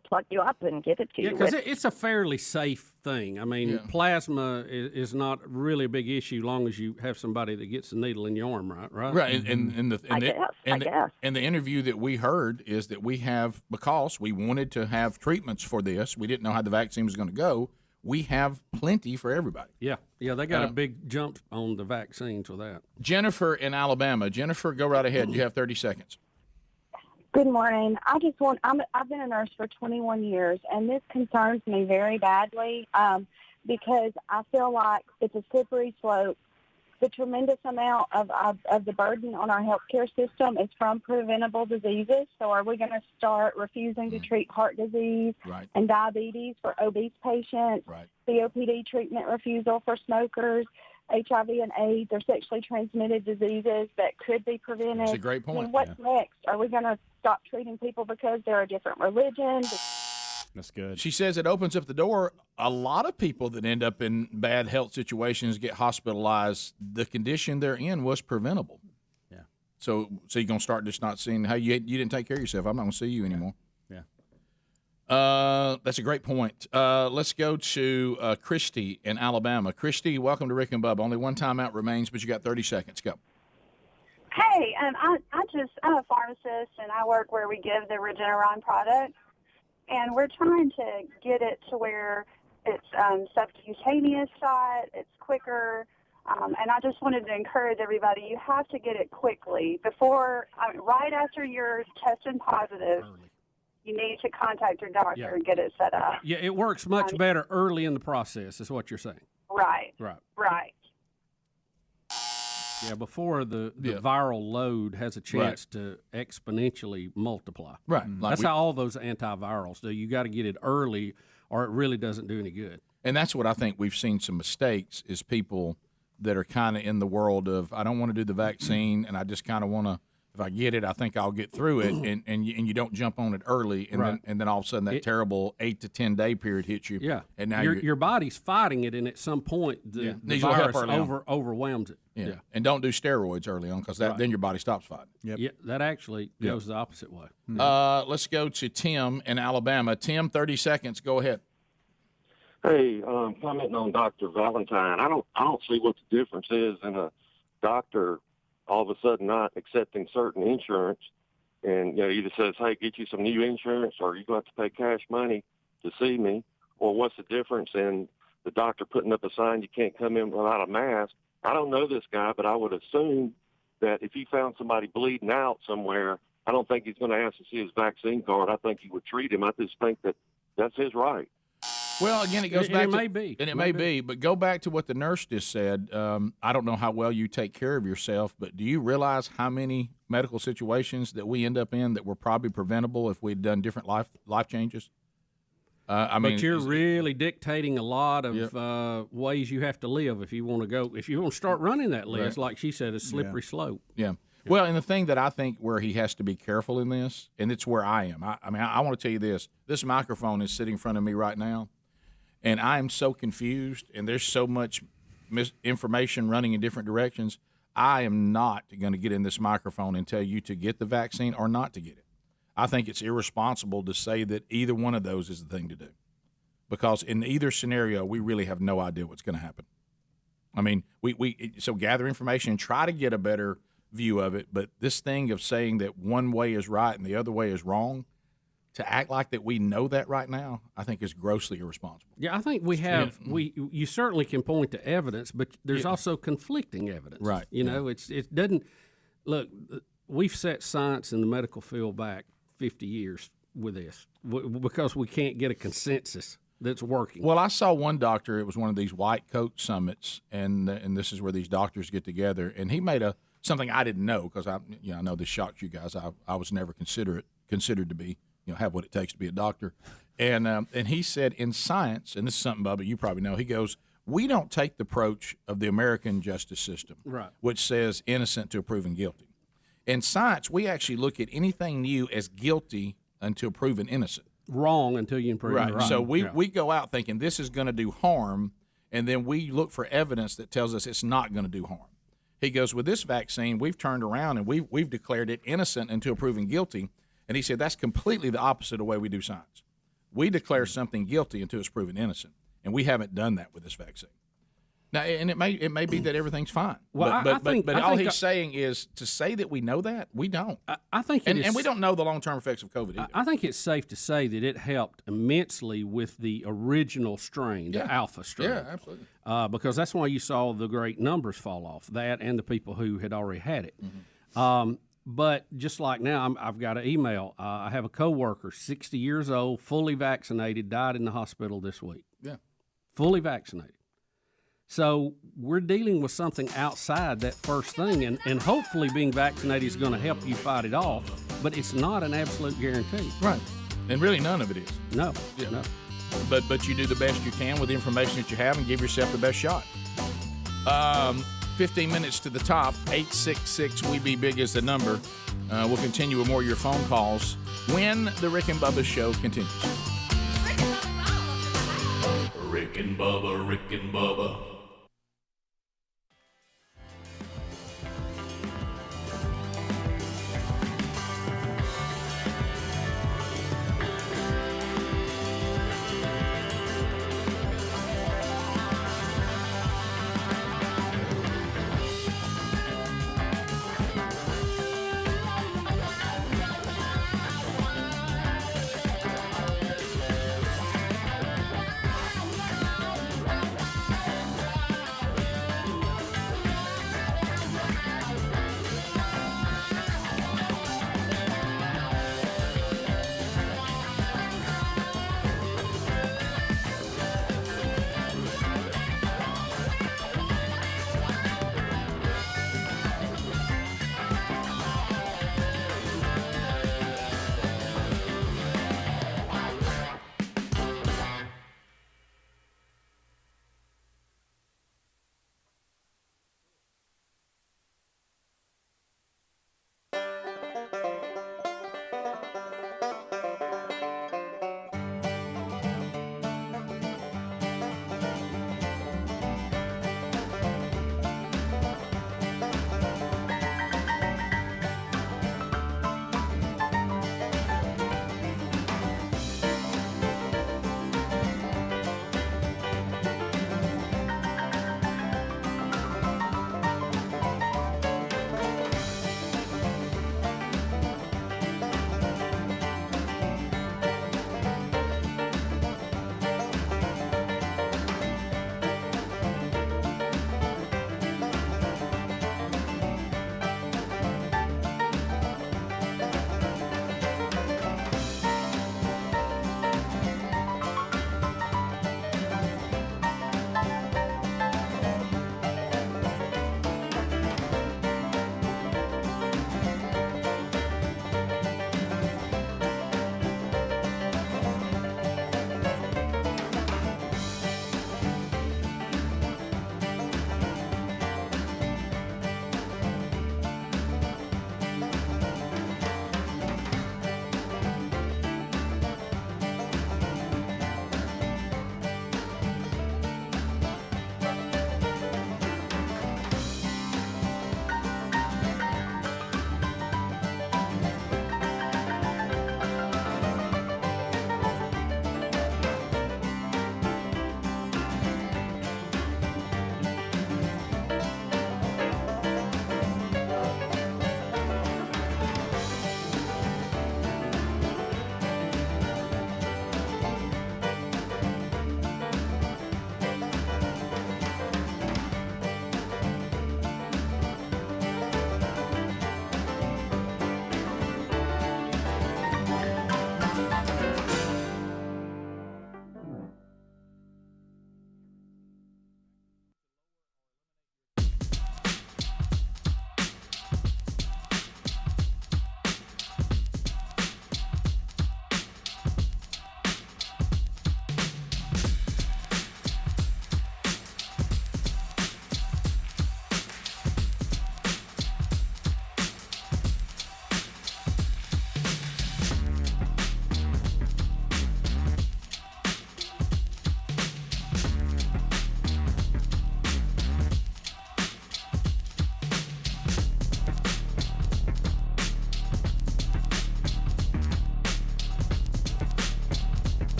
plug you up and give it to you. Yeah, because it's a fairly safe thing. I mean, plasma is not really a big issue, long as you have somebody that gets the needle in your arm, right? Right, and I guess. And the interview that we heard is that we have, because we wanted to have treatments for this, we didn't know how the vaccine was going to go. We have plenty for everybody. Yeah, they got a big jump on the vaccines with that. Jennifer in Alabama. Jennifer, go right ahead. You have 30 seconds. Good morning. I've been a nurse for 21 years, and this concerns me very badly because I feel like it's a slippery slope. The tremendous amount of the burden on our healthcare system is from preventable diseases. So are we going to start refusing to treat heart disease and diabetes for obese patients, COPD treatment refusal for smokers, HIV and AIDS are sexually transmitted diseases that could be prevented? That's a great point. I mean, what's next? Are we going to stop treating people because they're a different religion? That's good. She says it opens up the door. A lot of people that end up in bad health situations get hospitalized. The condition they're in was preventable. Yeah. So you're going to start just not seeing, hey, you didn't take care of yourself. I'm not going to see you anymore. That's a great point. Let's go to Christy in Alabama. Christy, welcome to Rick and Bubba. Only one timeout remains, but you got 30 seconds. Go. Hey, I'm a pharmacist, and I work where we give the Regeneron product, and we're trying to get it to where it's subcutaneous shot, it's quicker, and I just wanted to encourage everybody, you have to get it quickly. Right after you're tested positive, you need to contact your doctor and get it set up. Yeah, it works much better early in the process, is what you're saying. Right. Yeah, before the viral load has a chance to exponentially multiply. Right. That's how all those antivirals do. You got to get it early, or it really doesn't do any good. And that's what I think we've seen some mistakes is people that are kind of in the world of, I don't want to do the vaccine, and I just kind of want to, if I get it, I think I'll get through it, and you don't jump on it early, and then all of a sudden that terrible 8 to 10 day period hits you. Yeah, and now your body's fighting it, and at some point the virus overwhelms it. Yeah, and don't do steroids early on because then your body stops fighting. Yeah, that actually goes the opposite way. Let's go to Tim in Alabama. Tim, 30 seconds. Go ahead. Hey, commenting on Dr. Valentine, I don't see what the difference is in a doctor all of a sudden not accepting certain insurance, and either says, hey, get you some new insurance, or you're going to have to pay cash money to see me, or what's the difference in the doctor putting up a sign you can't come in without a mask? I don't know this guy, but I would assume that if he found somebody bleeding out somewhere, I don't think he's going to ask to see his vaccine card. I think he would treat him. I just think that that's his right. Well, again, it goes back to... It may be, but go back to what the nurse just said. I don't know how well you take care of yourself, but do you realize how many medical situations that we end up in that were probably preventable if we'd done different life changes? But you're really dictating a lot of ways you have to live if you want to go. If you want to start running that list, like she said, a slippery slope. Yeah. Well, and the thing that I think where he has to be careful in this, and it's where I am. I want to tell you this. This microphone is sitting in front of me right now. And I am so confused, and there's so much misinformation running in different directions. I am not going to get in this microphone and tell you to get the vaccine or not to get it. I think it's irresponsible to say that either one of those is the thing to do, because in either scenario, we really have no idea what's going to happen. I mean, so gather information and try to get a better view of it. But this thing of saying that one way is right and the other way is wrong, to act like that we know that right now, I think is grossly irresponsible. Yeah, I think we have. You certainly can point to evidence, but there's also conflicting evidence. Right. It doesn't look. We've set science in the medical field back 50 years with this because we can't get a consensus that's working. Well, I saw one doctor. It was one of these white coat summits, and this is where these doctors get together, and he made something I didn't know because I know this shocks you guys. I was never considered to be. Have what it takes to be a doctor. And he said in science, and this is something, Bubba, you probably know, he goes, we don't take the approach of the American justice system, which says innocent to proven guilty. In science, we actually look at anything new as guilty until proven innocent. Wrong until you can prove it right. So we go out thinking this is going to do harm, and then we look for evidence that tells us it's not going to do harm. He goes, with this vaccine, we've turned around and we've declared it innocent until proven guilty. And he said that's completely the opposite of the way we do science. We declare something guilty until it's proven innocent, and we haven't done that with this vaccine. Now, and it may be that everything's fine. Well, but all he's saying is to say that we know that, we don't. I think and we don't know the long-term effects of COVID either. I think it's safe to say that it helped immensely with the original strain, the alpha strain. Yeah, absolutely. Because that's why you saw the great numbers fall off, that and the people who had already had it. But just like now, I've got an email. I have a coworker, 60 years old, fully vaccinated, died in the hospital this week. Yeah. Fully vaccinated. So we're dealing with something outside that first thing, and hopefully being vaccinated is going to help you fight it off, but it's not an absolute guarantee. Right. And really none of it is. No. Yeah. No. But you do the best you can with the information that you have and give yourself the best shot. 15 minutes to the top, 866-WE-BE-BIG is the number. We'll continue with more of your phone calls when the Rick and Bubba show continues. Rick and Bubba, Rick and Bubba.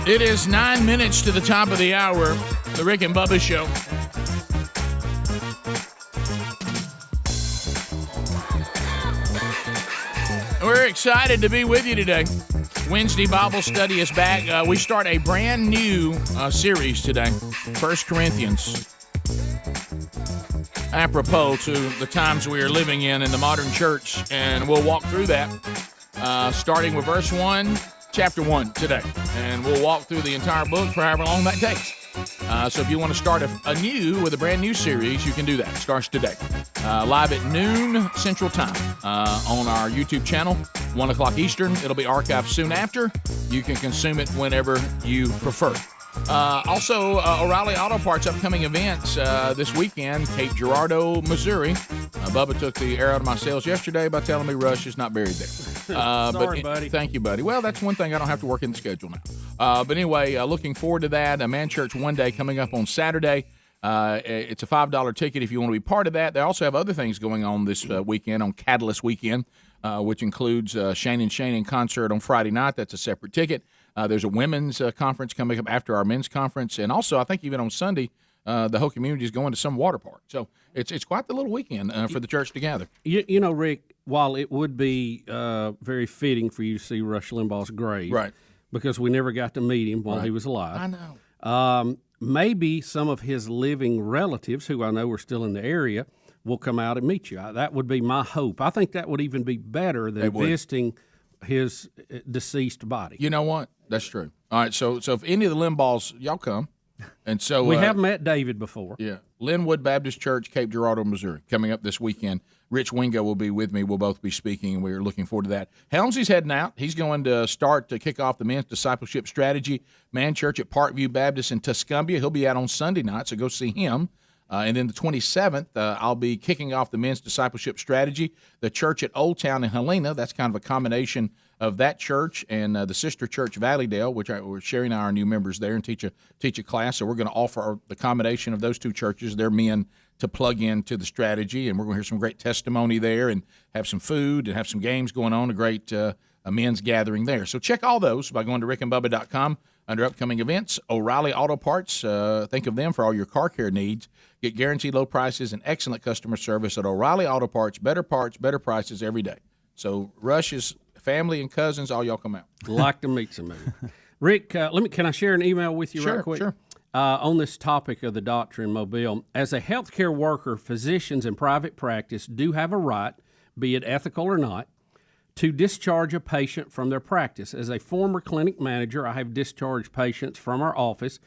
It is 9 minutes to the top of the hour. The Rick and Bubba Show. We're excited to be with you today. Wednesday Bible study is back. We start a brand new series today, 1 Corinthians. Apropos to the times we are living in the modern church, and we'll walk through that, starting with verse 1, chapter 1 today. And we'll walk through the entire book for however long that takes. So if you want to start anew with a brand new series, you can do that. It starts today. Live at noon Central Time on our YouTube channel, 1 o'clock Eastern. It'll be archived soon after. You can consume it whenever you prefer. Also, O'Reilly Auto Parts upcoming events this weekend, Cape Girardeau, Missouri. Bubba took the air out of my sails yesterday by telling me Rush is not buried there. Sorry, buddy. Thank you, buddy. Well, that's one thing I don't have to work in the schedule now. But anyway, looking forward to that. A Man Church One Day coming up on Saturday. It's a $5 ticket if you want to be part of that. They also have other things going on this weekend on Catalyst Weekend, which includes Shane and Shane in concert on Friday night. That's a separate ticket. There's a women's conference coming up after our men's conference. And also, I think even on Sunday, the whole community is going to some water park. So it's quite the little weekend for the church to gather. You know, Rick, while it would be very fitting for you to see Rush Limbaugh's grave, right? Because we never got to meet him while he was alive. I know. Maybe some of his living relatives, who I know are still in the area, will come out and meet you. That would be my hope. I think that would even be better than visiting his deceased body. You know what? That's true. All right, so if any of the Limbaughs, y'all come. And so we have met David before. Yeah. Linwood Baptist Church, Cape Girardeau, Missouri, coming up this weekend. Rich Wingo will be with me. We'll both be speaking, and we're looking forward to that. Helmsy's heading out. He's going to start to kick off the men's discipleship strategy. Man Church at Parkview Baptist in Tuscumbia. He'll be out on Sunday night, so go see him. And then the 27th, I'll be kicking off the men's discipleship strategy. The church at Old Town in Helena, that's kind of a combination of that church and the sister church Valleydale, which we're sharing our new members there and teach a class. So we're going to offer the combination of those two churches, their men, to plug into the strategy. And we're going to hear some great testimony there and have some food and have some games going on, a great men's gathering there. So check all those by going to rickandbubba.com under upcoming events. O'Reilly Auto Parts, think of them for all your car care needs. Get guaranteed low prices and excellent customer service at O'Reilly Auto Parts, better prices every day. So Rush's family and cousins, all y'all come out. Like to meet somebody. Rick, can I share an email with you right quick? Sure. On this topic of the doctor in Mobile, as a healthcare worker, physicians in private practice do have a right, be it ethical or not, to discharge a patient from their practice. As a former clinic manager, I have discharged patients from our office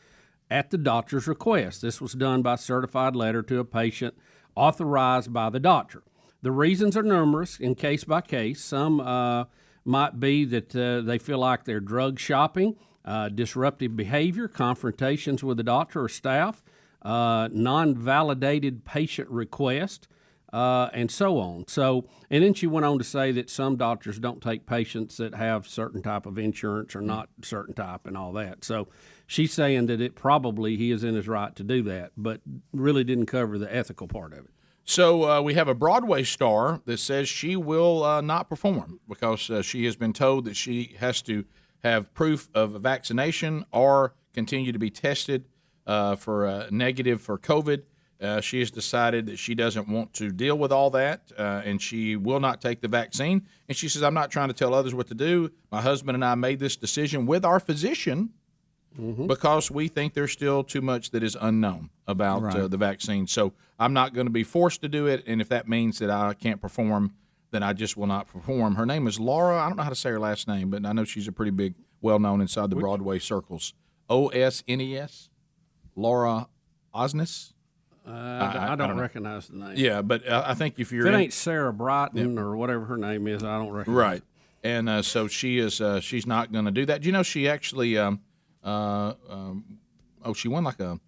at the doctor's request. This was done by certified letter to a patient authorized by the doctor. The reasons are numerous and case by case. Some might be that they feel like they're drug shopping, disruptive behavior, confrontations with the doctor or staff, non-validated patient request, and so on. So, and then she went on to say that some doctors don't take patients that have certain type of insurance or not certain type and all that. So she's saying that he is in his right to do that, but really didn't cover the ethical part of it. So we have a Broadway star that says she will not perform because she has been told that she has to have proof of a vaccination or continue to be tested for negative for COVID. She has decided that she doesn't want to deal with all that, and she will not take the vaccine. And she says, I'm not trying to tell others what to do. My husband and I made this decision with our physician because we think there's still too much that is unknown about the vaccine. So I'm not going to be forced to do it, and if that means that I can't perform, then I just will not perform. Her name is Laura. I don't know how to say her last name, but I know she's a pretty big, well-known inside the Broadway circles. Osnes, Laura Osnes. I don't recognize the name. Yeah, but I think if you're it ain't Sarah Brighton or whatever her name is, I don't recognize. Right, and so she is. She's not going to do that. Do you know she actually? She won like a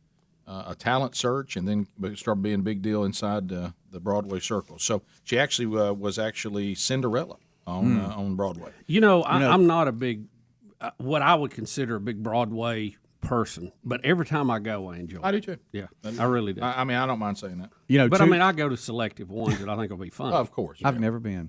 talent search, and then started being a big deal inside the Broadway circle. So she actually was actually Cinderella on Broadway. I'm not a big, what I would consider a big Broadway person, but every time I go, I enjoy it. I do too. Yeah, I really do. I mean, I don't mind saying that. I go to selective ones that I think will be fun. Of course, I've never been.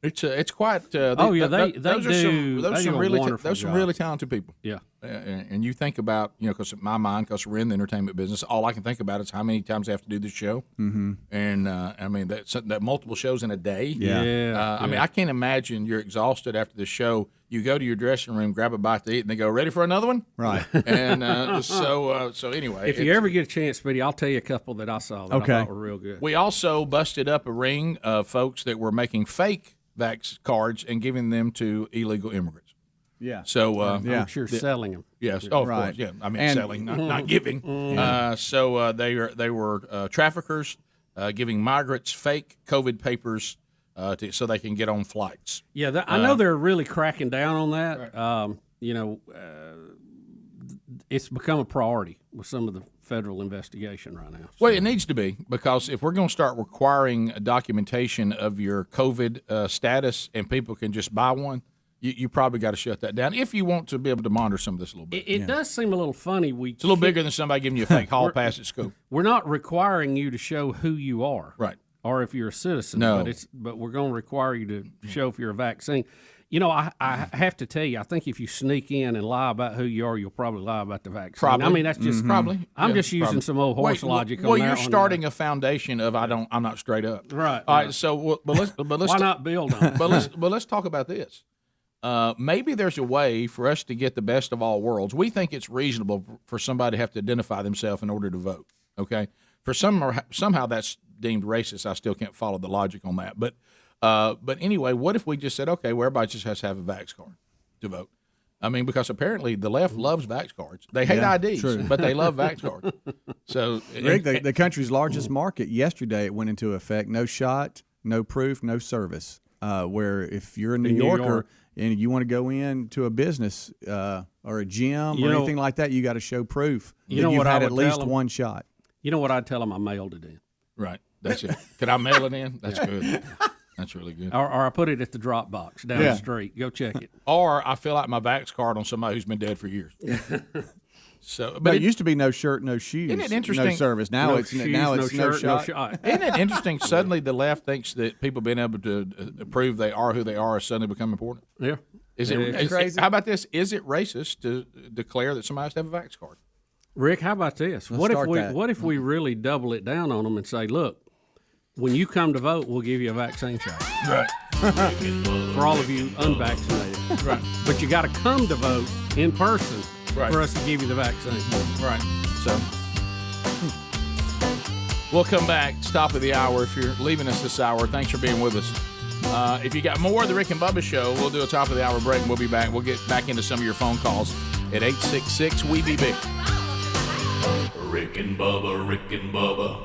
It's quite. Those are some really talented people. Yeah. and you think about, because in my mind, because we're in the entertainment business, all I can think about is how many times I have to do this show. Mm-hmm. And I mean, that multiple shows in a day. Yeah. I mean, I can't imagine you're exhausted after the show. You go to your dressing room, grab a bite to eat, and they go, "Ready for another one?" Right. And so anyway, if you ever get a chance, Speedy, I'll tell you a couple that I saw that I thought were real good. We also busted up a ring of folks that were making fake vax cards and giving them to illegal immigrants. Yeah. So I'm sure selling them. Yes. Oh, of Right. course. Yeah. I mean, selling, not giving. So they were traffickers giving migrants fake COVID papers so they can get on flights. Yeah, I know they're really cracking down on that. Right. It's become a priority with some of the federal investigation right now. Well, it needs to be, because if we're going to start requiring a documentation of your COVID status and people can just buy one, you probably got to shut that down if you want to be able to monitor some of this a little bit. It does seem a little funny. It's a little bigger than somebody giving you a fake hall pass at school. We're not requiring you to show who you are, right, or if you're a citizen. No. but we're going to require you to show if you're a vaccine. I have to tell you, I think if you sneak in and lie about who you are, you'll probably lie about the vaccine. Probably. I mean, that's just probably. I'm just using some old horse logic. Well, on you're that starting a foundation of I'm not straight up. Right. All right. So, but let's why not build on it? But let's talk about this. Maybe there's a way for us to get the best of all worlds. We think it's reasonable for somebody to have to identify themselves in order to vote. Okay. For somehow that's deemed racist. I still can't follow the logic on that. But anyway, what if we just said, okay, well, everybody just has to have a vax card to vote? I mean, because apparently the left loves vax cards. They hate IDs, true. but they love vax cards. So, Rick, the country's largest market, yesterday it went into effect: no shot, no proof, no service. Where if you're a New Yorker and you want to go in to a business or a gym or anything like that, you got to show proof that you've had at least one shot. You know what I'd tell them? I mailed it in. Right. That's it. Could I mail it in? That's good. That's really good. Or I put it at the drop box down the street. Go check it. Or I fill out my vax card on somebody who's been dead for years. So, but it used to be no shirt, no shoes, isn't it interesting? no service. Now it's no shot. Isn't it interesting? Suddenly, the left thinks that people being able to prove they are who they are has suddenly become important. Yeah. Is it crazy? How about this? Is it racist to declare that somebody has to have a vax card? Rick, how about this? What if we really double it down on them and say, look, when you come to vote, we'll give you a vaccine shot. Right. For all of you unvaccinated. Right. But you got to come to vote in person for us to give you the vaccine. Right. So we'll come back. It's top of the hour. If you're leaving us this hour, thanks for being with us. If you got more of the Rick and Bubba show, we'll do a top of the hour break and we'll be back. We'll get back into some of your phone calls at 866-WE-BE-BIG. Rick and Bubba, Rick and Bubba.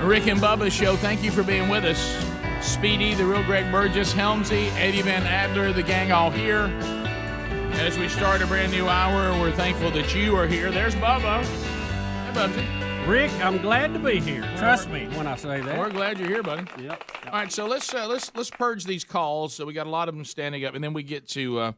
Rick and Bubba Show. Thank you for being with us. Speedy, the real Greg Burgess, Helmsy, Eddie Van Adler, the gang all here. As we start a brand new hour, we're thankful that you are here. There's Bubba. Hey, Bubsy. Rick, I'm glad to be here. Trust me when I say that. We're glad you're here, buddy. Yep. All right, so let's purge these calls. So we got a lot of them standing up, and then we get to.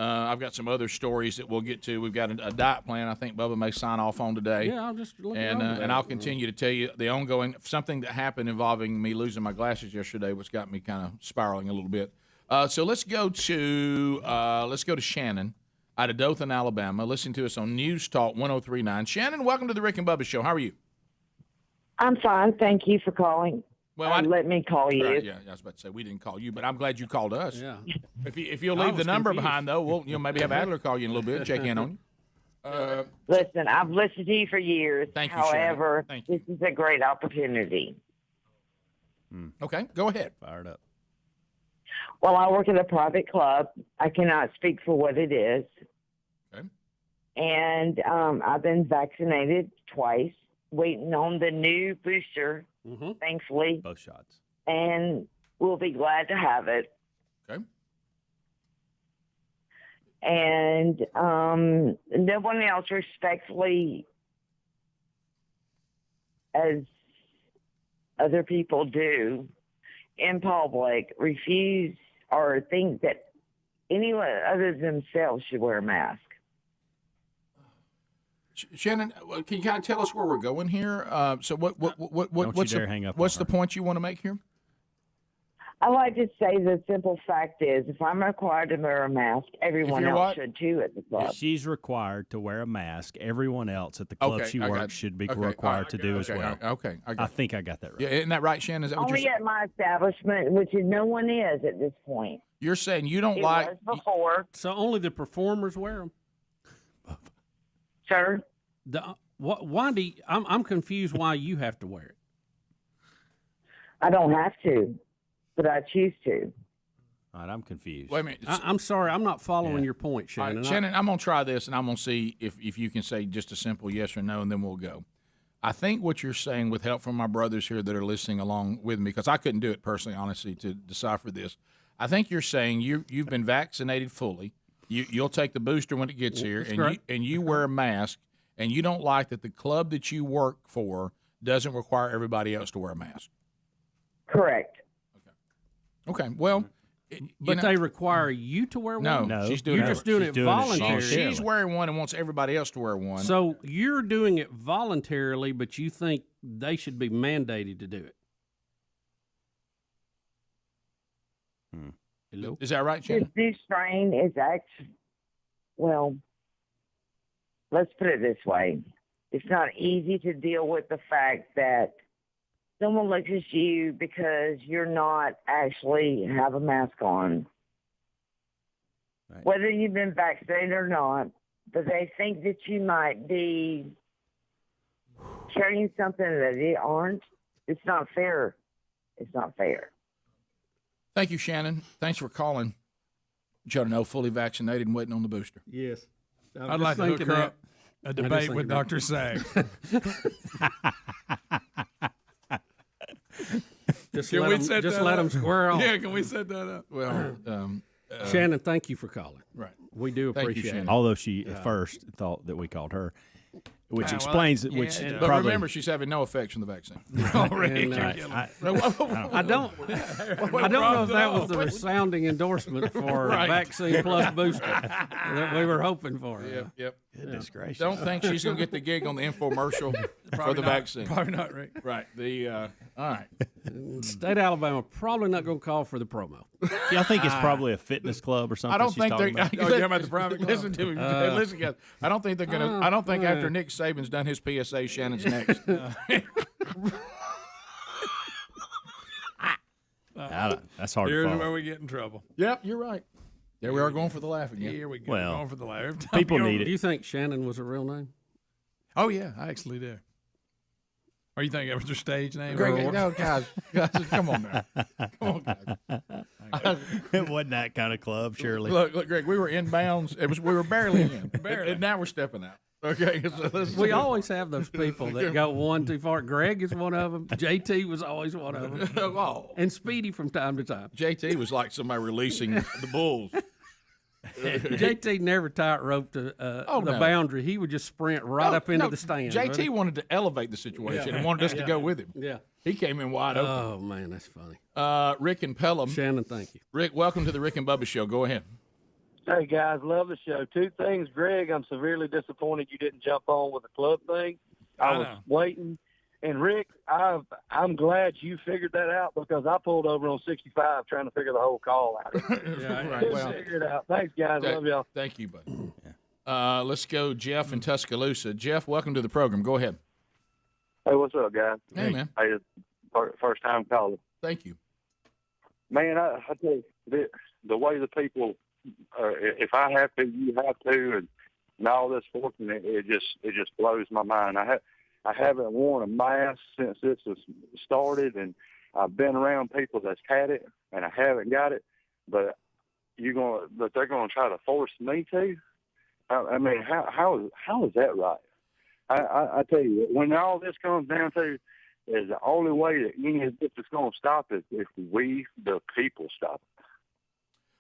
I've got some other stories that we'll get to. We've got a diet plan I think Bubba may sign off on today. Yeah, I'll just look and I'll continue to tell you the ongoing something that happened involving me losing my glasses yesterday, which got me kind of spiraling a little bit. So let's go to Shannon out of Dothan, Alabama. Listen to us on News Talk 103.9. Shannon, welcome to the Rick and Bubba Show. How are you? I'm fine. Thank you for calling. Well, let me call you. Right, yeah, I was about to say we didn't call you, but I'm glad you called us. Yeah. If you'll leave the number behind, though, you'll maybe have Adler call you in a little bit, check in on you. Listen, I've listened to you for years. Thank you, However, Shannon. this is a great opportunity. Okay, go ahead. Fired up. Well, I work at a private club. I cannot speak for what it is. Okay. And I've been vaccinated twice, waiting on the new booster, thankfully. Both shots. And we'll be glad to have it. Okay. And no one else respectfully, as other people do in public, refuse or think that anyone other than themselves should wear a mask. Shannon, can you kind of tell us where we're going here? So what's the point you want to make here? I like to say the simple fact is, if I'm required to wear a mask, everyone else should too at the club. If she's required to wear a mask, everyone else at the club she works should be required to do as well. Okay, I think I got that right. Yeah, isn't that right, Shannon? Is that what Only you're at my establishment, which no one is at this point. You're saying you don't It like was before. So only the performers wear them? Sir? Why do I'm confused why you have to wear it. I don't have to, but I choose to. All right, I'm confused. Wait a minute. I'm sorry, I'm not following your point, All right, Shannon. Shannon, I'm going to try this, and I'm going to see if you can say just a simple yes or no, and then we'll go. I think what you're saying, with help from my brothers here that are listening along with me, because I couldn't do it personally, honestly, to decipher this. I think you're saying you've been vaccinated fully. You'll take the booster when it gets here, and you wear a mask, and you don't like that the club that you work for doesn't require everybody else to wear a mask. Correct. Okay. Well, but they require you to wear one? No, she's You're just doing it voluntarily. She's wearing one and wants everybody else to wear one. So you're doing it voluntarily, but you think they should be mandated to do it. Hello? Is that right, This Shannon? new strain is actually, well, let's put it this way. It's not easy to deal with the fact that someone looks at you because you're not actually have a mask on. Right. Whether you've been vaccinated or not, but they think that you might be carrying something that they aren't. It's not fair. It's not fair. Thank you, Shannon. Thanks for calling. Joe to know, fully vaccinated and waiting on the booster. Yes. I'd like to hook her up a debate with Dr. Sag. Just let them square off. Yeah, can we set that up? Well, Shannon, thank you for calling. Right. We do Thank you, appreciate Shannon. it. Although she at first thought that we called her, which Yeah, explains well, it. Which but probably, remember, she's having no effects from the vaccine. And, I don't know if that was the resounding endorsement for vaccine plus booster that we were hoping for. Yep. Goodness gracious. Don't think she's going to get the gig on the infomercial for the vaccine. Probably not, Rick. Right. All right. State of Alabama probably not going to call for the promo. Yeah, I think it's probably a fitness club or something. I don't she's think talking they're. about. Oh, you're about the private club? Listen to me. Listen, guys. I don't think they're going to. I don't think after Nick Saban's done his PSA, Shannon's next. That's hard Here's to follow. where we get in trouble. Yep, you're right. There we are going for the laugh again. Here we go. Well, going for the laugh. people need Do it. you think Shannon was a real name? Oh, yeah, I actually do. Or you think it was their stage name? Greg, no, guys, come on now. Come on, guys. It wasn't that kind of club, surely. Look, Greg, we were inbounds. We were barely in. And now we're stepping out. Okay, so we always have those people that go one too far. Greg is one of them. JT was always one of them. Oh. And Speedy from time to time. JT was like somebody releasing the bulls. JT never tightrope the boundary. He would just sprint right up into the stands. JT wanted to elevate the situation and wanted us to go with him. Yeah. He came in wide open. Oh, man, that's funny. Rick and Pelham. Shannon, thank you. Rick, welcome to the Rick and Bubba Show. Go ahead. Hey, guys, love the show. Two things, Greg. I'm severely disappointed you didn't jump on with the club thing. I was waiting. And, Rick, I'm glad you figured that out because I pulled over on 65 trying to figure the whole call out. Right. Well, figure it out. Thanks, guys. Love y'all. Thank you, buddy. Let's go Jeff in Tuscaloosa. Jeff, welcome to the program. Go ahead. Hey, what's up, guys? Hey, man. Hey, first time calling. Thank you. Man, I tell you, the way the people, if I have to, you have to, and all this fortunate, it just blows my mind. I haven't worn a mask since this was started, and I've been around people that's had it, and I haven't got it. But they're gonna try to force me to. I mean, how is that right? I tell you, when all this comes down to, is the only way that any of this is going to stop is if we, the people, stop it.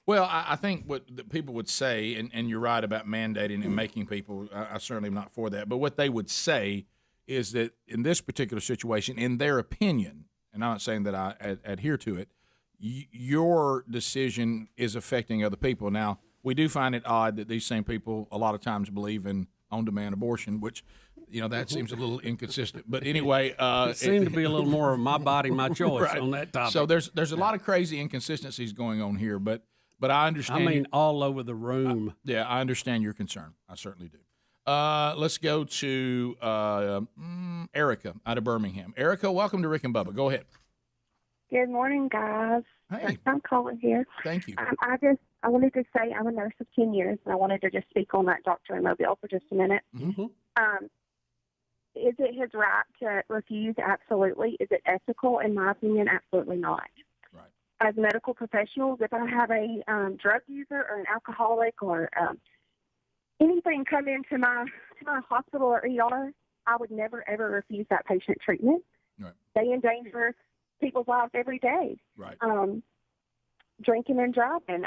Well, I think what the people would say, and you're right about mandating and making people, I certainly am not for that, but what they would say is that in this particular situation, in their opinion, and I'm not saying that I adhere to it, your decision is affecting other people. Now, we do find it odd that these same people a lot of times believe in on-demand abortion, which, that seems a little inconsistent. But anyway, it seemed to be a little more of my body, my choice right. on that topic. So there's a lot of crazy inconsistencies going on here, but I understand. I mean, all over the room. I understand your concern. I certainly do. Let's go to Erica out of Birmingham. Erica, welcome to Rick and Bubba. Go ahead. Good morning, guys. Hey. I'm calling here. Thank you. I wanted to say I'm a nurse of 10 years, and I wanted to just speak on that doctor in Mobile for just a minute. Mm-hmm. Is it his right to refuse? Absolutely. Is it ethical? In my opinion, absolutely not. Right. As medical professionals, if I have a drug user or an alcoholic or anything come into my hospital or ER, I would never, ever refuse that patient treatment. Right. They endanger people's lives every day. Right. Drinking and driving.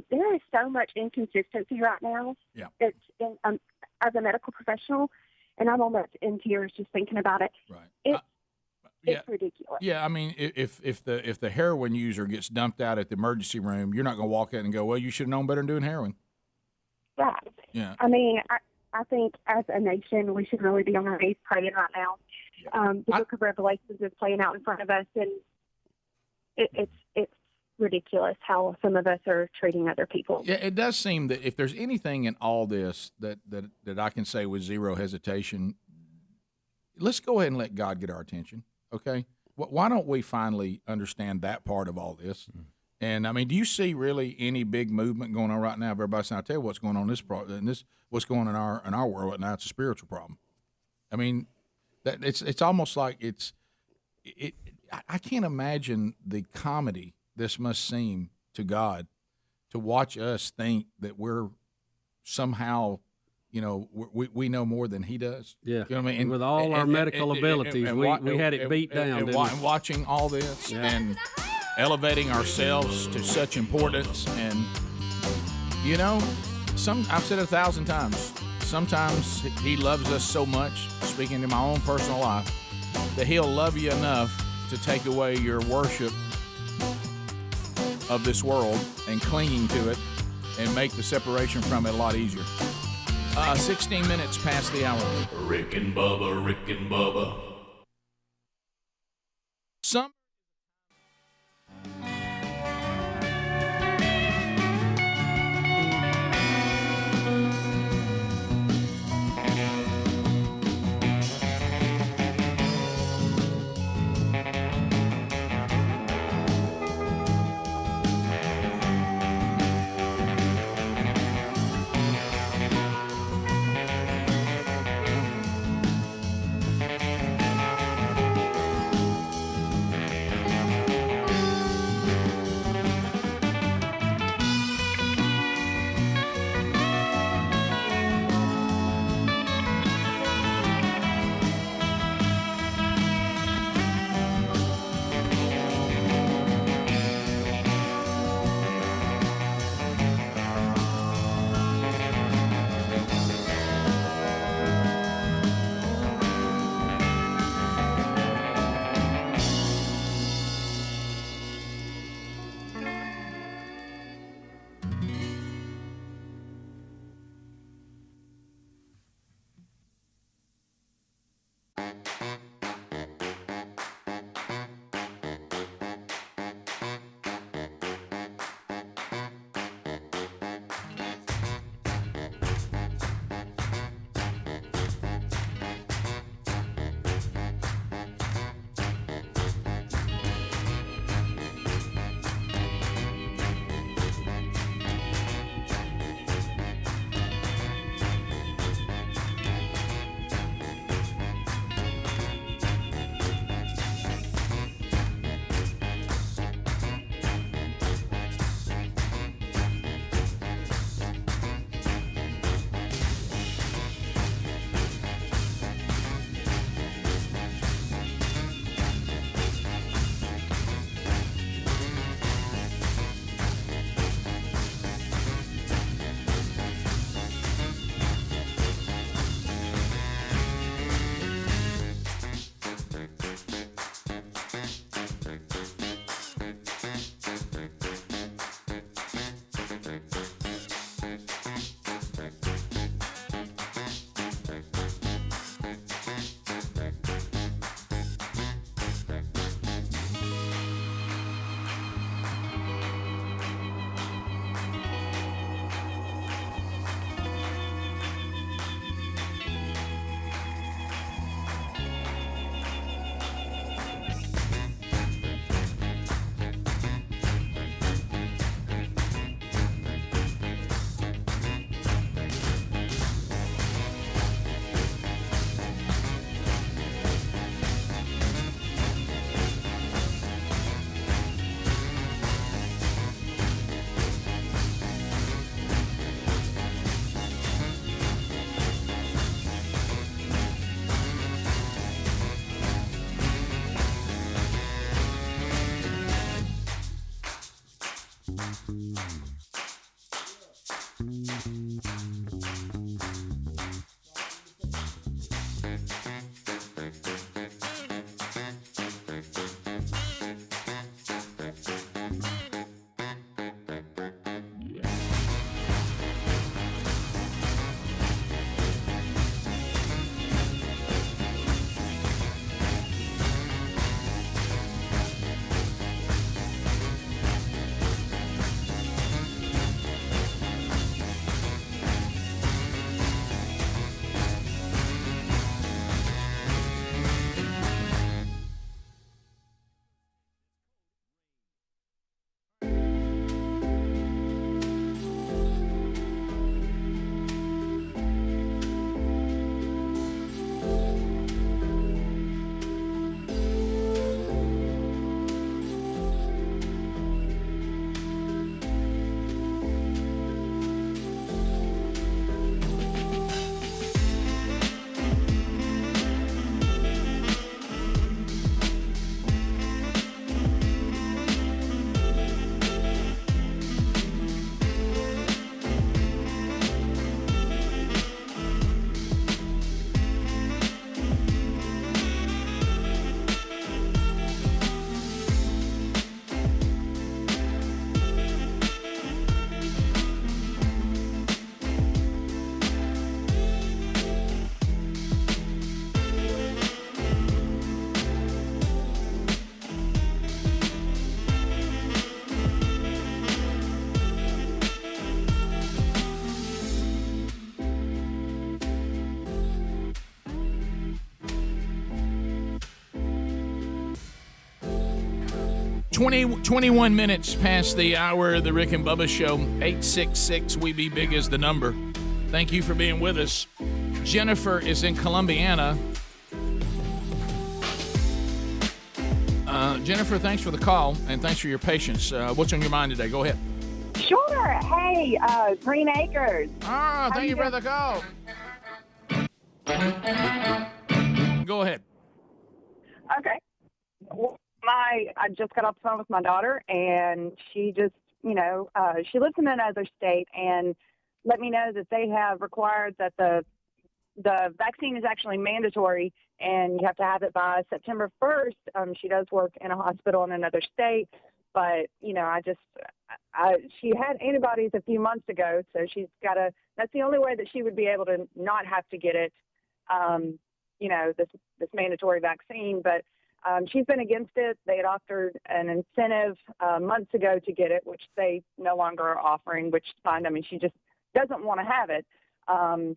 There is so much inconsistency right now. Yeah. It's as a medical professional, and I'm almost in tears just thinking about it. Right. It's ridiculous. Yeah, I mean, if the heroin user gets dumped out at the emergency room, you're not going to walk in and go, well, you should have known better than doing heroin. Right. Yeah. I mean, I think as a nation, we should really be on our knees praying right now. The Book of Revelations is playing out in front of us, and it's ridiculous how some of us are treating other people. Yeah, it does seem that if there's anything in all this that I can say with zero hesitation, let's go ahead and let God get our attention, okay? Why don't we finally understand that part of all this? Mm-hmm. And, I mean, do you see really any big movement going on right now? Everybody's saying, I'll tell you what's going on what's going on in our world right now. It's a spiritual problem. I mean, it's almost like I can't imagine the comedy this must seem to God to watch us think that we're somehow, we know more than He does. Yeah. You know what I mean? With all our medical abilities, we had it beat down. And watching all this and elevating ourselves to such importance. And, I've said it 1,000 times, sometimes He loves us so much, speaking in my own personal life, that He'll love you enough to take away your worship of this world and clinging to it and make the separation from it a lot easier. 16 minutes past the hour. Rick and Bubba, Rick and Bubba. Some 21 minutes past the hour of the Rick and Bubba Show. 866 We Be Big is the number. Thank you for being with us. Jennifer is in Columbiana. Jennifer, thanks for the call, and thanks for your patience. What's on your mind today? Go ahead. Sure. Hey, Green Acres. Thank you for the call. Go ahead. Okay. I just got off the phone with my daughter, and she just, she lives in another state, and let me know that they have required that the vaccine is actually mandatory, and you have to have it by September 1st. She does work in a hospital in another state, but, she had antibodies a few months ago, so that's the only way that she would be able to not have to get it, this mandatory vaccine, but she's been against it. They had offered an incentive months ago to get it, which they no longer are offering, which is fine. I mean, she just doesn't want to have it, and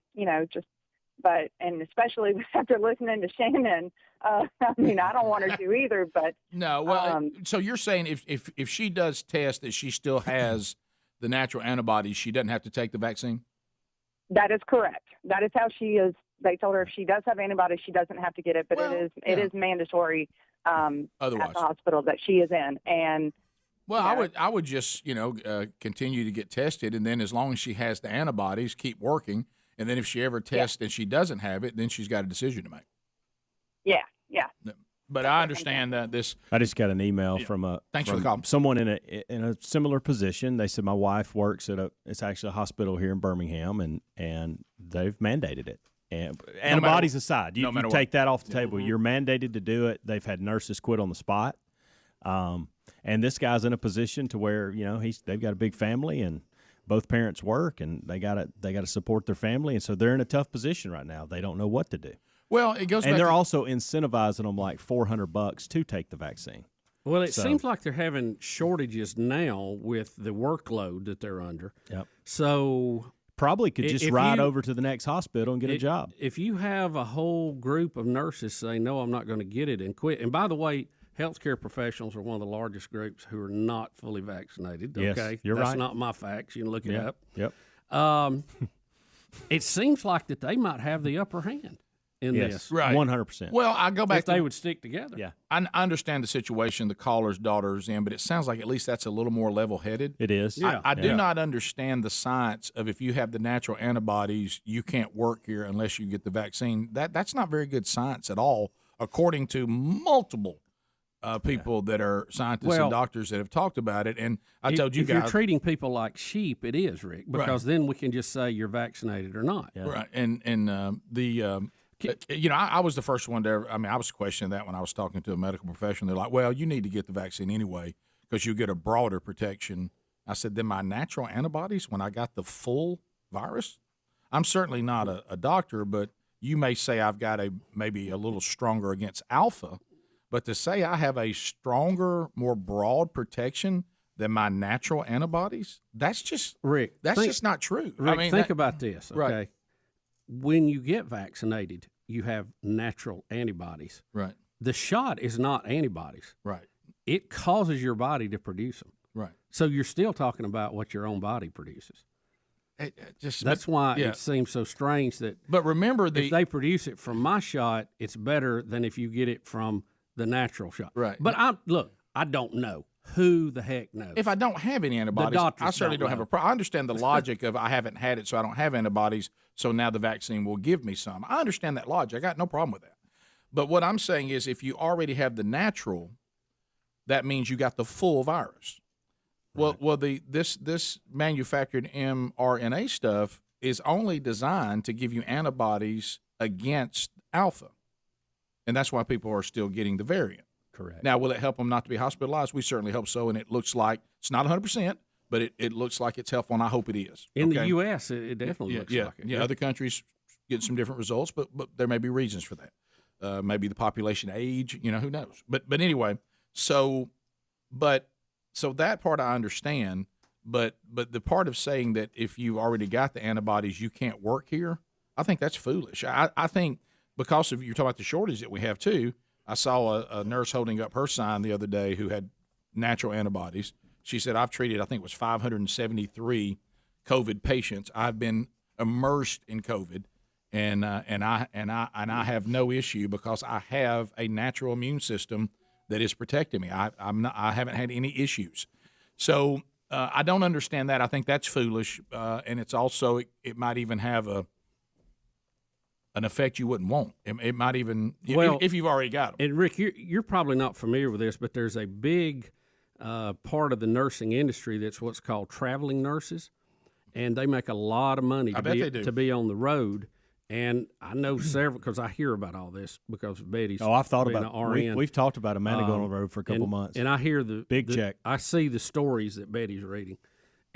especially after listening to Shannon, I don't want her to either, but. No, well, so you're saying if she does test that she still has the natural antibodies, she doesn't have to take the vaccine? That is correct. That is how she is. They told her if she does have antibodies, she doesn't have to get it, but it is mandatory at the hospital that she is in. And I would just continue to get tested, and then as long as she has the antibodies, keep working. And then if she ever tests and she doesn't have it, then she's got a decision to make. Yeah. But I understand that this. I just got an email from Thanks for the call. Someone in a similar position. They said my wife works at it's actually a hospital here in Birmingham, and they've mandated it. And antibodies aside, you take that off the table. You're mandated to do it. They've had nurses quit on the spot. And this guy's in a position to where they've got a big family and both parents work and they got to support their family, and so they're in a tough position right now. They don't know what to do. Well, it goes. And they're also incentivizing them like $400 to take the vaccine. Well, it seems like they're having shortages now with the workload that they're under. Yep. So probably could just ride over to the next hospital and get a job. If you have a whole group of nurses say, no, I'm not going to get it, and quit. And by the way, healthcare professionals are one of the largest groups who are not fully vaccinated. Yes, okay, you're right. That's not my facts. You can look it up. Yep. It seems like that they might have the upper hand in this. Right. 100%. Well, I go back if they would stick together. Yeah. I understand the situation the caller's daughter's in, but it sounds like at least that's a little more level-headed. It is. Yeah. I do not understand the science of if you have the natural antibodies, you can't work here unless you get the vaccine. That's not very good science at all, according to multiple people that are scientists and doctors that have talked about it. And I told you if guys, you're treating people like sheep, it is, Rick, because then we can just say you're vaccinated or not. Right. And I was the first one to ever, I was questioning that when I was talking to a medical professional. They're like, well, you need to get the vaccine anyway because you get a broader protection. I said, then my natural antibodies when I got the full virus? I'm certainly not a doctor, but you may say I've got maybe a little stronger against alpha, but to say I have a stronger, more broad protection than my natural antibodies, that's just Rick. Just not true. Rick, think about this, okay? Right. When you get vaccinated, you have natural antibodies. Right. The shot is not antibodies. Right. It causes your body to produce them. Right. So you're still talking about what your own body produces. That's why yeah. it seems so strange that. But remember, if they produce it from my shot, it's better than if you get it from the natural shot. Right. But I don't know. Who the heck knows? If I don't have any antibodies, I certainly don't have a problem. I understand the logic of I haven't had it, so I don't have antibodies, so now the vaccine will give me some. I understand that logic. I got no problem with that. But what I'm saying is if you already have the natural, that means you got the full virus. Right. Well, this manufactured mRNA stuff is only designed to give you antibodies against alpha, and that's why people are still getting the variant. Correct. Now, will it help them not to be hospitalized? We certainly hope so, and it looks like it's not 100%, but it looks like it's helpful, and I hope it is. In the U.S., it definitely looks like it. Yeah, other countries get some different results, but there may be reasons for that. Maybe the population age, who knows? But anyway, so that part I understand, but the part of saying that if you already got the antibodies, you can't work here, I think that's foolish. I think because of you're talking about the shortage that we have too. I saw a nurse holding up her sign the other day who had natural antibodies. She said, I've treated, I think it was 573 COVID patients. I've been immersed in COVID, and I have no issue because I have a natural immune system that is protecting me. I haven't had any issues. So I don't understand that. I think that's foolish, and it's also it might even have an effect you wouldn't want. It might even, if you've already got them. And Rick, you're probably not familiar with this, but there's a big part of the nursing industry that's what's called traveling nurses, and they make a lot of money to be on the road. And I know several because I hear about all this because of Betty's. Oh, I've thought about RN. We've talked about Amanda going on the road for a couple months. And I hear big check. I see the stories that Betty's reading.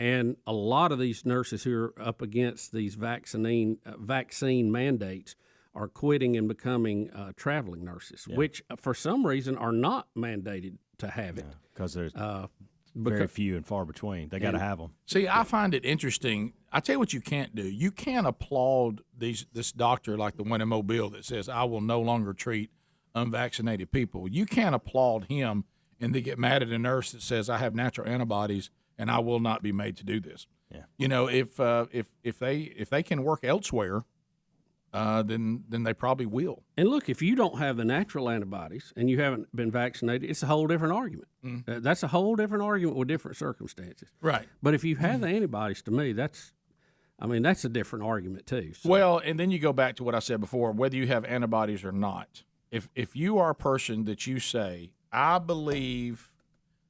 And a lot of these nurses who are up against these vaccine mandates are quitting and becoming traveling nurses, which for some reason are not mandated to have it. Because there's very few and far between. They got to have them. See, I find it interesting. I tell you what you can't do. You can't applaud this doctor like the one in Mobile that says, I will no longer treat unvaccinated people. You can't applaud him and then get mad at a nurse that says, I have natural antibodies and I will not be made to do this. Yeah. If they can work elsewhere, then they probably will. And look, if you don't have the natural antibodies and you haven't been vaccinated, it's a whole different argument. That's a whole different argument with different circumstances. Right. But if you have the antibodies, to me, that's a different argument too. So. Well, and then you go back to what I said before, whether you have antibodies or not. If you are a person that you say, I believe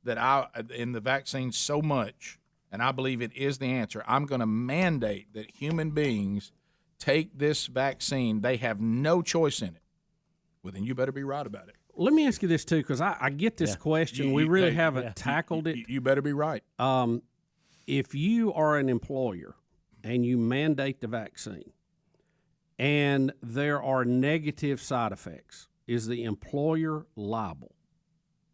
that in the vaccine so much, and I believe it is the answer, I'm going to mandate that human beings take this vaccine. They have no choice in it. Well, then you better be right about it. Let me ask you this, too, because I get this question. We really haven't tackled it. You better be right. If you are an employer and you mandate the vaccine and there are negative side effects, is the employer liable?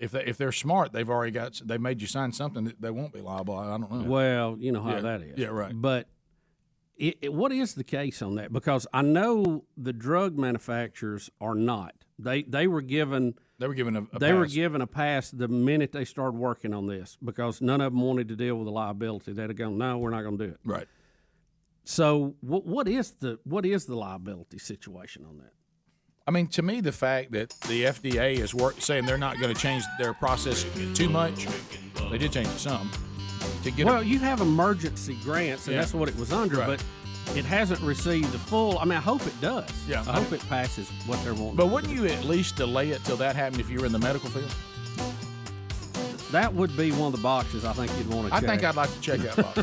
If they're smart, they made you sign something that they won't be liable. I don't know. Well, you know how that is. Yeah, right. But what is the case on that? Because I know the drug manufacturers are not. They were given a pass the minute they started working on this because none of them wanted to deal with the liability. They'd have gone, no, we're not going to do it. Right. So what is the liability situation on that? I mean, to me, the fact that the FDA is saying they're not going to change their process too much, they did change it some. You have emergency grants, and that's what it was under, but it hasn't received the full. I mean, I hope it does. Yeah, I hope it passes what they're wanting. But wouldn't you at least delay it till that happened if you were in the medical field? That would be one of the boxes I think you'd want to check. I think I'd like to check that box.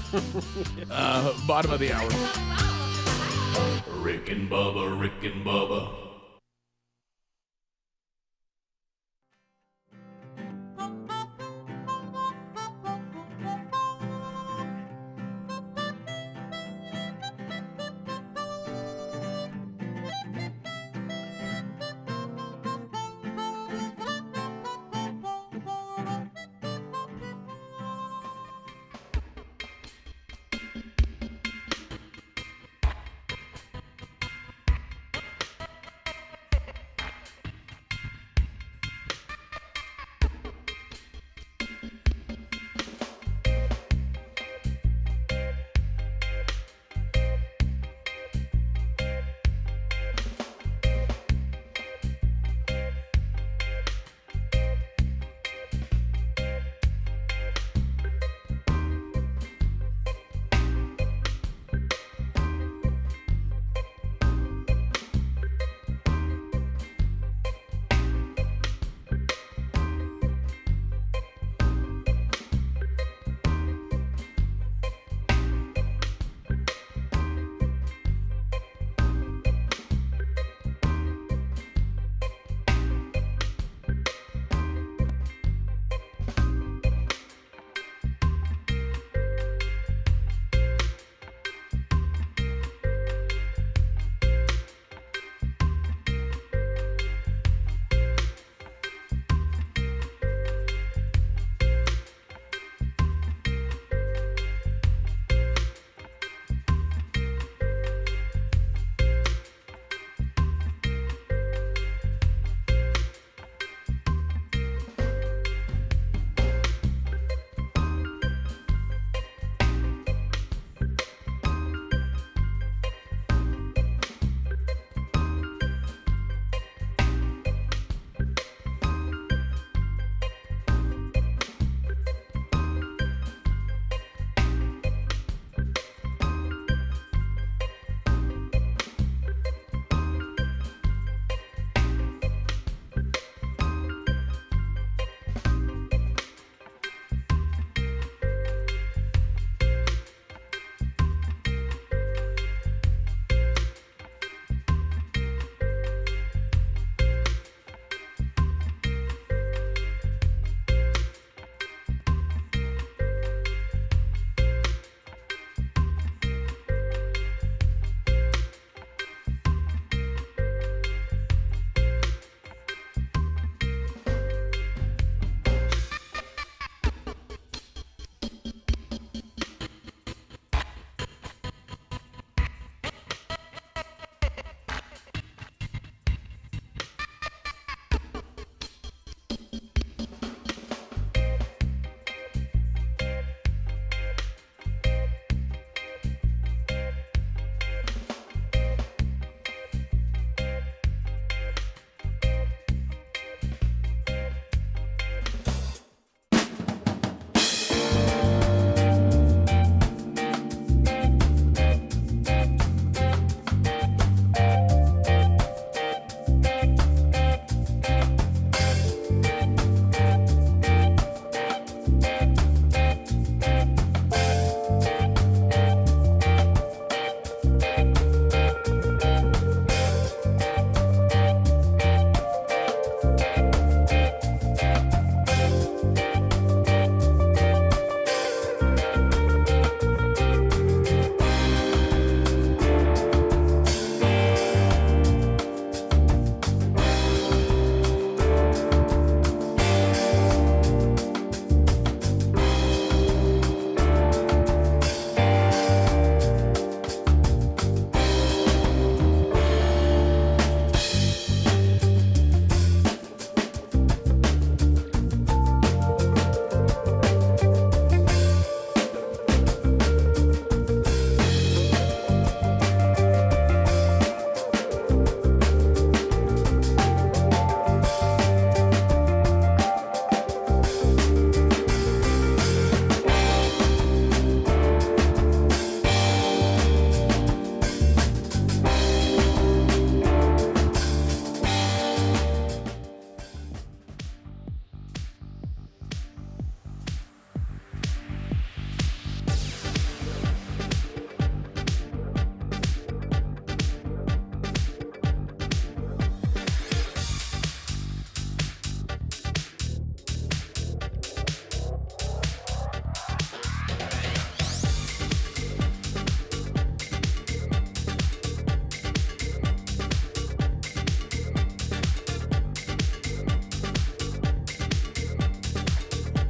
Bottom of the hour. Rick and Bubba, Rick and Bubba.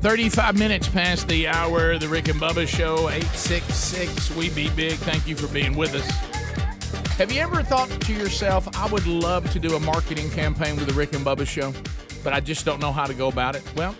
35 minutes past the hour, the Rick and Bubba Show, 866 We Be Big. Thank you for being with us. Have you ever thought to yourself, I would love to do a marketing campaign with the Rick and Bubba Show, but I just don't know how to go about it? Well,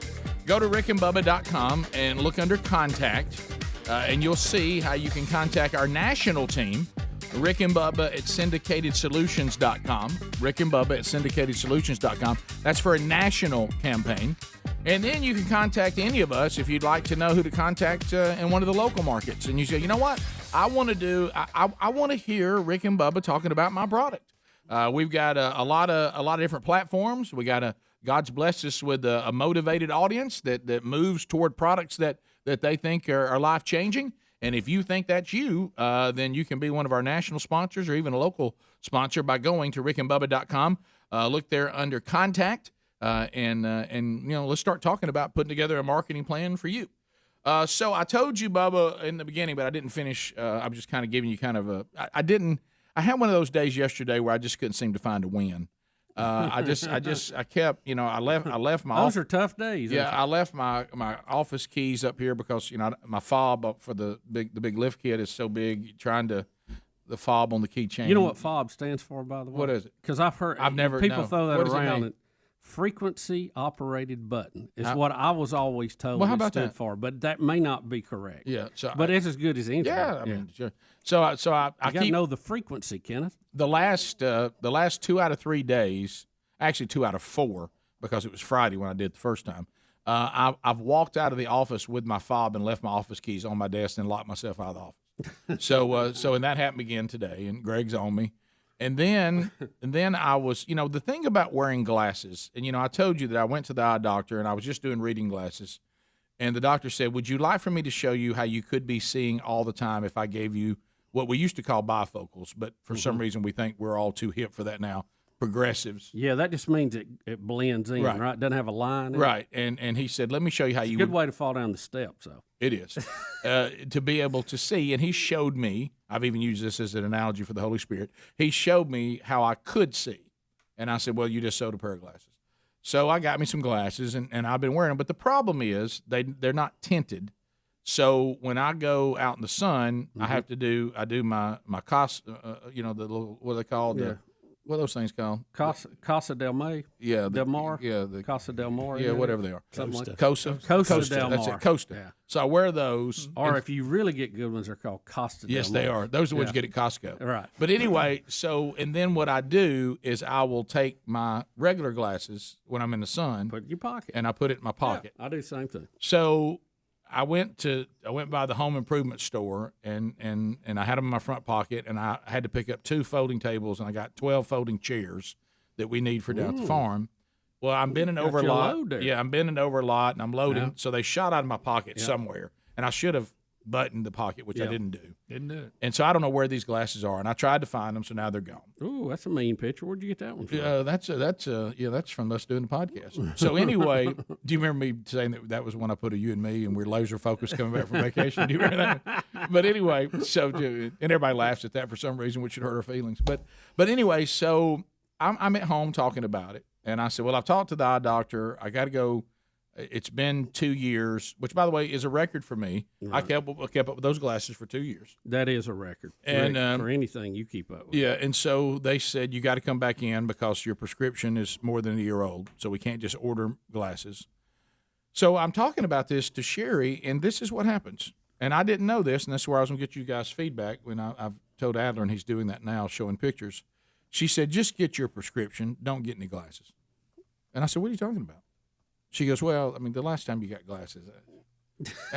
go to rickandbubba.com and look under Contact, and you'll see how you can contact our national team, Rick and Bubba at syndicatedsolutions.com. Rick and Bubba at syndicatedsolutions.com. That's for a national campaign. And then you can contact any of us if you'd like to know who to contact in one of the local markets. And you say, you know what? I want to hear Rick and Bubba talking about my product. We've got a lot of different platforms. We got God's blessed us with a motivated audience that moves toward products that they think are life changing. And if you think that's you, then you can be one of our national sponsors or even a local sponsor by going to rickandbubba.com. Look there under Contact. And let's start talking about putting together a marketing plan for you. So I told you, Bubba, in the beginning, but I didn't finish. I'm just kind of giving you kind of I had one of those days yesterday where I just couldn't seem to find a win. I kept, I left my. Those are tough days. Yeah, I left my office keys up here because my fob up for the big lift kit is so big. Trying to. The fob on the keychain. You know what fob stands for, by the way? What is it? Because I've never people throw that around. Frequency operated button is what I was always told it stood for, but that may not be correct. Yeah, but it's as good as anything. Yeah, I mean, sure. So I got to know the frequency, Kenneth. The last 2 out of 3 days, actually 2 out of 4, because it was Friday when I did the first time. I've walked out of the office with my fob and left my office keys on my desk and locked myself out of the office. So and that happened again today, and Greg's on me. And then I was, the thing about wearing glasses, and, I told you that I went to the eye doctor and I was just doing reading glasses. And the doctor said, would you like for me to show you how you could be seeing all the time if I gave you what we used to call bifocals, but for some reason we think we're all too hip for that now, progressives. Yeah, that just means it blends in, right? Doesn't have a line in right. It. And he said, let me show you how it's you a good way to fall down the steps, though. It is. To be able to see. And he showed me, I've even used this as an analogy for the Holy Spirit. He showed me how I could see. And I said, well, you just sewed a pair of glasses. So I got me some glasses, and I've been wearing them. But the problem is they're not tinted. So when I go out in the sun, I do my cost, the little, what are they called? Yeah. What are those things called? Casa del May? Yeah. Del Mar? Yeah. Casa del Mar? Yeah, whatever they are. Something like that. Costa del Mar. That's it, Costa. Yeah. So I wear those. Or if you really get good ones, they're called Costa del Mar. Yes, they are. Those are the ones you get at Costco. Right. But anyway, and then what I do is I will take my regular glasses when I'm in the sun. Put it in your pocket. And I put it in my pocket. Yeah, I do the same thing. So I went by the home improvement store and I had them in my front pocket, and I had to pick up 2 folding tables, and I got 12 folding chairs that we need for down at the farm. Well, I'm bending over a lot. Yeah, I'm bending over a lot, and I'm loading. Yeah. So they shot out of my pocket somewhere, and I should have buttoned the pocket, which I didn't do. Didn't do it. And so I don't know where these glasses are, and I tried to find them, so now they're gone. Ooh, that's a mean picture. Where'd you get that one from? That's from us doing the podcast. So anyway, do you remember me saying that was when I put a you and me, and we're laser focused coming back from vacation? Do you remember that? But anyway, and everybody laughs at that for some reason, which should hurt our feelings. But anyway, so I'm at home talking about it, and I said, well, I've talked to the eye doctor. I got to go. It's been 2 years, which, by the way, is a record for me. Right. I kept up with those glasses for 2 years. That is a record and for anything you keep up with. Yeah, and so they said, you got to come back in because your prescription is more than a year old, so we can't just order glasses. So I'm talking about this to Sherry, and this is what happens. And I didn't know this, and that's where I was going to get you guys' feedback when I've told Adler, and he's doing that now, showing pictures. She said, just get your prescription. Don't get any glasses. And I said, what are you talking about? She goes, well, I mean, the last time you got glasses.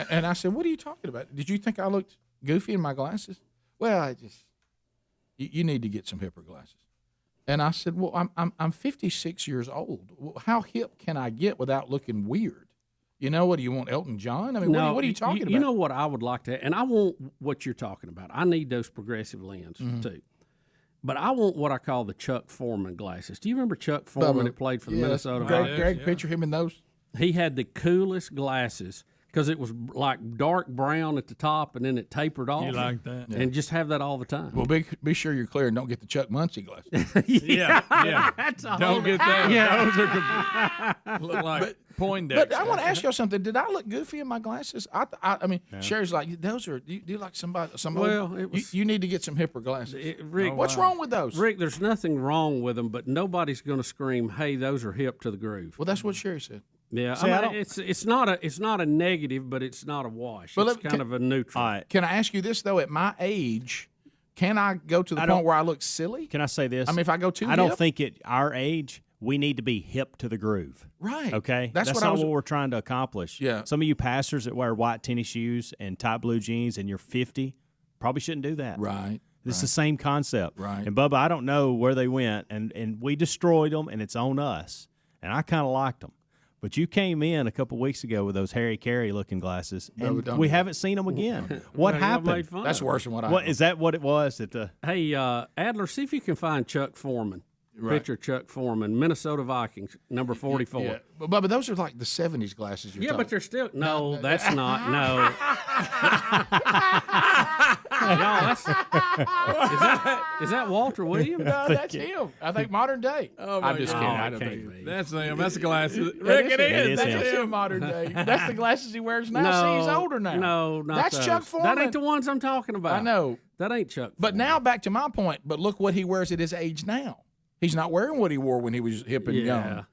And I said, what are you talking about? Did you think I looked goofy in my glasses? Well, you need to get some hipper glasses. And I said, well, I'm 56 years old. Well, how hip can I get without looking weird? What do you want, Elton John? I mean, what are you talking about? You know what I would like to, and I want what you're talking about. I need those progressive lenses, too. But I want what I call the Chuck Foreman glasses. Do you remember Chuck Foreman that played for the Minnesota Vikings? Greg, picture him in those. He had the coolest glasses because it was like dark brown at the top and then it tapered off. You like that? And just have that all the time. Well, be sure you're clear and don't get the Chuck Muncie glasses. Yeah. That's a Don't get that. Yeah. Those are look like Poindexter. But I want to ask y'all something. Did I look goofy in my glasses? I mean, Sherry's like, those are. Do you like somebody? Well, it was, you need to get some hipper glasses. Rick, what's wrong with those? Rick, there's nothing wrong with them, but nobody's going to scream, "Hey, those are hip to the groove." Well, that's what Sherry said. Yeah, See, I mean, it's not a negative, but it's not a wash. But it's kind of a neutral. Can I ask you this though? At my age, can I go to the point where I look silly? Can I say this? I mean, if I go too, I don't think at our age we need to be hip to the groove. Right. Okay. That's not what we're trying to accomplish. Yeah. Some of you pastors that wear white tennis shoes and tight blue jeans and you're 50 probably shouldn't do that. Right. It's the same concept. Right. And Bubba, I don't know where they went, and we destroyed them, and it's on us. And I kind of liked them. But you came in a couple weeks ago with those Harry Carey looking glasses, and we haven't seen them again. What happened? That's worse than what I. Is that what it was? Hey, Adler, see if you can find Chuck Foreman. Right. Picture Chuck Foreman, Minnesota Vikings, number 44. Yeah. But those are like the 70s glasses. Yeah, but they're still that's not no. Is that Walter Williams? No, that's him. I think modern day. Oh, I'm just kidding. I don't don't think think That's him. That's the glasses. Rick, Rick, it is. That's him modern day. That's the glasses he wears now. See, he's older now. No, not that's those. Chuck Foreman. That ain't the ones I'm talking about. I know. That ain't Chuck Foreman. But now back to my point. But look what he wears at his age now. He's not wearing what he wore when he was hip and young.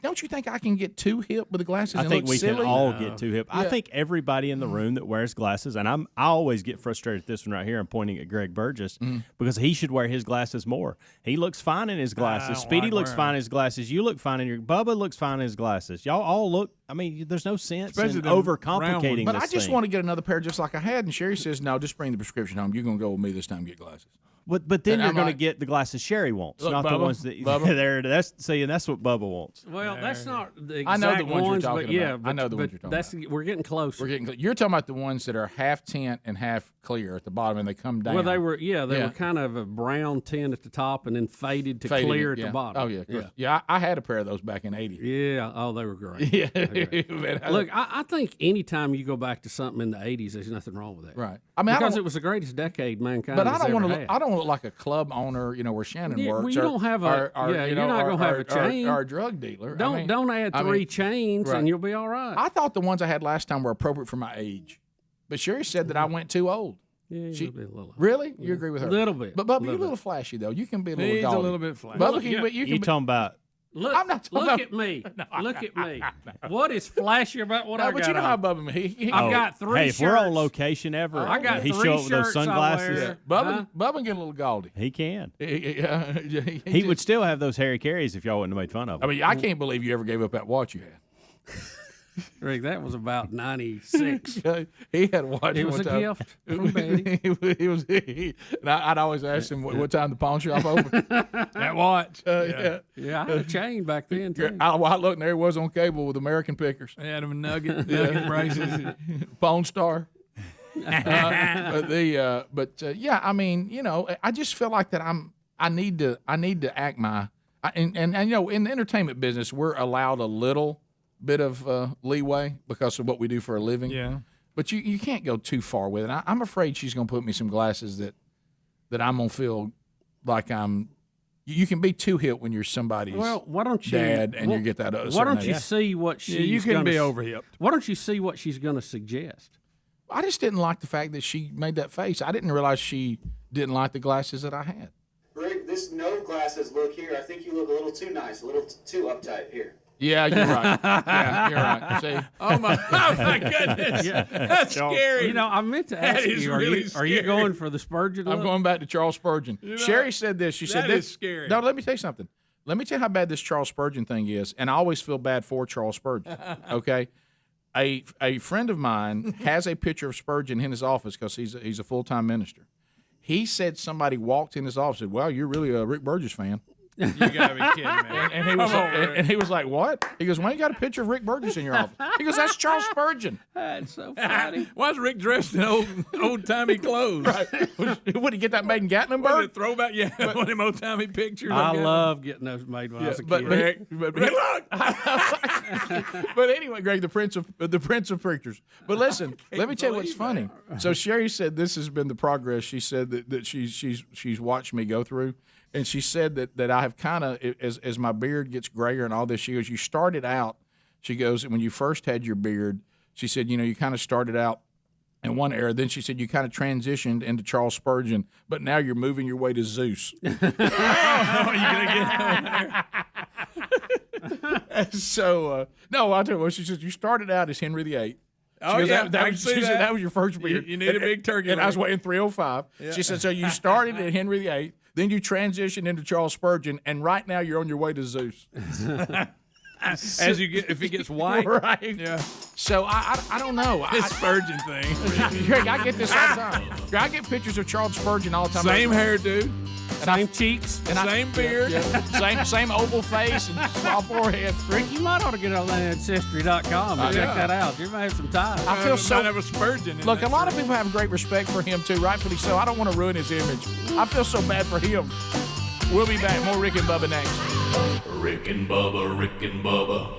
Don't you think I can get too hip with the glasses? I and think look we silly? can all get too hip. I Yeah. think everybody in the room that wears glasses, and I always get frustrated at this one right here. I'm pointing at Greg Burgess because he should wear his glasses more. He looks fine in his glasses. Speedy looks fine in his glasses. You look fine in your. Bubba looks fine in his glasses. Y'all all look. I mean, there's no sense in overcomplicating But this I just thing. want to get another pair just like I had. And Sherry says, no, just bring the prescription home. You're going to go with me this time and get glasses. But then And you're I'm going to like, get the glasses Sherry wants, Look, not the Bubba, ones that Bubba. there. That's what Bubba wants. Well, that's not the exact I know the ones you're talking but yeah, about. I know the ones you're talking about. We're getting closer. You're talking about the ones that are half tint and half clear at the bottom, and they come down. Well, they were kind of a brown tint at the top and then faded to clear at the bottom. Oh yeah. I had a pair of those back in '80. Yeah. Oh, they were great. Yeah. They were great. Look, I think anytime you go back to something in the '80s, there's nothing wrong with that. Right. I mean, because it was the greatest decade mankind. But I has don't want ever to. had. I don't look like a club owner, where Shannon Yeah, well, works. you don't have a- you're not gonna have a chain. or a drug dealer. Don't add three chains and you'll be all right. I thought the ones I had last time were appropriate for my age, but Sherry said that I went too old. Yeah, you'll be a little. Really? You agree with her? A little bit. But Bubba, you're a little flashy though. You can be a little. He's a gaudy. little bit flashy. Bubba, you can. talking about? Look, I'm not talking look about- at me. Look at me. What is flashy about what I got but you know how on? Bubba. I've got three Hey, if we're on shirts. location ever, I got he three show up with those shirts I sunglasses. wear. Bubba can get a little gaudy. He can. He He would still have those Harry Careys if y'all wouldn't have made fun of him. I mean, I can't believe you ever gave up that watch you had. Rick, that was about 96. He had a watch. It was one a time. gift from Betty. And I'd always ask him what time the pawn shop opened. That watch. Yeah, I had a chain back then, too. I looked, and there he was on cable with American Pickers. They had him nugget braces. Pawn Star. Yeah, I mean, I just feel like that I need to act and in the entertainment business, we're allowed a little bit of leeway because of what we do for a living. Yeah. But you can't go too far with it. I'm afraid she's going to put me some glasses that I'm going to feel like I'm. You can be too hip when you're somebody's why don't you, dad and you get that. Why don't you see what she's you can gonna be s- overhipped. Why don't you see what she's going to suggest? I just didn't like the fact that she made that face. I didn't realize she didn't like the glasses that I had. Greg, this no glasses look here, I think you look a little too nice, a little too uptight here. Yeah, you're right. Yeah, you're right. See? Oh my goodness. Yeah. That's scary. I meant to That ask is you, really are you scary. going for the Spurgeon I'm look? going back to Charles Spurgeon. Sherry said this. She said that this. is scary. No, let me tell you something. Let me tell you how bad this Charles Spurgeon thing is, and I always feel bad for Charles Spurgeon. Okay, a friend of mine has a picture of Spurgeon in his office because he's a full-time minister. He said somebody walked in his office and said, "Wow, you're really a Rick Burgess fan." You gotta be kidding me. And he was like, what? He goes, why you got a picture of Rick Burgess in your office? He goes, that's Charles Spurgeon. That's so funny. Why is Rick dressed in old timey clothes? Right. Would he get that made in Gatlinburg? Throwback, yeah. One of them old timey pictures. I love getting those made when I was a kid. Rick, look. But anyway, Greg, the prince of pictures. But listen, let me tell you what's funny. So Sherry said this has been the progress. She said that she's watched me go through. And she said that I have kind of, as my beard gets grayer and all this, she goes, you started out, she goes, when you first had your beard, she said, you kind of started out in one era. Then she said you kind of transitioned into Charles Spurgeon, but now you're moving your way to Zeus. Oh, you're going to get there. So, no, I'll tell you what, she said, you started out as Henry VIII. She said that was your first beard. You need a big turkey. And I was weighing 305. Yeah. She said, so you started at Henry VIII, then you transitioned into Charles Spurgeon, and right now you're on your way to Zeus. As you get, if he gets white, right? Yeah. So I don't know. This Spurgeon thing. Greg, I get this all the time. Greg, I get pictures of Charles Spurgeon all the time. Same hairdo. Same cheeks, and same beard, same oval face and small forehead. Rick, you might ought to get on ancestry.com and check that out. You may have some time. I feel so. Have a Spurgeon. Look, a lot of people have great respect for him too, rightfully so. I don't want to ruin his image. I feel so bad for him. We'll be back. More Rick and Bubba next. Rick and Bubba, Rick and Bubba.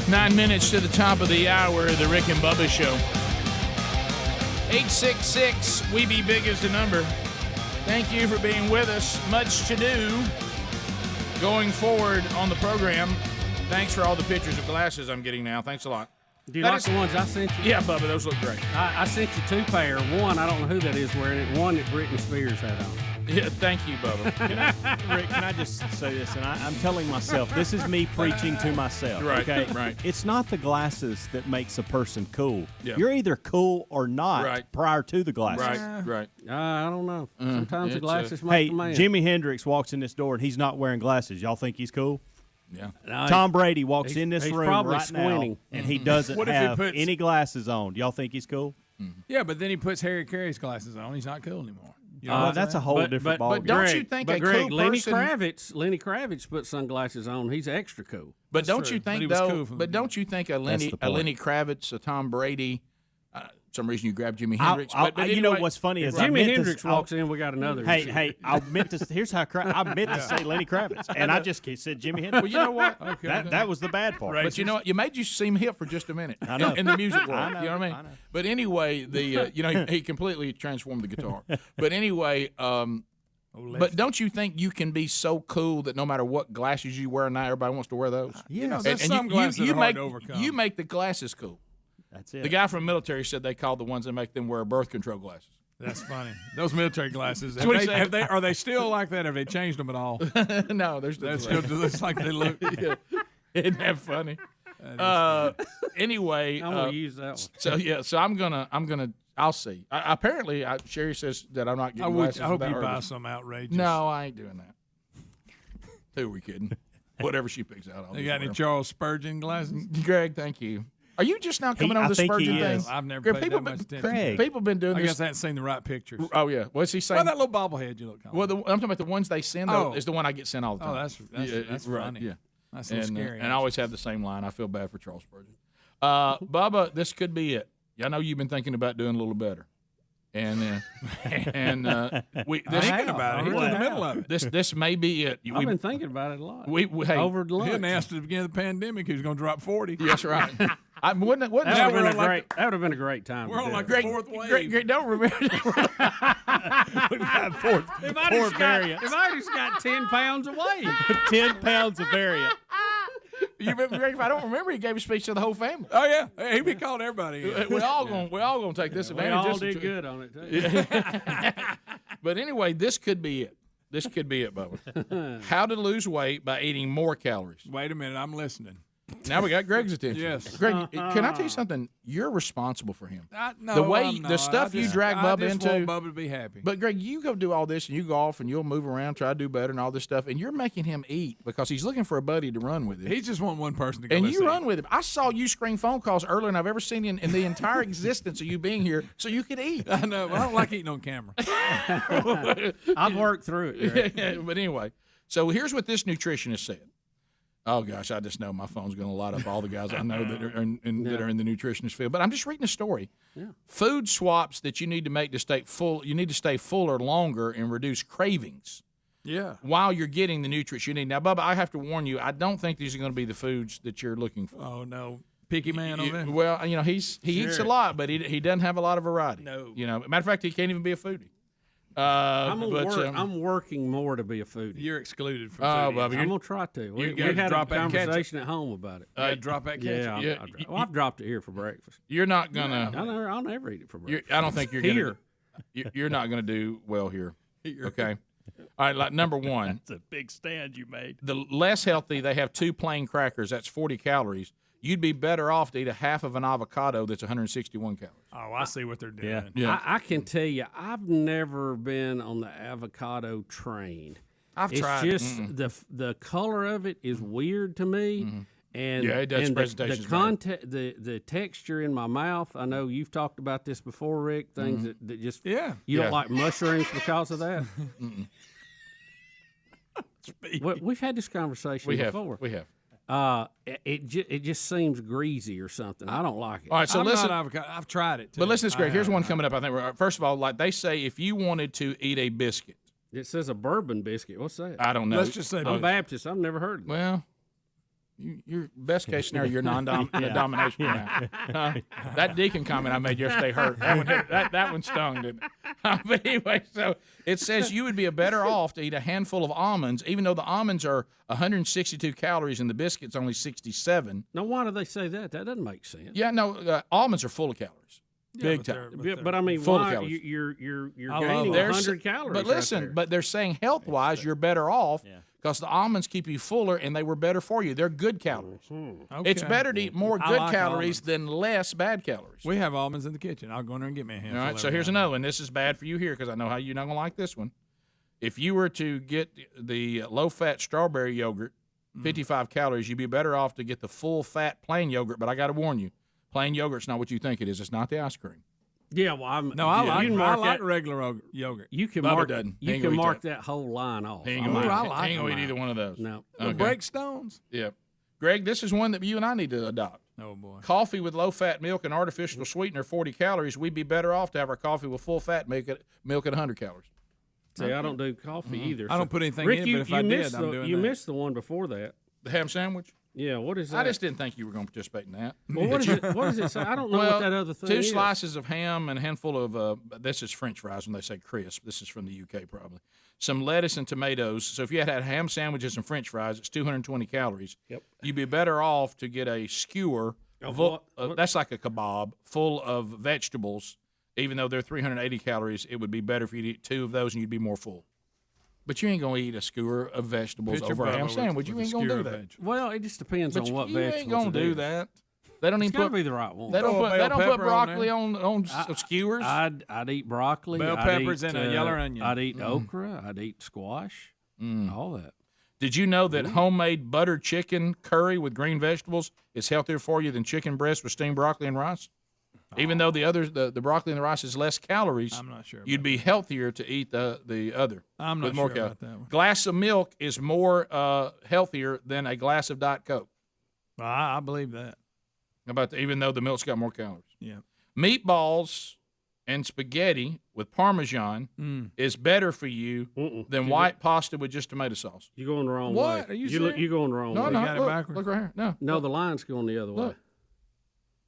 9 minutes to the top of the hour, the Rick and Bubba Show. 866 We Be Big is the number. Thank you for being with us. Much to do going forward on the program. Thanks for all the pictures of glasses I'm getting now. Thanks a lot. Do you like the ones I sent you? Yeah, Bubba, those look great. I sent you 2 pair. One, I don't know who that is wearing it. One that Britney Spears had on. Yeah, thank you, Bubba. Rick, can I just say this? And I'm telling myself, this is me preaching to myself. Right, okay? right. It's not the glasses that makes a person cool. Yeah. You're either cool or not prior to the glasses. Right. I don't know. Sometimes the glasses make the man. Jimi Hendrix walks in this door and he's not wearing glasses. Y'all think he's cool? Yeah. No, Tom Brady walks in this he's room probably right squinting. now and he doesn't What if he have puts- any glasses on. Y'all think he's cool? Yeah, but then he puts Harry Carey's glasses on. He's not cool anymore. You know what I'm that's a saying? whole different ball. But don't you think a Greg, cool Lenny person... Lenny Kravitz put sunglasses on. He's extra cool. But don't true. you But he think was though? cool from the But don't you think a Lenny Kravitz, a Tom Brady? Some reason you grabbed Jimi Hendrix. But you anyway, know what's funny is Jimi Hendrix walks in, we got another. Hey, I meant to. Here's how I meant to say Lenny Kravitz, and I just said Jimi Hendrix. Well, you know what? That was the bad part. But you know what? You made you seem hip for just a minute in the music world. You know what I mean? But anyway, he completely transformed the guitar. But anyway, but don't you think you can be so cool that no matter what glasses you wear now, everybody wants to wear those? Yeah, there's some glasses that are hard to overcome. You make the glasses cool. That's it. The guy from the military said they call the ones that make them wear birth control glasses. That's funny. Those military glasses. That's what he said. Are they still like that? Have they changed them at all? No, they're still looks like they look. Yeah. Isn't that funny? Anyway, I'm gonna use that one. So I'm gonna. I'll see. Apparently, Sherry says that I'm not getting glasses. I hope you without buy her. some outrageous. No, I ain't doing that. Who are we kidding? Whatever she picks out. You got any Charles Spurgeon glasses? Greg, thank you. Are you just now coming on the Spurgeon thing? I've never paid that much attention. People been doing I this. guess I haven't seen the right pictures. Oh yeah, what's he saying? Well, that little bobblehead you look. Well, I'm talking about the ones they send. Though, is the one I get sent all the time. Oh, that's right, funny. Yeah, that's so scary. And I always have the same line. I feel bad for Charles Spurgeon. Bubba, this could be it. I know you've been thinking about doing a little better. And we thinking about it. We're in the middle of it. This may be it. I've been thinking about it a lot. Hey, over lunch. He announced at the beginning of the pandemic he was going to drop 40. That's right. That would have been a great time. We're on like Greg, the fourth wave. Greg, don't remember. We've got four variants. If I just got 10 pounds away, 10 pounds of variant. You remember, Greg? If I don't remember, he gave a speech to the whole family. Oh yeah, he be calling everybody. We're all gonna take this advantage. We all did good on it too. But anyway, this could be it. This could be it, Bubba. How to lose weight by eating more calories. Wait a minute, I'm listening. Now we got Greg's attention. Yes. Greg, can I tell you something? You're responsible for him. No, the way I'm not. the stuff you drag Bubba I just into. want Bubba to be happy. But Greg, you go do all this and you golf and you'll move around, try to do better and all this stuff, and you're making him eat because he's looking for a buddy to run with him. He just wants one person to go. And you run with him. I saw you screen phone calls earlier than I've ever seen in the entire existence of you being here, so you could eat. I know. I don't like eating on camera. I've worked through it. But anyway, so here's what this nutritionist said. Oh gosh, I just know my phone's going to light up all the guys I know that are in the nutritionist field. But I'm just reading a story. Yeah. Food swaps that you need to make to stay full. You need to stay fuller longer and reduce cravings. Yeah. While you're getting the nutrients you need. Now, Bubba, I have to warn you. I don't think these are going to be the foods that you're looking for. Oh no, picky man on that. Well, he eats a lot, but he doesn't have a lot of variety. No. Matter of fact, he can't even be a foodie. I'm working more to be a foodie. You're excluded from foodie. Bubba, I'm going to try to. We gotta had a drop that conversation at home about it. Drop that ketchup. Yeah, I've dropped it here for breakfast. You're not going to. I'll never eat it for breakfast. I don't think you're here. You're not going to do well here. Okay. All right, like number one. That's a big stand you made. The less healthy, they have 2 plain crackers. That's 40 calories. You'd be better off to eat a half of an avocado that's 161 calories. Oh, I see what they're doing. Yeah. I can tell you, I've never been on the avocado train. It's just the color of it is weird to me. Mm-hmm. And yeah, it does. And the texture in my mouth. I know you've talked about this before, Rick. Things that just you don't like mushrooms because of that. We've had this conversation before. We have. It just seems greasy or something. I don't like it. All right, so listen. I've tried it too. But listen, this Greg. Here's one coming up. I think. First of all, like they say, if you wanted to eat a biscuit, it says a bourbon biscuit. What's that? I don't know. Let's just say I'm Baptist. I've never heard of it. Well, Your best case scenario, you're non-domination now. That deacon comment I made yesterday hurt. That one stung, didn't it? But anyway, so it says you would be better off to eat a handful of almonds, even though the almonds are 162 calories and the biscuit's only 67. Now, why do they say that? That doesn't make sense. Yeah, no, almonds are full of calories. Big time. But I mean, full why of calories. you're gaining 100 calories? But listen, but they're saying health-wise, you're better off. Because the almonds keep you fuller, and they were better for you. They're good calories. Okay. It's better to eat more good calories than less bad calories. We have almonds in the kitchen. I'll go in there and get me a handful. All right, so here's another one. This is bad for you here because I know how you're not going to like this one. If you were to get the low-fat strawberry yogurt, 55 calories, you'd be better off to get the full-fat plain yogurt. But I got to warn you, plain yogurt's not what you think it is. It's not the ice cream. Yeah, well, I like regular yogurt. You can Bubba mark doesn't. You can mark that whole line off. He ain't gonna eat either one of those. No. Okay. Break stones. Yeah. Greg, this is one that you and I need to adopt. Oh, boy. Coffee with low-fat milk and artificial sweetener, 40 calories. We'd be better off to have our coffee with full-fat milk at 100 calories. See, I don't do coffee either. I don't put anything Rick, in it, but if I did, I'm doing You that. missed the one before that. The ham sandwich? Yeah, what is that? I just didn't think you were going to participate in that. Well, what does it say? I don't know what that other thing two is. slices of ham and a handful of, this is French fries when they say crisp. This is from the UK probably. Some lettuce and tomatoes. So if you had ham sandwiches and French fries, it's 220 calories. Yep. You'd be better off to get a skewer. That's like a kebab full of vegetables. Even though they're 380 calories, it would be better if you eat 2 of those and you'd be more full. But you ain't going to eat a skewer of vegetables over a ham sandwich. You ain't going to do that. Well, it just depends on what vegetables. You ain't going to do that. They don't even put be the right one. They don't put broccoli on skewers. I'd eat broccoli. Bell peppers and a yellow onion. I'd eat okra. I'd eat squash. All that. Did you know that homemade buttered chicken curry with green vegetables is healthier for you than chicken breast with steamed broccoli and rice? Even though the broccoli and the rice is less calories, I'm not sure. You'd be healthier to eat the other. I'm not more sure about that one. Glass of milk is more healthier than a glass of Diet Coke. I believe that. Even though the milk's got more calories. Yeah. Meatballs and spaghetti with Parmesan is better for you than white pasta with just tomato sauce. You're going the wrong way. What? Are you serious? You're going the wrong way. No, You got it backwards. Look right here. No. No, the line's going the other way.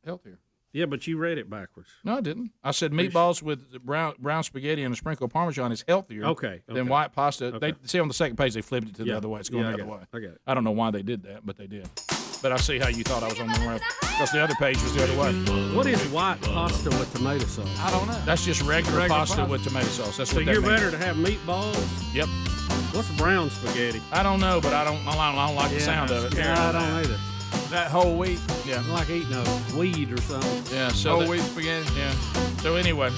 Healthier. Yeah, but you read it backwards. No, I didn't. I said meatballs with brown spaghetti and a sprinkle of Parmesan is healthier than white pasta. Okay. They see on the second page they flipped it to the other way. It's going the other way. I get it. I don't know why they did that, but they did. But I see how you thought I was on the right because the other page was the other way. What is white pasta with tomato sauce? I don't know. That's just regular pasta with tomato sauce. That's so what that you're means. better to have meatballs? Yep. What's brown spaghetti? I don't know, but I don't like the sound of it. Yeah, I don't either. That whole wheat. Yeah. I like eating a weed or something. Yeah. So whole wheat spaghetti. Yeah. So anyway,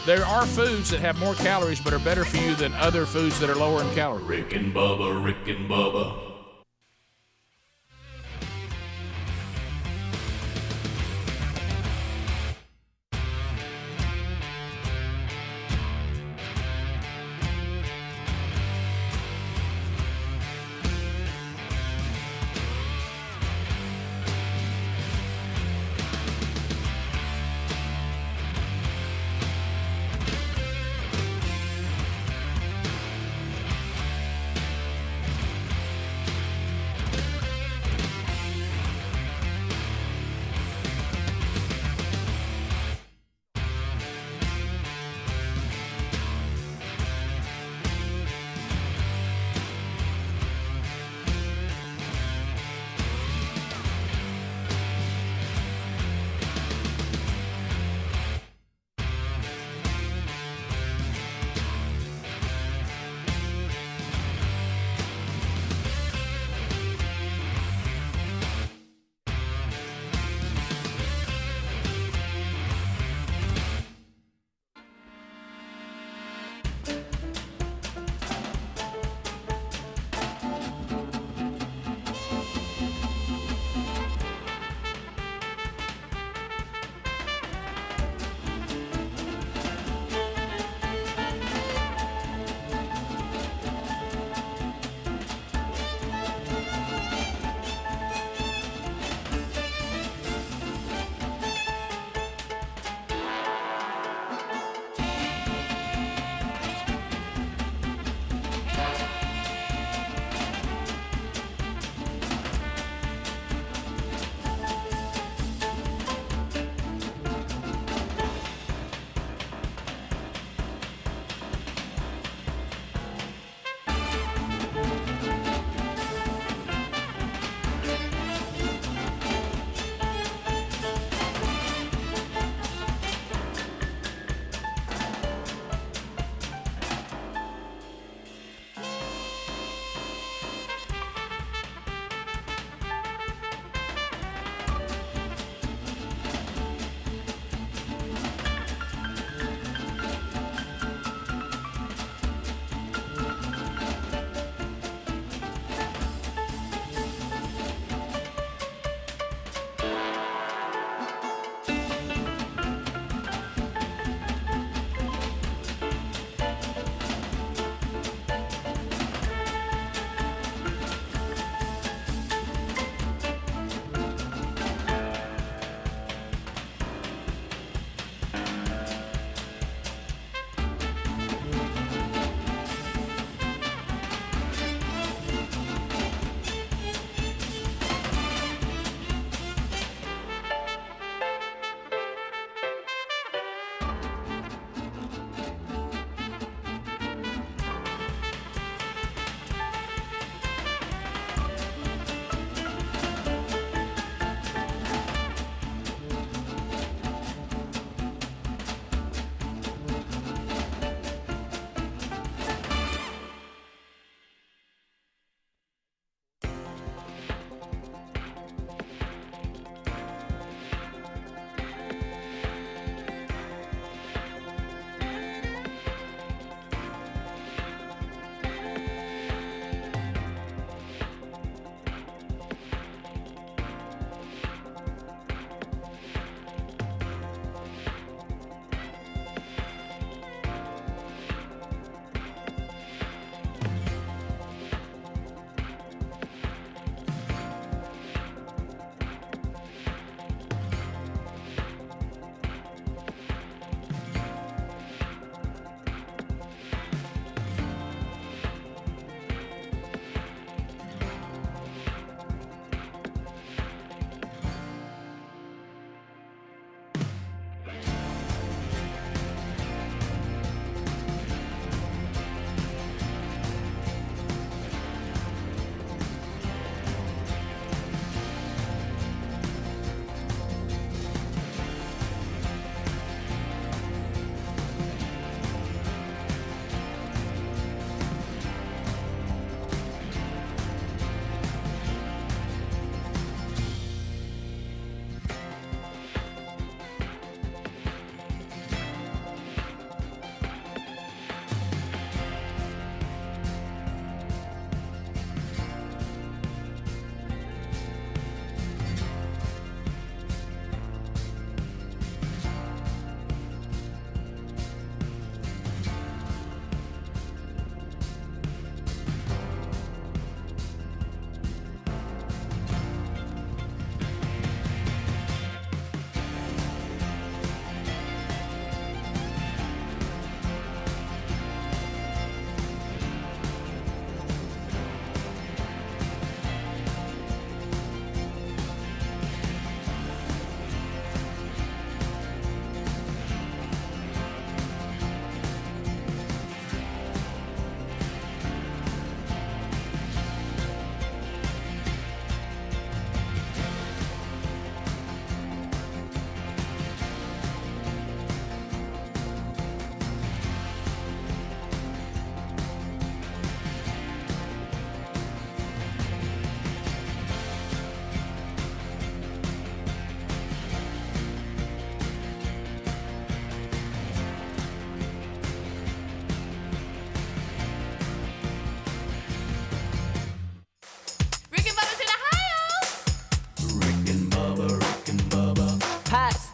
there are foods that have more calories but are better for you than other foods that are lower in calories. Rick and Bubba.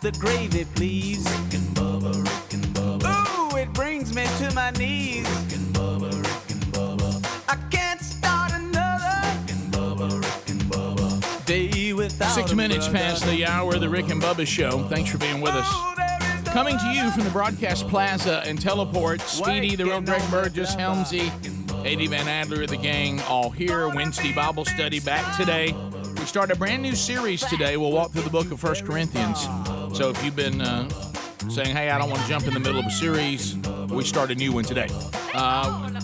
the gravy, please. Rick and Bubba, Rick and Bubba. Ooh, it brings me to my knees. Rick and Bubba, Rick and Bubba. I can't start another Rick and Bubba, Rick and Bubba. day without 6 minutes past the hour of the Rick and Bubba Show. Thanks for being with us. Coming to you from the Broadcast Plaza and Teleport, Speedy, the real Greg Burgess, Helmsy, Eddie Van Adler of the gang, all here. Wednesday Bible study back today. We start a brand new series today. We'll walk through the book of 1 Corinthians. So if you've been saying, hey, I don't want to jump in the middle of a series, we start a new one today.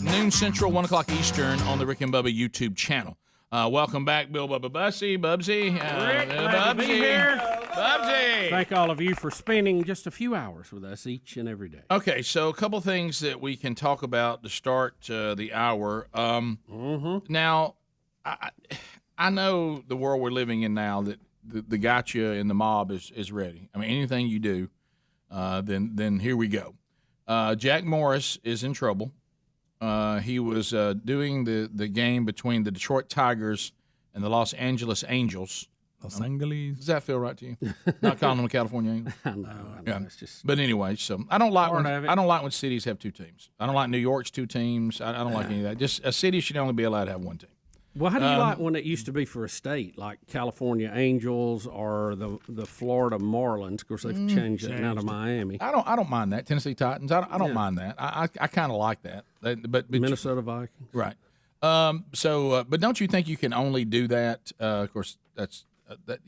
Noon Central, 1 o'clock Eastern on the Rick and Bubba YouTube channel. Welcome back, Bill Bubba Bussy, Bubsy. Rick, glad to be here. Bubsy. Thank all of you for spending just a few hours with us each and every day. Okay, so a couple things that we can talk about to start the hour. Now, I know the world we're living in now that the gotcha and the mob is ready. I mean, anything you do, then here we go. Jack Morris is in trouble. He was doing the game between the Detroit Tigers and the Los Angeles Angels. Los Angeles. Does that feel right to you? Not calling them the California Angels. I know. Yeah. It's just. But anyway, so I don't like when cities have two teams. I don't like New York's two teams. I don't like any of that. Just a city should only be allowed to have one team. Well, how do you like when it used to be for a state, like California Angels or the Florida Marlins? Of course, they've changed it now to Miami. I don't mind that. Tennessee Titans. I don't mind that. I kind of like that. But Minnesota Vikings. Right. But don't you think you can only do that? Of course, that's that.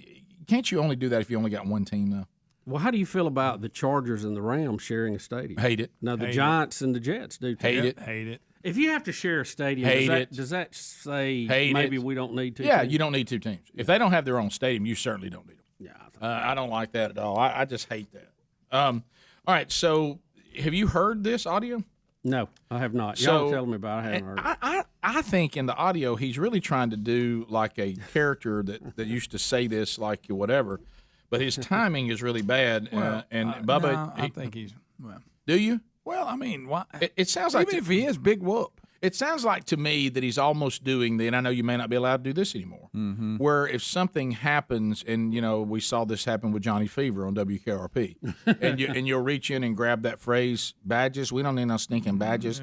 Can't you only do that if you only got one team though? Well, how do you feel about the Chargers and the Rams sharing a stadium? Hate it. No, the Giants and the Jets do too. Hate it. If you have to share a stadium, does that say maybe we don't need two? Yeah, teams? you don't need two teams. If they don't have their own stadium, you certainly don't need them. Yeah, I don't like that at all. I just hate that. All right, so have you heard this audio? No, I have not. Y'all telling me about it. I haven't heard it. I think in the audio he's really trying to do like a character that used to say this like whatever, but his timing is really bad. Bubba, no, I think he's. Well, do you? Well, I mean, why? It sounds like even if he is big whoop. It sounds like to me that he's almost doing and I know you may not be allowed to do this anymore, where if something happens, and, we saw this happen with Johnny Fever on WKRP, and you'll reach in and grab that phrase, badges, we don't need no stinking badges.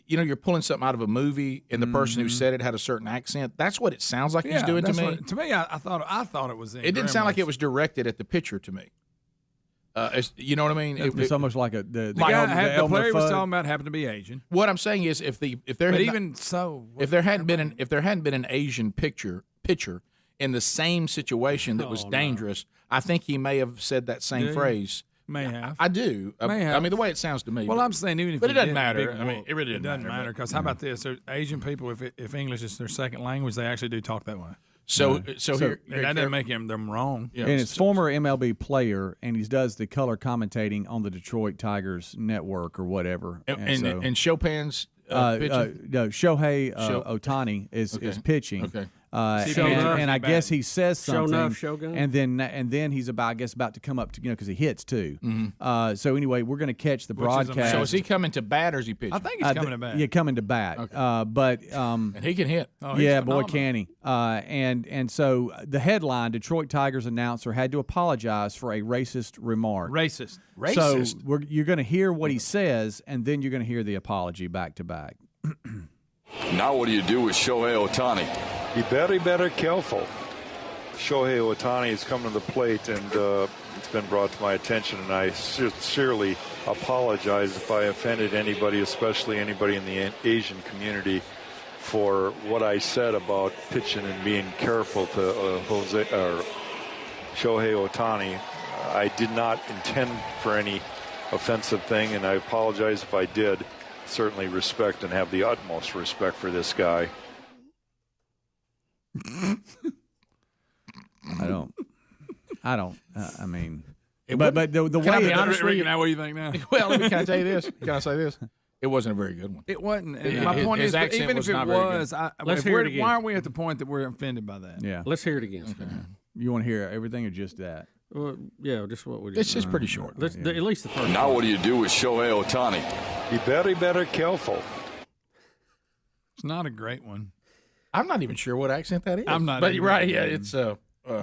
Yeah. You're pulling something out of a movie, and the person who said it had a certain accent. That's what it sounds like he's doing to me. To me, I thought it was. It didn't sound like it was directed at the pitcher to me. You know what I mean? It's almost like the player he was talking about happened to be Asian. What I'm saying is, if there hadn't been an Asian pitcher in the same situation that was dangerous, I think he may have said that same phrase. May have. I do. May have. I mean, the way it sounds to me. Well, I'm saying even if, but it doesn't did, matter. big I mean, it really doesn't matter because how about this? Asian people, if English is their second language, they actually do talk that way. So that doesn't make them wrong. Yeah. And it's former MLB player, and he does the color commentating on the Detroit Tigers network or whatever. And Chopin's Shohei Ohtani is pitching. Okay. And I guess he says something, Shogun. and then he's about to come up to because he hits too. Mm-hmm. So anyway, we're going to catch the broadcast. So is he coming to bat or is he pitching? I think he's coming to bat. Yeah, coming to bat. Okay. But and he can hit. Yeah, boy, can he. And so the headline: Detroit Tigers announcer had to apologize for a racist remark. Racist. So you're going to hear what he says, and then you're going to hear the apology back to back. Now what do you do with Shohei Ohtani? Be very careful. Shohei Ohtani is coming to the plate, and it's been brought to my attention, and I sincerely apologize if I offended anybody, especially anybody in the Asian community, for what I said about pitching and being careful to Shohei Ohtani. I did not intend for any offensive thing, and I apologize if I did. Certainly respect and have the utmost respect for this guy. I don't. I mean, but the way. Can I be honest with you now? What do you think now? Well, can I tell you this? Can I say this? It wasn't a very good one. It wasn't. And my point is, even if it was, let's hear it again. Why aren't we at the point that we're offended by that? Yeah. Let's hear it again. Okay. You want to hear everything or just that? Well, yeah, just what we do. It's just pretty short. At least the first. Now what do you do with Shohei Ohtani? Be very careful. It's not a great one. I'm not even sure what accent that is. I'm not. But you're right. Yeah, it's.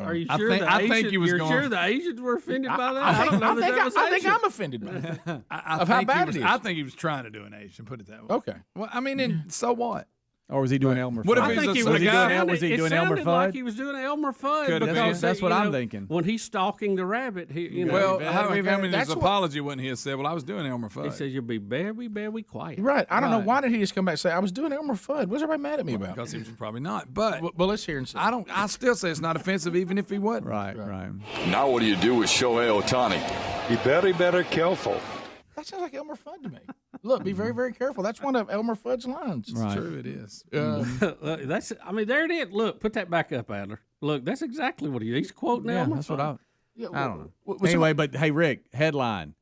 Are you I sure? think he was You're going. sure the Asians were offended by that? I don't know that was I think Asian. I'm offended by it. Of how bad it is. I think he was trying to do an Asian. Put it that way. Okay. Well, I mean, and so what? Or was he doing Elmer What if Fudd? he's I think a he was was he doing doing was he it doing Elmer sounded like Fudd? he was doing Elmer Fudd. Could have because been. That's what you I'm know, thinking. When he's stalking the rabbit, Well, how very, come in his that's what- apology wouldn't he have said, "Well, I was doing Elmer Fudd"? he says you'll be very, very quiet. Right. I don't know. Right. Why did he just come back and say, I was doing Elmer Fudd? What's everybody mad at me about? Because he was probably not. But Well, let's hear and see. I still say it's not offensive, even if he wasn't. Right. Now what do you do with Shohei Ohtani? Be very, very careful. That sounds like Elmer Fudd to me. Look, be very, very careful. That's one of Elmer Fudd's lines. Right. True, it is. That's. I mean, there it is. Look, put that back up, Adler. Look, that's exactly what he's quoting Yeah, Elmer that's Fudd. what I don't know. Anyway, but hey, Rick, headline.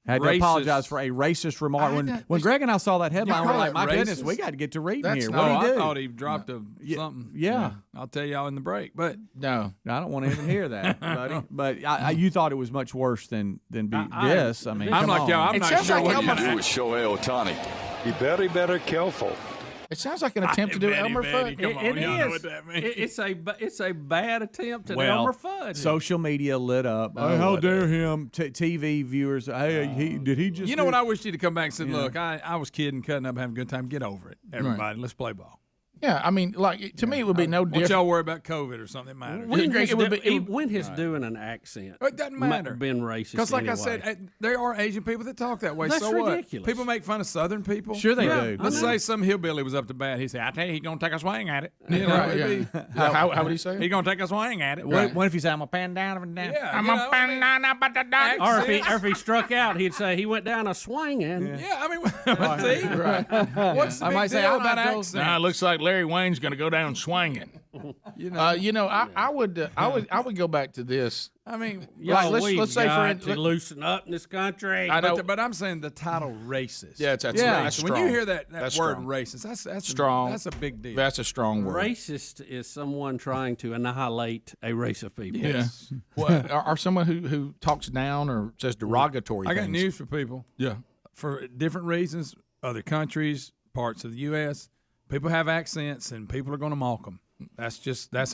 Had to Racist. apologize for a racist remark. When Greg and I saw that headline, we're call like, it my goodness, racist? we got to get to reading That's here. not- What Oh, do you I do? thought he dropped something. Yeah. I'll tell y'all in the break. But No. I don't want to even hear that, buddy. But you thought it was much worse than this. I mean, I'm come like, on. yo, I'm It not sounds sure like what Elmer you Do do. with Shohei Ohtani? Be very, very careful. It sounds like an attempt to do Elmer Fudd. Come on, It y'all know is. what that means. It's a bad attempt at Well, Elmer Fudd. social media lit up. Oh, how dare him? TV viewers. Hey, did he just? You know what? I wish he'd have come back and said, "Look, I was kidding, cutting up, having a good time. Get over it, everybody. Let's play ball. Yeah, I mean, like, to me, it would be no Don't different. y'all worry about COVID or something. It matters. When When has doing an accent It doesn't matter. been racist? Because, like I anyway? said, there are Asian people that talk that way. That's so what? ridiculous. People make fun of Southern people. Sure they do. Let's say some hillbilly was up to bat. He said, "I tell you, he's gonna take a swing at it." You know, Right, it'd yeah. be- How would he say He's it? gonna take a swing at it. What if he said, "I'm a pan down and down"? Yeah, I'm you a know, fan down about the dog. or if he struck out, he'd say he went down a swinging. Yeah, I mean, see, what's the I big might say, deal I about might go- accents? Nah, it looks like Larry Wayne's going to go down swinging. I would go back to this. I mean, Y'all, let's say for to loosen up in this country. I know. but I'm saying the title racist. Yeah, that's When you strong. hear that That's word strong. racist, that's Strong. That's a big deal. That's a strong word. Racist is someone trying to annihilate a race of people. Yeah. Well, or someone who talks down or says derogatory I got things. news for people. Yeah. For different reasons, other countries, parts of the U.S., people have accents, and people are going to mock them. That's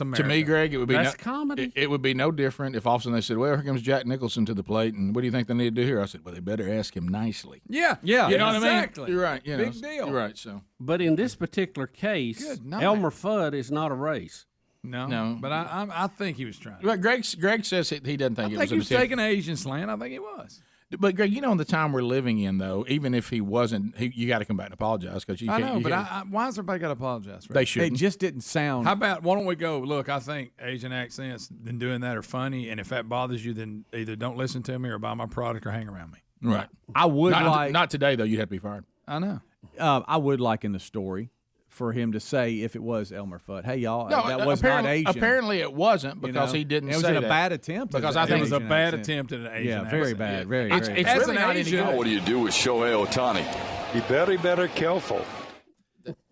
America. To me, Greg, it would be That's comedy. It would be no different if all of a sudden they said, "Well, here comes Jack Nicholson to the plate, and what do you think they need to do here?" I said, "Well, they better ask him nicely." Yeah, You know what I mean? exactly. You're right. You know, Big deal. You're right. So But in this particular case, Good night. Elmer Fudd is not a race. No, but I think he was trying. But Greg says he doesn't think I it think was he was an attempt. taking Asian slant. I think he was. But Greg, you know, in the time we're living in, though, even if he wasn't, you got to come back and apologize because you I can't. know, you but can't- why has everybody got to apologize for They it? shouldn't. It just didn't sound. How about, why don't we go, look, I think Asian accents and doing that are funny, and if that bothers you, then either don't listen to me or buy my product or hang around me. Right. I would not today though. You'd have to be fired. I know. I would like in the story for him to say if it was Elmer Fudd, hey y'all, No, that was not apparently, Asian. apparently it wasn't because he didn't. It was say a that. bad attempt. Because at I think It was a Asian bad accent. attempt at an Asian Yeah, very accent. bad. Very, It's very. really not any Now good. what do you do with Shohei Ohtani? Be very, very careful.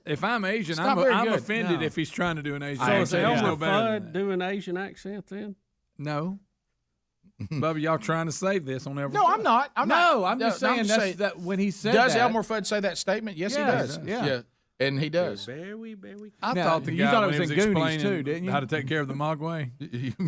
If I'm Asian, It's not very I'm good. offended No. if he's trying to do an Asian So is accent. He's Elmer no better than Fudd that. doing Asian accent then? No. Bubba, y'all trying to save this on every No, I'm not. I'm no, not. I'm just No, saying saying- that when he said Does that, Elmer Fudd say that statement? Yes, he Yes, does. yeah. And he does. Very, very. I Now, thought the you guy thought it when was he in Goonies, explaining too, didn't you? how to take care of the mogwai.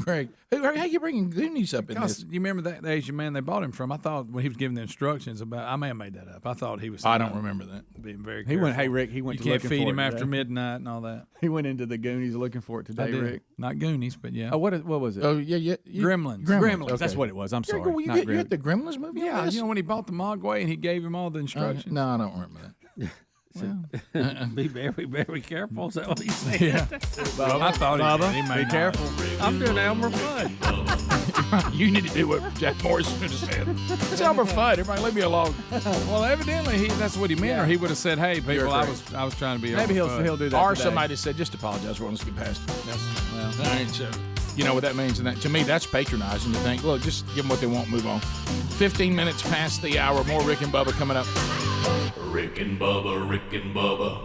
Greg, how you bringing Goonies up in Because this? you remember that the Asian man they bought him from? I thought when he was giving the instructions about, I may have made that up. I thought he was. I don't remember that. Being very. He went. careful. Hey Rick, he went. You to can't looking feed for him it after today. midnight and all that. He went into the Goonies looking for it today, I did. Rick. Not Goonies, but yeah. Oh, what was it? Oh yeah. Gremlins. Gremlins. Okay. That's what it was. I'm sorry. Greg, well, Not you had the Gremlins movie? Yeah, on this? you know when he bought the mogwai and he gave him all the instructions. No, I don't remember that. Be very, very careful. Is that what he said? Yeah. Well, I thought Bubba, he be made careful. I'm doing Elmer Fudd. You need to do what Jack Morrison just said. It's Elmer Fudd. Everybody, leave me alone. Well, evidently that's what he meant, or he would have said, "Hey, people, You're I correct. was trying to be." Maybe Elmer Fudd." he'll do that. Or today. somebody said, just apologize. Let's get past it. Well, All right, so you know what that means, and that to me that's patronizing to think, look, just give them what they want, move on. 15 minutes past the hour. More Rick and Bubba coming up. Rick and Bubba, Rick and Bubba.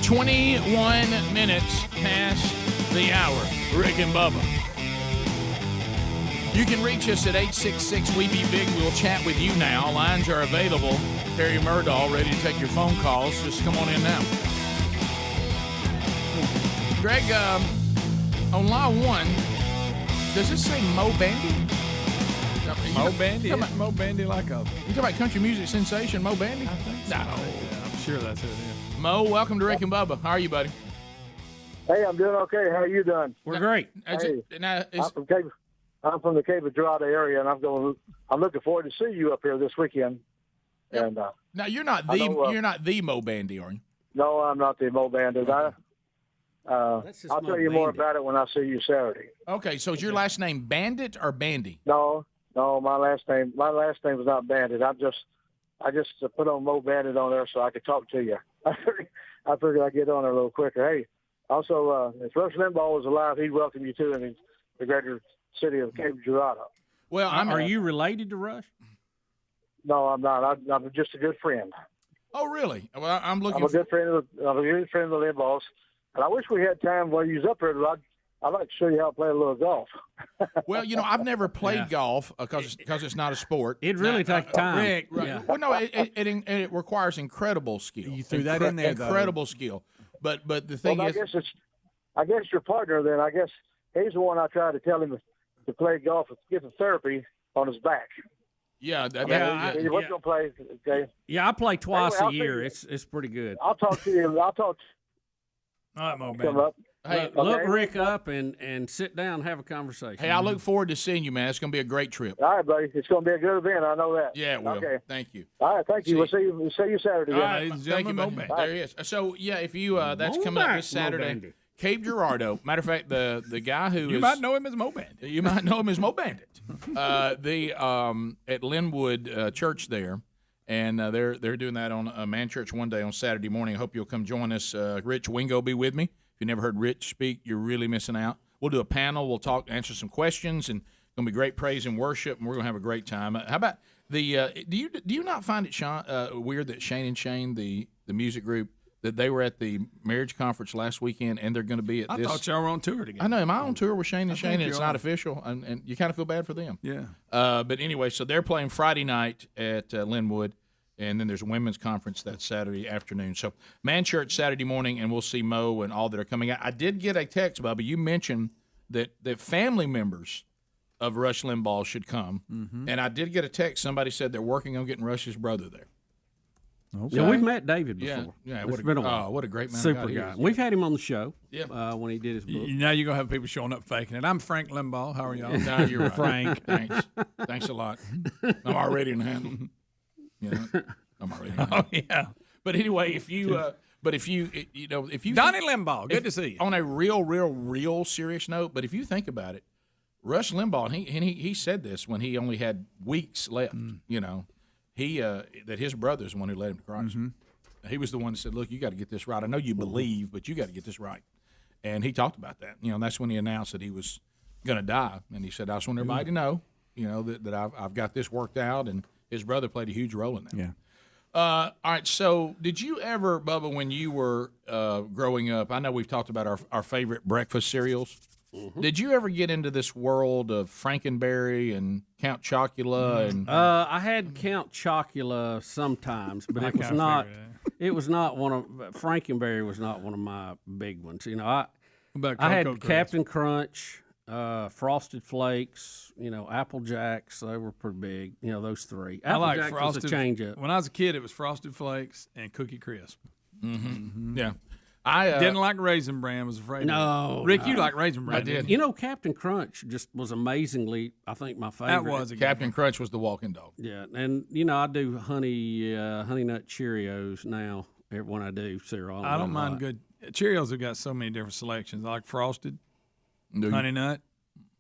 21 minutes past the hour. Rick and Bubba. You can reach us at 866-WE-BE-BIG. We'll chat with you now. Lines are available. Terry Murdahl ready to take your phone calls. Just come on in now. Greg, on line 1, does it say Mo Bandy? Mo Bandy? Mo Bandy like a... You talking about country music sensation Mo Bandy? I think so. No. Yeah, I'm sure that's who it is. Mo, welcome to Rick and Bubba. How are you, buddy? Hey, I'm doing okay. How are you doing? We're great. I'm from the Cape Girardeau area, and I'm looking forward to see you up here this weekend. Yep. And now you're not the Mo Bandy, are you? No, I'm not the Mo Bandit. I'll tell you more about it when I see you Saturday. Okay, so is your last name Bandit or Bandy? No, my last name is not Bandit. I just put on Mo Bandit on there so I could talk to you. I figured I'd get on there a little quicker. Hey, also, if Rush Limbaugh was alive, he'd welcome you too in the greater city of Cape Girardeau. Well, are you related to Rush? No, I'm not. I'm just a good friend. Oh, really? Well, I'm a good friend of the Limbaughs, and I wish we had time while you was up here. I'd like to show you how to play a little golf. Well, I've never played golf because it's not a sport. It really takes time. Rick, right. Yeah. Well, no, it requires incredible skill. You threw that in there, incredible skill. But the thing is, I guess your partner. Then I guess he's the one I tried to tell him to play golf, get the therapy on his back. Yeah, he wasn't gonna play. Okay. Yeah, I play twice a year. It's pretty good. I'll talk to you. All right, Mo Bandit. Hey, look Rick up and sit down and have a conversation. Hey, I look forward to seeing you, man. It's going to be a great trip. All right, buddy. It's going to be a good event. I know that. Yeah, it will. Okay. Thank you. All right, thank you. We'll see you Saturday. All right, thank you, buddy. There he is. So, yeah, if you that's coming up this Saturday. Cape Girardeau. Matter of fact, the guy who you might know him as Mo Bandit. You might know him as Mo Bandit. At Linwood Church there. And they're doing that on Man Church one day on Saturday morning. I hope you'll come join us. Rich Wingo will be with me. If you never heard Rich speak, you're really missing out. We'll do a panel. We'll talk, answer some questions, and it's going to be great praise and worship, and we're going to have a great time. How about the do you not find it weird that Shane and Shane, the music group, that they were at the marriage conference last weekend, and they're going to be at this? I thought y'all were on tour together. I know. Am I on tour with Shane and Shane, and it's not official, and you kind of feel bad for them. Yeah. But anyway, so they're playing Friday night at Linwood. And then there's a women's conference that Saturday afternoon. So Man Church Saturday morning, and we'll see Mo and all that are coming out. I did get a text, Bubba. You mentioned that family members of Rush Limbaugh should come. Mm-hmm. And I did get a text. Somebody said they're working on getting Rush's brother there. Okay. Yeah, we've met David before. Yeah. It's been a while. What a great man. Super guy. We've had him on the show. Yeah. When he did his book. Now you're going to have people showing up faking it. I'm Frank Limbaugh. How are y'all? No, you're right. Frank. Thanks a lot. I'm already in the handle. I'm already. Oh yeah. But anyway, if you Donnie Limbaugh, good to see you. On a real serious note, but if you think about it, Rush Limbaugh, he said this when he only had weeks left. That his brother's the one who led him to Christ. Mm-hmm. He was the one that said, "Look, you got to get this right. I know you believe, but you got to get this right." And he talked about that. That's when he announced that he was going to die, and he said, "I just want everybody to know, that I've got this worked out." And his brother played a huge role in that. Yeah. All right, so did you ever, Bubba, when you were growing up, I know we've talked about our favorite breakfast cereals. Mm-hmm. Did you ever get into this world of Frankenberry and Count Chocula? And I had Count Chocula sometimes, but it was not. It was not one of Frankenberry was not one of my big ones. I had Captain Crunch, Frosted Flakes, Apple Jacks. They were pretty big. Those three. Apple I like Jacks Frosted. Was a change up. When I was a kid, it was Frosted Flakes and Cookie Crisp. Mm-hmm. Mm-hmm. Yeah. I didn't like Raisin Bran. Was afraid. No, Rick, you like Raisin Bran? I did. Captain Crunch just was amazingly, I think, my favorite. That was Captain Crunch was the walking dog. Yeah, and I do honey nut Cheerios now. When I do cereal, I don't mind good Cheerios. Have got so many different selections. I like Frosted, Honey Nut.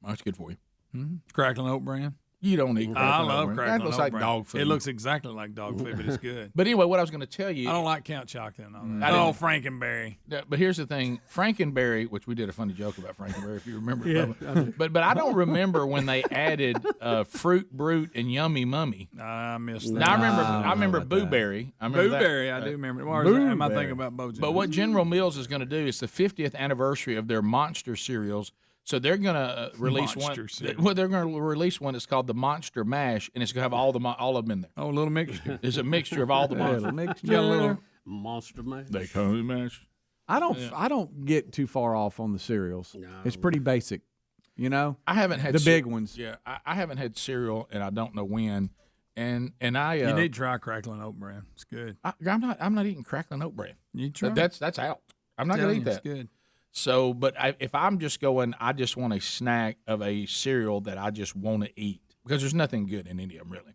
That's good for you. Mm-hmm. Crackling Oat Bran. You don't eat I crackling love oat bran. crackling That looks oat like bran. dog food. It looks exactly like dog food, but it's good. But anyway, what I was going to tell you. I don't like Count Chocula and all that. I didn't- Frankenberry. Yeah, but here's the thing, Frankenberry, which we did a funny joke about Frankenberry, if you remember. Yeah, Bubba. I do. But I don't remember when they added Fruit Brute and Yummy Mummy. I missed that. Now I remember Boo Berry. I remember that. Blueberry, I do remember. Or is that- am I thinking about Bojangles? But what General Mills is going to do is the 50th anniversary of their Monster cereals. So they're going to release Monster one. cereal. Well, they're going to release one that's called the Monster Mash, and it's going to have all of them in there. Oh, a little mixture. It's a mixture of all the monsters. Got a little Monster Mash. They call it mash. I don't get too far off on the cereals. No. It's pretty basic, you know. I haven't had the big ones. Yeah, I haven't had cereal, and I don't know when. And I you need to try crackling oat bran. It's good. I'm not eating crackling oat bran. You try. That's out. I'm not going to eat that. It's good. So, but if I'm just going, I just want a snack of a cereal that I just want to eat because there's nothing good in any of them really,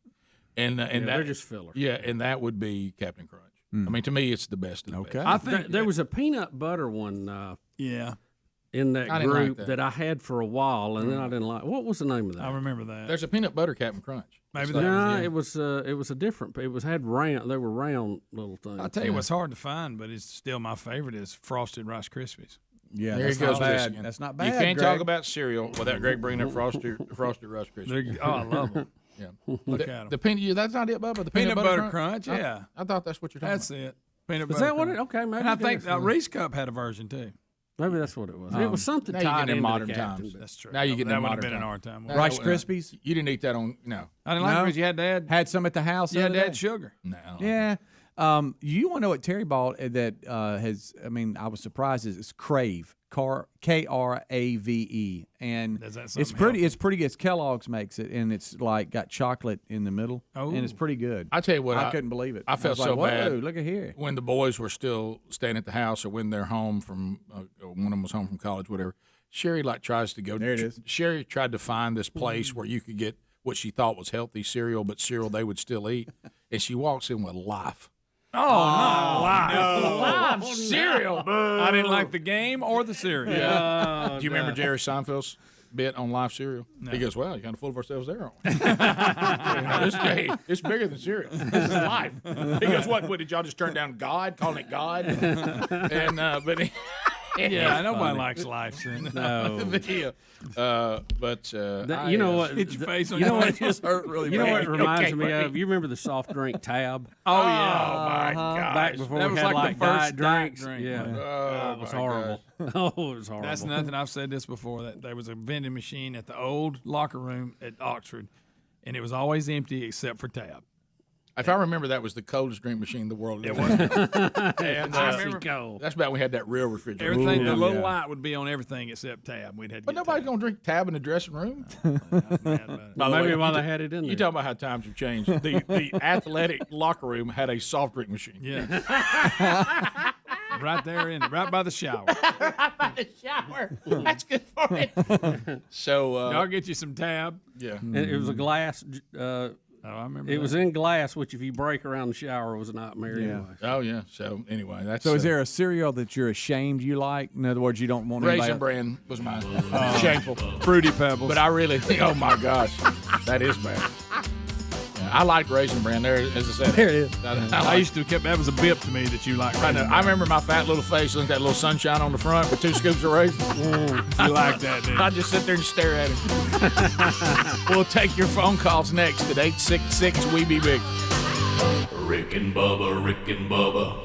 and they're just fillers. Yeah, and that would be Captain Crunch. I mean, to me, it's the best of the best. I think there was a peanut butter one. In that I didn't like group that I had for a while, and then I didn't like. What was the name of that? I remember that. There's a peanut butter Captain Crunch. Maybe it was a different. It had round. They were round little things. I'll tell you what's hard to find, but it's still my favorite is Frosted Rice Krispies. Yeah, there that's you go. not bad. That's not bad. You can't Greg. talk about cereal without Greg bringing up Frosted Rice Krispies. Oh, I love them. Yeah, Look at them. The peanut. That's not it, Bubba. The Peanut butter crunch. Yeah, I thought that's what you're talking that's about. it. Peanut Is butter. that what crunch. it? Okay, maybe. And I it think is. Reese Cup had a version too. Maybe that's what it was. It was something now you tied get in into modern the Captain, times. but- That's true. Now you get that in would have modern been in time. our time. Rice Krispies. You didn't eat that on I didn't like No. it because you Had some at the house. you the had other to add day. sugar. No. Yeah. You want to know what Terry bought that has? I mean, I was surprised. It's Crave, Krave, and Is that it's something pretty. healthy? It's pretty good. Kellogg's makes it, and it's like got chocolate in the middle, and it's pretty good. I tell you what, I couldn't believe it. I felt was so like, bad. Whoa, look at here. When the boys were still staying at the house, or when they're home from one of them was home from college, whatever. Sherry tries to go. There it is. Sherry tried to find this place where you could get what she thought was healthy cereal, but cereal they would still eat, and she walks in with Life. Oh, no. Live cereal. I didn't like the game or the cereal. Yeah. Do you remember Jerry Seinfeld's bit on Live cereal? No. He goes, "Well, you kind of fool of ourselves there, aren't we?" It's bigger than cereal. This is life. He goes, "What did y'all just turn down God, calling it God?" And but. Yeah, nobody likes Life. No. You know what? Hit your face on you know your what? face just hurt really You know bad. what it reminds Okay, me buddy. of? You remember the soft drink Tab? Oh yeah. Oh my gosh. Back before That we was had like the diet first diet drinks. drink. Yeah. Oh, it was my horrible. Oh, it was horrible. That's nothing. I've said this before. That there was a vending machine at the old locker room at Oxford, and it was always empty except for Tab. If I remember, that was the coldest drink machine in the world. It was. And I remember that's about when we had that real refrigerator. everything. The little yeah. light would be on everything except Tab. We'd had. To But get nobody's Tab. gonna drink Tab in the dressing room. Mad about it. By the Maybe way, while you they had it in You there. talk about how times have changed. The athletic locker room had a soft drink machine. Yeah. Right there in it, right by the shower. By the shower. That's good for it. So I'll get you some Tab. yeah. And it was a glass. Oh, I remember. It that. was in glass, which if you break around the shower was a nightmare. Yeah. Anyway. Oh yeah. So anyway, that's So, is there a cereal that you're ashamed you like? In other words, you don't want anybody Raisin else- Bran was mine. Shameful. Fruity Pebbles. But I really think, oh my gosh, that is bad. Yeah, I like Raisin Bran. There, as I said, There it is. I used to keep that was a bip to me that you like. I know. I remember my fat little face looking at that little sunshine on the front with 2 scoops of raisins. You like that, dude. I just sit there and stare at him. We'll take your phone calls next at 866 We Be Big. Rick and Bubba, Rick and Bubba.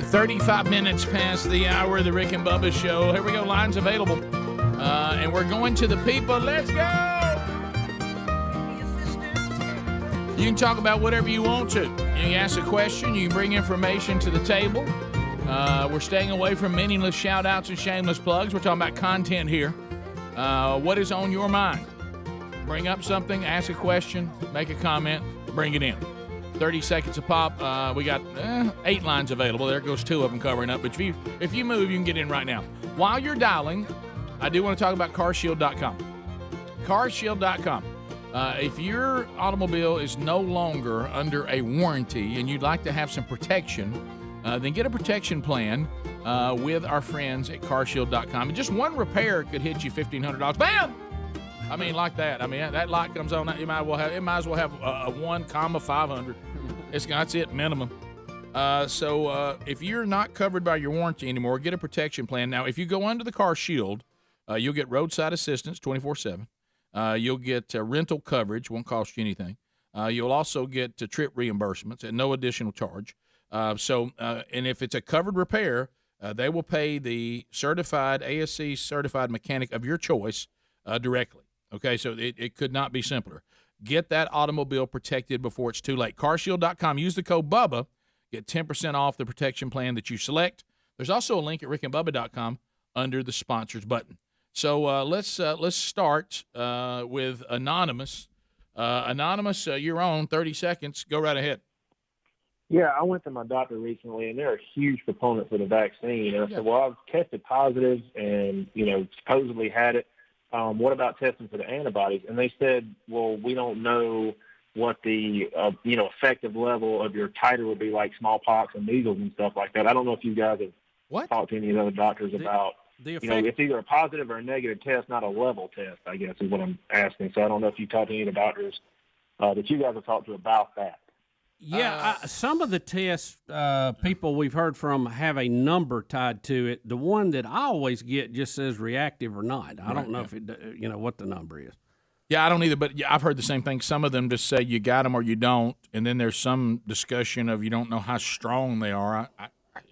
35 minutes past the hour of the Rick and Bubba Show. Here we go. Lines available. And we're going to the people. Let's go. You can talk about whatever you want to. You can ask a question. You can bring information to the table. We're staying away from meaningless shout-outs and shameless plugs. We're talking about content here. What is on your mind? Bring up something, ask a question, make a comment, bring it in. 30 seconds a pop. We got 8 lines available. There goes 2 of them covering up. But if you move, you can get in right now. While you're dialing, I do want to talk about carshield.com. Carshield.com. If your automobile is no longer under a warranty and you'd like to have some protection, then get a protection plan with our friends at carshield.com. And just one repair could hit you $1,500. Bam! I mean, like that. I mean, that light comes on. It might as well have a 1,500. That's it, minimum. So if you're not covered by your warranty anymore, get a protection plan. Now, if you go under the Car Shield, you'll get roadside assistance 24/7. You'll get rental coverage, won't cost you anything. You'll also get trip reimbursements at no additional charge. And if it's a covered repair, they will pay the certified ASC certified mechanic of your choice directly. Okay, so it could not be simpler. Get that automobile protected before it's too late. Carshield.com. Use the code BUBBA. Get 10% off the protection plan that you select. There's also a link at rickandbubba.com under the sponsors button. So let's start with Anonymous. Anonymous, you're on. 30 seconds. Go right ahead. Yeah, I went to my doctor recently, and they're a huge proponent for the vaccine. And I said, well, I've tested positive and, supposedly had it. What about testing for the antibodies? And they said, well, we don't know what the, effective level of your titer would be, like smallpox and measles and stuff like that. I don't know if you guys have talked to any of the other doctors about, it's either a positive or a negative test, not a level test, I guess, is what I'm asking. So I don't know if you talked to any of the doctors that you guys have talked to about that. Yeah, some of the tests people we've heard from have a number tied to it. The one that I always get just says reactive or not. I don't know if it, what the number is. Yeah, I don't either, but I've heard the same thing. Some of them just say you got them or you don't, and then there's some discussion of you don't know how strong they are.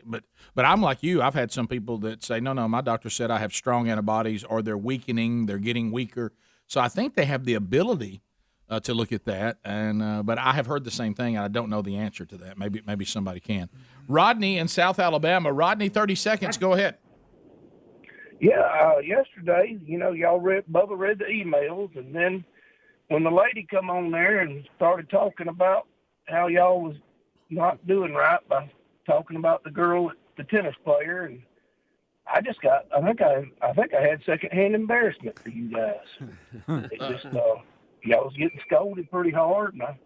But I'm like you. I've had some people that say, no, my doctor said I have strong antibodies, or they're weakening, they're getting weaker. So I think they have the ability to look at that, and but I have heard the same thing, and I don't know the answer to that. Maybe somebody can. Rodney in South Alabama. Rodney, 30 seconds. Go ahead. Yeah, yesterday, Bubba read the emails, and then when the lady come on there and started talking about how y'all was not doing right by talking about the girl, the tennis player, and I think I had secondhand embarrassment for you guys. It just y'all was getting scolded pretty hard, and I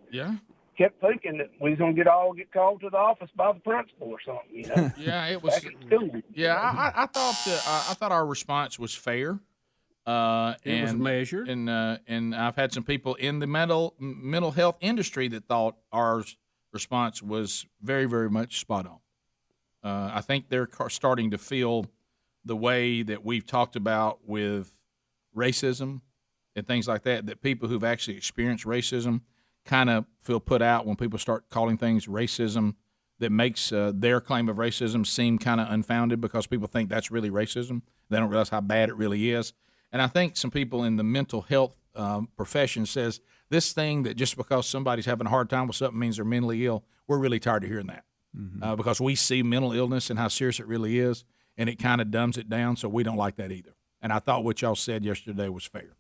kept thinking that we was gonna get called to the office by the principal or something. Yeah, it was. Back at school, I thought our response was fair. It was measured, and I've had some people in the mental health industry that thought our response was very, very much spot on. I think they're starting to feel the way that we've talked about with racism and things like that people who've actually experienced racism kind of feel put out when people start calling things racism that makes their claim of racism seem kind of unfounded because people think that's really racism. They don't realize how bad it really is. And I think some people in the mental health profession says this thing that just because somebody's having a hard time with something means they're mentally ill. We're really tired of hearing that because we see mental illness and how serious it really is, and it kind of dumbs it down, so we don't like that either. And I thought what y'all said yesterday was fair.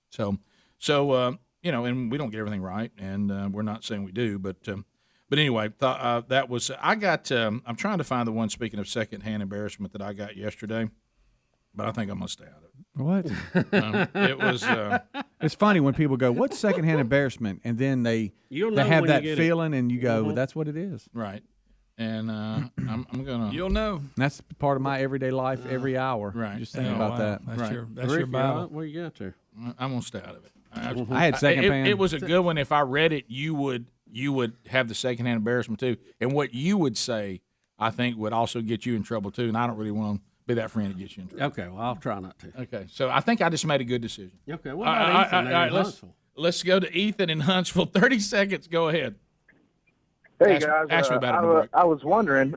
So and we don't get everything right, and we're not saying we do, but anyway, that was I got. I'm trying to find the one. Speaking of secondhand embarrassment that I got yesterday, but I think I'm gonna stay out of it. What? It was. It's funny when people go, "What's secondhand embarrassment?" and then they have that feeling, and you go, well, "That's what it is." Right. And I'm gonna. You'll know. That's part of my everyday life, every hour. Right. Just thinking about that. That's your battle. Where you got to? I'm gonna stay out of it. I had secondhand. It was a good one. If I read it, you would have the secondhand embarrassment too, and what you would say, I think, would also get you in trouble too. And I don't really want to be that friend that gets you in trouble. Okay, well, I'll try not to. Okay, so I think I just made a good decision. Okay, what about Ethan in Huntsville? Let's go to Ethan in Huntsville. 30 seconds. Go ahead. Hey, guys. Ask me about it. I was wondering,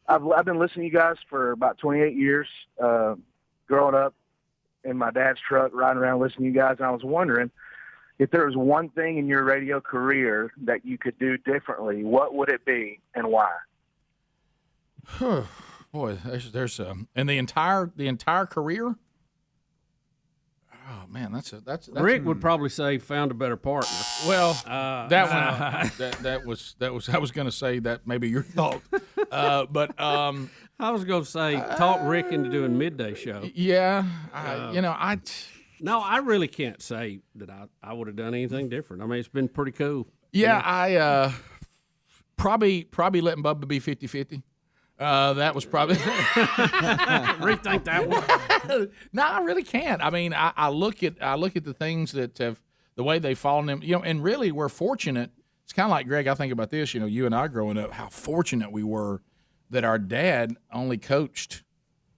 I've been listening to you guys for about 28 years, growing up in my dad's truck, riding around listening to you guys. And I was wondering if there was one thing in your radio career that you could do differently, what would it be and why? Boy, there's in the entire career. Oh man, that's Rick would probably say found a better partner. Well, that was I was going to say that maybe your thought, but I was going to say talk Rick into doing midday show. Yeah, No, I really can't say that I would have done anything different. I mean, it's been pretty cool. Yeah, I probably letting Bubba be 50-50. That was probably rethink that one. No, I really can't. I mean, I look at the things that have the way they've fallen in, and really we're fortunate. It's kind of like, Greg, I think about this, you and I growing up, how fortunate we were that our dad only coached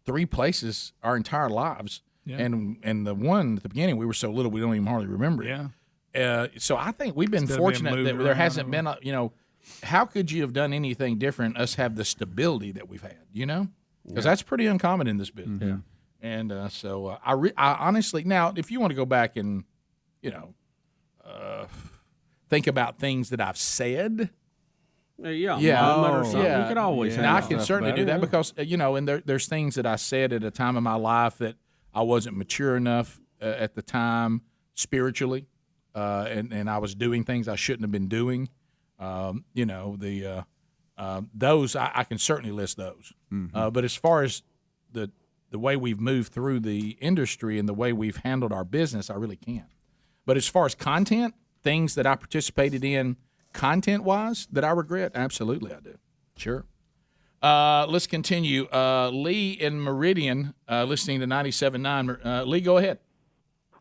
3 places our entire lives. Yeah. And the one at the beginning, we were so little we don't even hardly remember it. Yeah. So I think we've been fortunate that there hasn't been how could you have done anything different? Us have the stability that we've had, because that's pretty uncommon in this business. Yeah. And so I honestly, now if you want to go back and think about things that I've said. Yeah. Or something. You could always. And I can certainly do that because and there's things that I said at a time in my life that I wasn't mature enough at the time spiritually, and I was doing things I shouldn't have been doing. Those I can certainly list those. Mm-hmm. But as far as the way we've moved through the industry and the way we've handled our business, I really can't. But as far as content, things that I participated in content-wise that I regret, absolutely I do. Sure. Let's continue. Lee in Meridian, listening to 97.9. Lee, go ahead.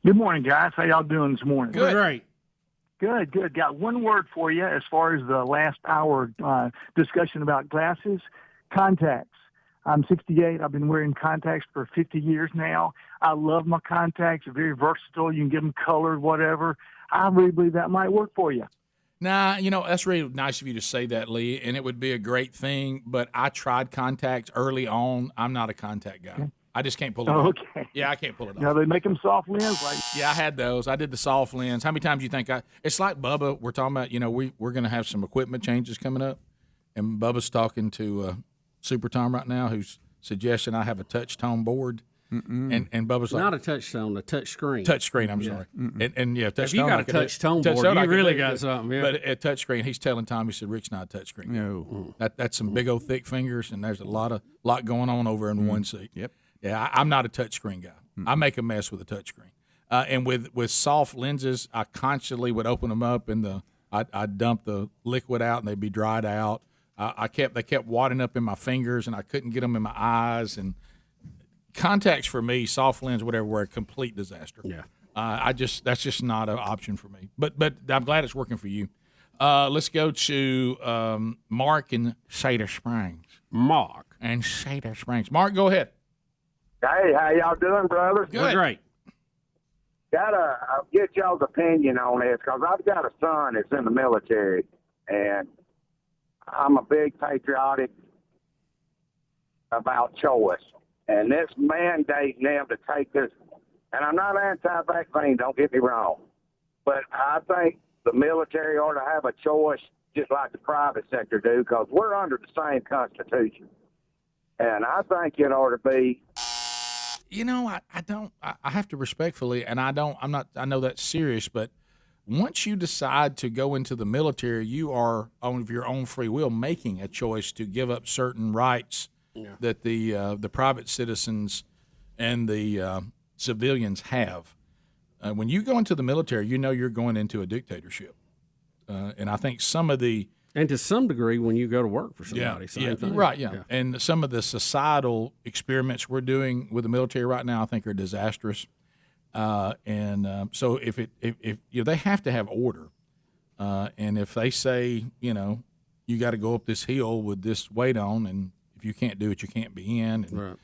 Good morning, guys. How y'all doing this morning? Good. Great. Good. Got one word for you as far as the last hour discussion about glasses. Contacts. I'm 68. I've been wearing contacts for 50 years now. I love my contacts. They're very versatile. You can get them colored, whatever. I really believe that might work for you. Nah, that's really nice of you to say that, Lee, and it would be a great thing, but I tried contacts early on. I'm not a contact guy. Okay. I just can't pull it off. Okay. Yeah, I can't pull it off. Now, they make them soft lens? Yeah, I had those. I did the soft lens. How many times do you think it's like Bubba, we're talking about, we're going to have some equipment changes coming up, and Bubba's talking to Super Tom right now, who's suggesting I have a touch-tone board. And Bubba's like, not a touch tone, a touch screen. Touch screen, I'm sorry. And touch if you got a touch tone board, you really got something. Yeah. But at touch screen, he's telling Tom, he said, Rick's not a touch screen. No. That's some big old thick fingers, and there's a lot going on over in one seat. Yep. Yeah, I'm not a touch screen guy. I make a mess with a touch screen. And with soft lenses, I constantly would open them up, and I'd dump the liquid out, and they'd be dried out. They kept wadding up in my fingers, and I couldn't get them in my eyes, and contacts for me, soft lens, whatever, were a complete disaster. Yeah, that's just not an option for me. But I'm glad it's working for you. Let's go to Mark in Cedar Springs. Mark, Mark, go ahead. Hey, how y'all doing, brother? Good. Great. I'll get y'all's opinion on this because I've got a son that's in the military, and I'm a big patriotic about choice. And this mandating them to take this, and I'm not anti-vaccine, don't get me wrong, but I think the military ought to have a choice just like the private sector do because we're under the same Constitution. And I think it ought to be. I have to respectfully, and I know that's serious, but once you decide to go into the military, you are, of your own free will, making a choice to give up certain rights that the private citizens and the civilians have. When you go into the military, you're going into a dictatorship. And I think and to some degree, when you go to work for somebody, same thing. Right, yeah. And some of the societal experiments we're doing with the military right now, I think, are disastrous. So if they have to have order, and if they say, you got to go up this hill with this weight on, and if you can't do it, you can't be in. And, right.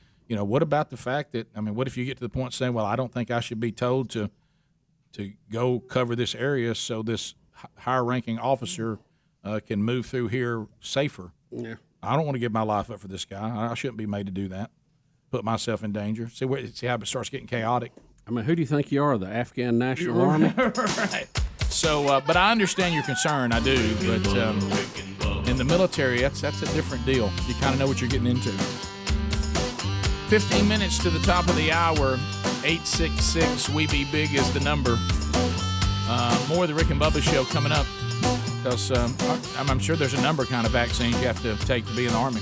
What about the fact that, what if you get to the point saying, well, I don't think I should be told to go cover this area so this higher ranking officer can move through here safer. Yeah. I don't want to give my life up for this guy. I shouldn't be made to do that. Put myself in danger. See how it starts getting chaotic. I mean, who do you think you are, the Afghan National Army? Right. So, but I understand your concern. I do. But in the military, that's a different deal. You kind of know what you're getting into. 15 minutes to the top of the hour. 866-WE-BE-BIG is the number. More of the Rick and Bubba show coming up. Because I'm sure there's a number of kind of vaccines you have to take to be in the Army.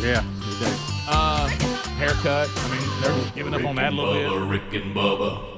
Yeah, you do. Haircut. I mean, they're giving up on that a little bit. Rick and Bubba.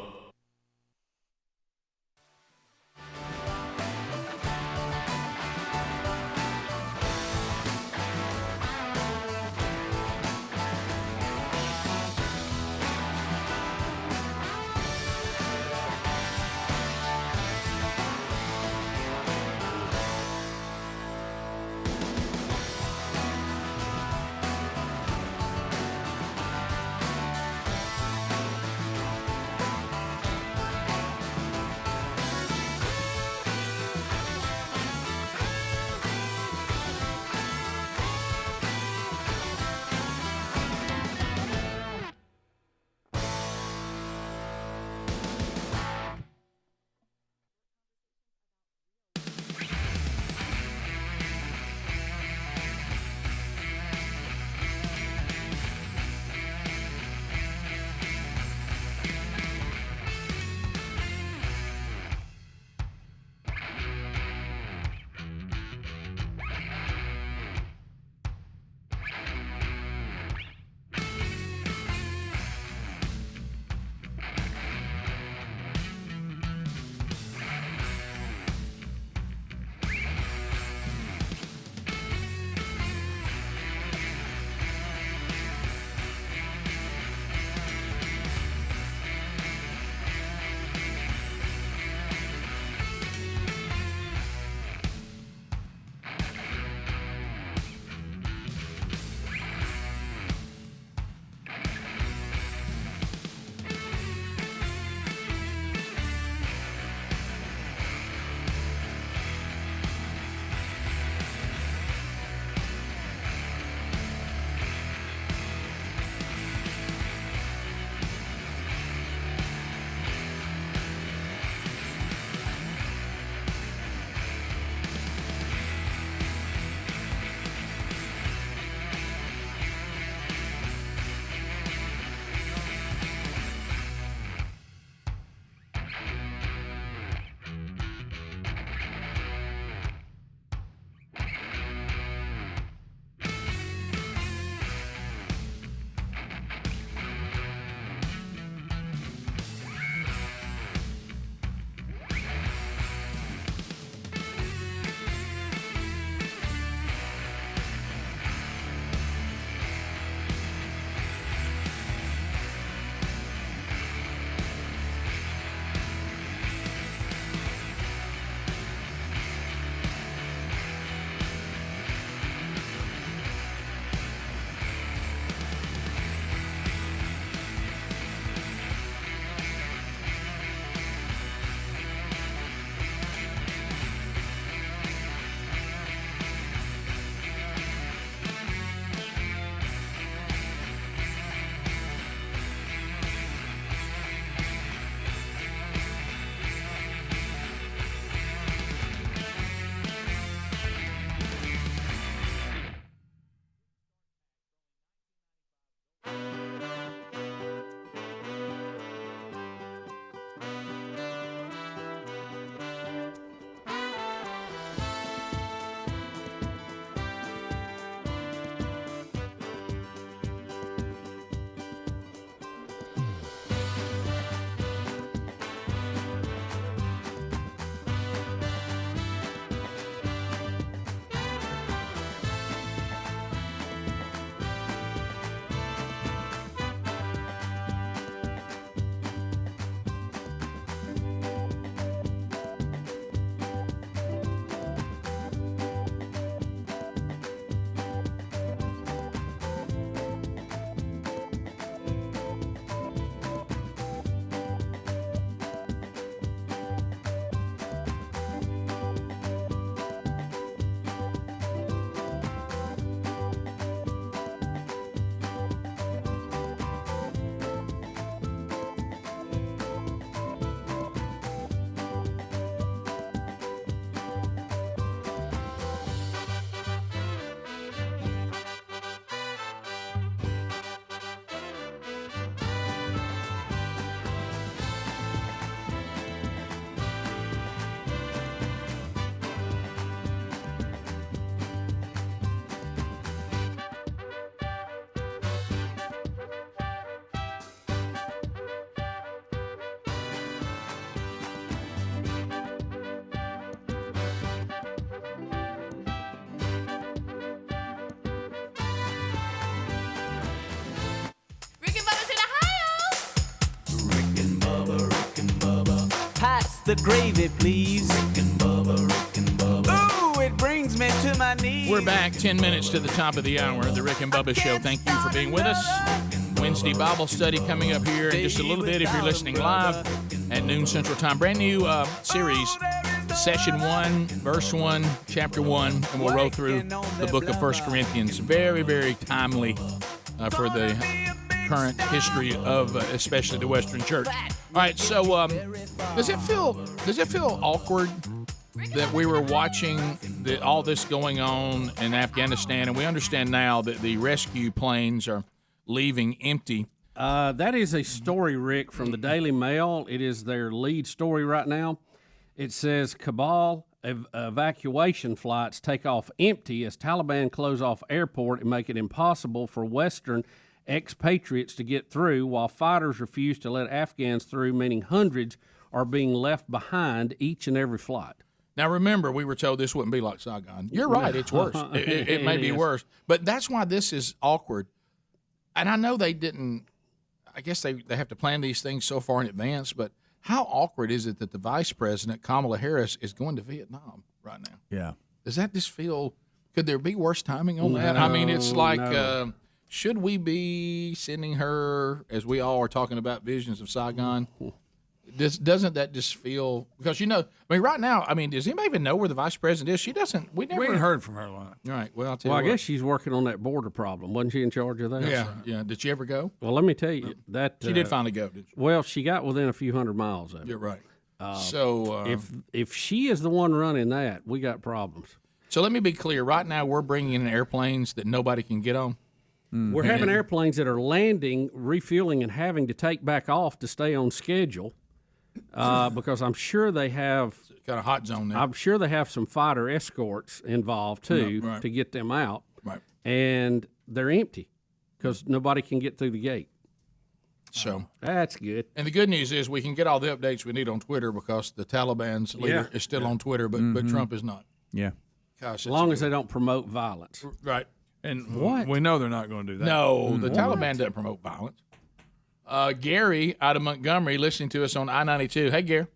the gravy, please. Rick and Bubba. Ooh, it brings me to my knees. We're back 10 minutes to the top of the hour of the Rick and Bubba Show. Thank you for being with us. Wednesday Bible study coming up here in just a little bit if you're listening live at noon Central Time. Brand new series, Session 1, Verse 1, Chapter 1, and we'll roll through the book of 1 Corinthians. Very, very timely for the current history of especially the Western Church. All right, so does it feel awkward that we were watching all this going on in Afghanistan, and we understand now that the rescue planes are leaving empty? That is a story, Rick, from the Daily Mail. It is their lead story right now. It says Kabul evacuation flights take off empty as Taliban close off airport and make it impossible for Western expatriates to get through, while fighters refuse to let Afghans through, meaning hundreds are being left behind each and every flight. Now, remember, we were told this wouldn't be like Saigon. You're right, it's worse. It may be worse. But that's why this is awkward. And I know they didn't, I guess they have to plan these things so far in advance, but how awkward is it that the Vice President, Kamala Harris, is going to Vietnam right now? Yeah. Does that just feel, could there be worse timing on that? I mean, it's like, should we be sending her, as we all are talking about visions of Saigon? Doesn't that just feel, because, right now, does anybody even know where the Vice President is? She doesn't, we ain't heard from her a lot. All right, well, I'll tell you I guess she's working on that border problem. Wasn't she in charge of that? Yeah. Did she ever go? Well, let me tell you that she did finally go, did she? Well, she got within a few hundred miles of it. You're right. If she is the one running that, we got problems. So let me be clear. Right now, we're bringing in airplanes that nobody can get on. We're having airplanes that are landing, refueling, and having to take back off to stay on schedule. Because I'm sure they have got a hot zone there. I'm sure they have some fighter escorts involved too to get them out. Right. And they're empty because nobody can get through the gate. So that's good. And the good news is we can get all the updates we need on Twitter because the Taliban's leader is still on Twitter, but Trump is not. Yeah. Gosh, as long as they don't promote violence. Right. And what? We know they're not going to do that. No, the Taliban doesn't promote violence. Gary out of Montgomery listening to us on I-92. Hey, Gary.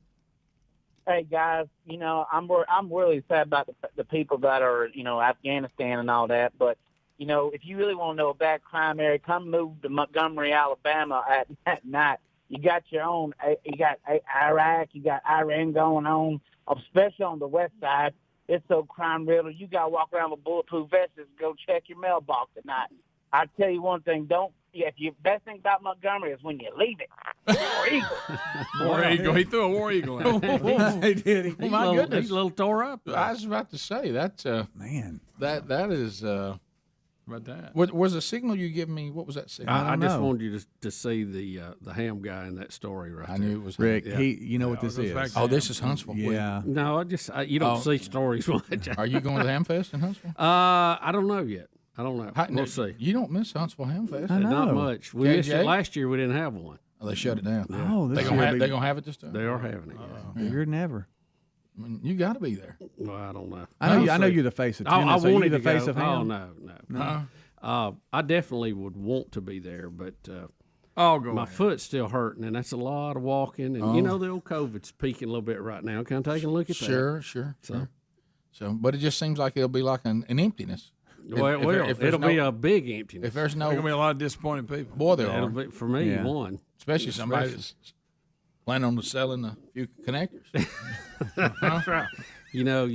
Hey, guys, I'm really sad about the people that are, Afghanistan and all that. But, if you really want to know a bad crime area, come move to Montgomery, Alabama at night. You got your own, you got Iraq, you got Iran going on, especially on the west side. It's so crime-riddled. You got to walk around with bulletproof vests and go check your mailbox at night. I tell you one thing, best thing about Montgomery is when you leave it. War Eagle. War Eagle. He threw a War Eagle at He did. He's My goodness. He's a little tore up. I was about to say, that's, man. That is, about that. What was the signal you gave me? What was that signal? I just wanted you to see the ham guy in that story right there. I knew it was Rick. Yeah. You know what this is? Oh, this is Huntsville. Yeah. No, you don't see stories much. Are you going to the Ham Fest in Huntsville? I don't know yet. I don't know. We'll see. You don't miss Huntsville Ham Fest. I know. Not much. We missed it last year. We didn't have one. Oh, they shut it down. Yeah. Oh, they're gonna have it this time. They are having it. Yeah. Bigger than ever. I mean, you got to be there. Well, I don't know. I know you're the face of tennis. I wanted the to face go. of ham? No. I definitely would want to be there, but I'll go. My foot's still hurting, and that's a lot of walking. And the old COVID's peaking a little bit right now. Kind of taking a look at that. Sure. So, but it just seems like it'll be like an emptiness. Well, it'll be a big emptiness. If there's no, there's gonna be a lot of disappointed people. Boy, there It'll are. be, for me, one. Especially somebody that's planning on selling a few connectors. That's right.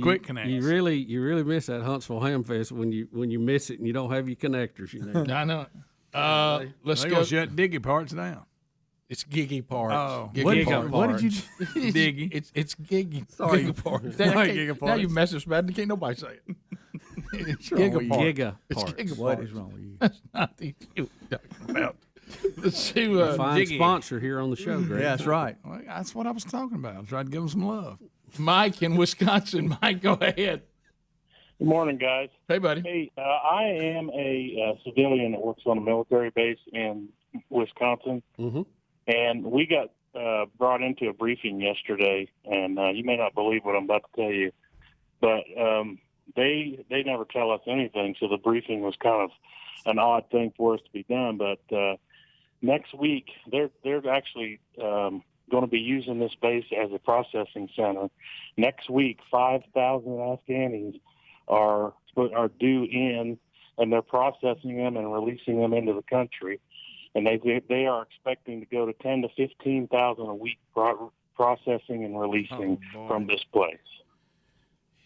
Quick connects. You really miss that Huntsville Ham Fest when you miss it and you don't have your connectors. I know it. Let's They're go. gonna shut Diggy Parts down. It's Giggy Parts. Oh, Giggy what did you? Diggy. It's Giggy. Sorry. Giggy Parts. Giggy Now Parts. you mess us bad. Can't nobody say it. It's Giga Parts. Giga It's Parts. Giga What Parts. is wrong with you? That's not the you talking about. Let's see. Fine Giggy. sponsor here on the show, Greg. Yeah, that's right. Well, that's what I was talking about. I tried to give them some love. Mike in Wisconsin. Mike, go ahead. Good morning, guys. Hey, buddy. Hey, I am a civilian that works on a military base in Wisconsin, and we got brought into a briefing yesterday, and you may not believe what I'm about to tell you, but they never tell us anything, so the briefing was kind of an odd thing for us to be done. But next week, they're actually going to be using this base as a processing center. Next week, 5,000 Afghanis are due in, and they're processing them and releasing them into the country. And they are expecting to go to 10 to 15,000 a week processing and releasing from this place.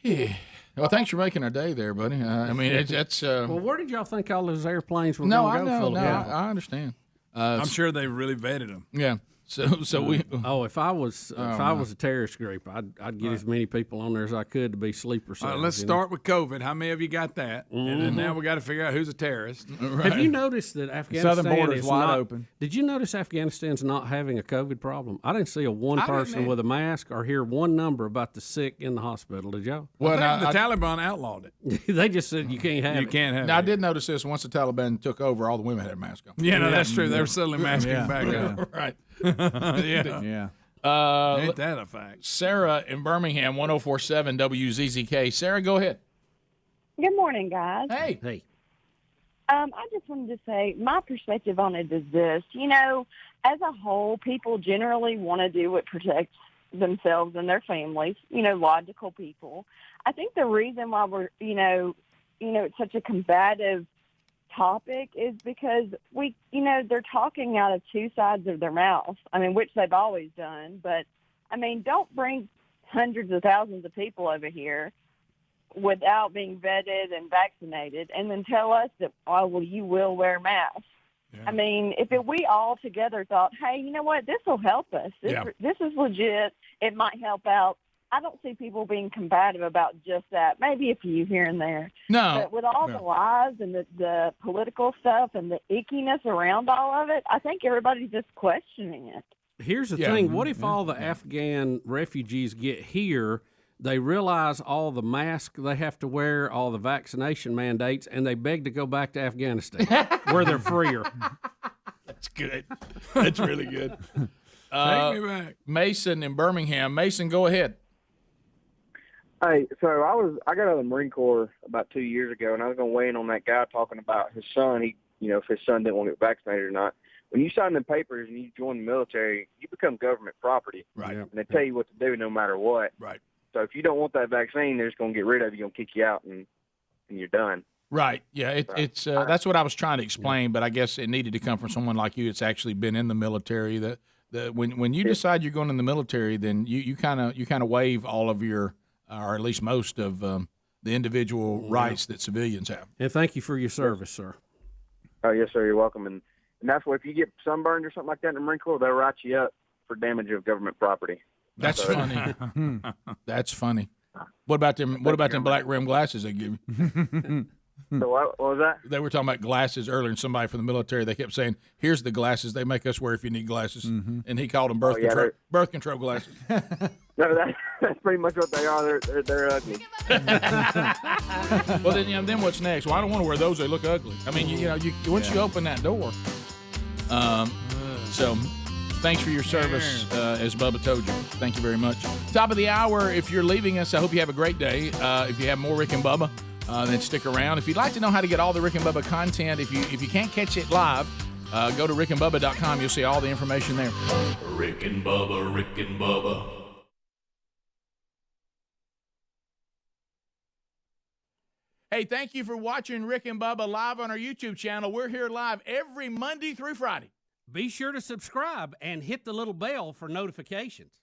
Yeah. Well, thanks for making our day there, buddy. I mean, that's. Well, where did y'all think all those airplanes were No, going to go? I understand. I'm sure they really vetted them. Yeah. So we. If I was a terrorist group, I'd get as many people on there as I could to be sleeper cells. All right, let's start with COVID. How many of you got that? And then now we got to figure out who's a terrorist. Right. Have you noticed that Afghanistan southern border is wide not, open? Did you notice Afghanistan's not having a COVID problem? I didn't see one person with a mask or hear one number about the sick in the hospital. Did y'all? Well, the Taliban outlawed it. They just said you can't have it. You can't have it. Now, I did notice this. Once the Taliban took over, all the women had a mask on. Yeah, no, that's true. They were suddenly masking back up. Right. Yeah. Ain't that a fact? Sarah in Birmingham, 104.7 WZZK. Sarah, go ahead. Good morning, guys. Hey. I just wanted to say my perspective on it is this. You know, as a whole, people generally want to do what protects themselves and their families, logical people. I think the reason why we're, it's such a combative topic is because they're talking out of two sides of their mouth. I mean, which they've always done. But, I mean, don't bring hundreds of thousands of people over here without being vetted and vaccinated and then tell us that, you will wear masks. Yeah. I mean, if we all together thought, hey, you know what, this will help us. This is legit. It might help out. I don't see people being combative about just that. Maybe a few here and there. No. But with all the lies and the political stuff and the ickiness around all of it, I think everybody's just questioning it. Here's the thing. What if all the Afghan refugees get here, they realize all the masks they have to wear, all the vaccination mandates, and they beg to go back to Afghanistan where they're freer? That's good. That's really good. Take me back. Mason in Birmingham. Mason, go ahead. Hey, so I got out of the Marine Corps about 2 years ago, and I was going to weigh in on that guy talking about his son. If his son didn't want to get vaccinated or not. When you sign the papers and you join the military, you become government property. Right. And they tell you what to do no matter what. Right. So if you don't want that vaccine, they're just going to get rid of you, going to kick you out, and you're done. Right. Yeah. It's that's what I was trying to explain, but I guess it needed to come from someone like you that's actually been in the military. When you decide you're going in the military, then you kind of waive all of your, or at least most of the individual rights that civilians have. And thank you for your service, sir. Oh, yes, sir. You're welcome. And that's why if you get sunburned or something like that in the Marine Corps, they'll write you up for damage of government property. That's funny. That's funny. What about them? What about them black rim glasses they give you? So what was that? They were talking about glasses earlier, and somebody from the military, they kept saying, "Here's the glasses they make us wear if you need glasses," and he called them birth control glasses. No, that's pretty much what they are. They're ugly. Well, then what's next? Well, I don't want to wear those. They look ugly. I mean, once you open that door. So, thanks for your service, as Bubba told you. Thank you very much. Top of the hour. If you're leaving us, I hope you have a great day. If you have more Rick and Bubba, then stick around. If you'd like to know how to get all the Rick and Bubba content, if you can't catch it live, go to rickandbubba.com. You'll see all the information there. Rick and Bubba, Rick and Bubba. Hey, thank you for watching Rick and Bubba live on our YouTube channel. We're here live every Monday through Friday. Be sure to subscribe and hit the little bell for notifications.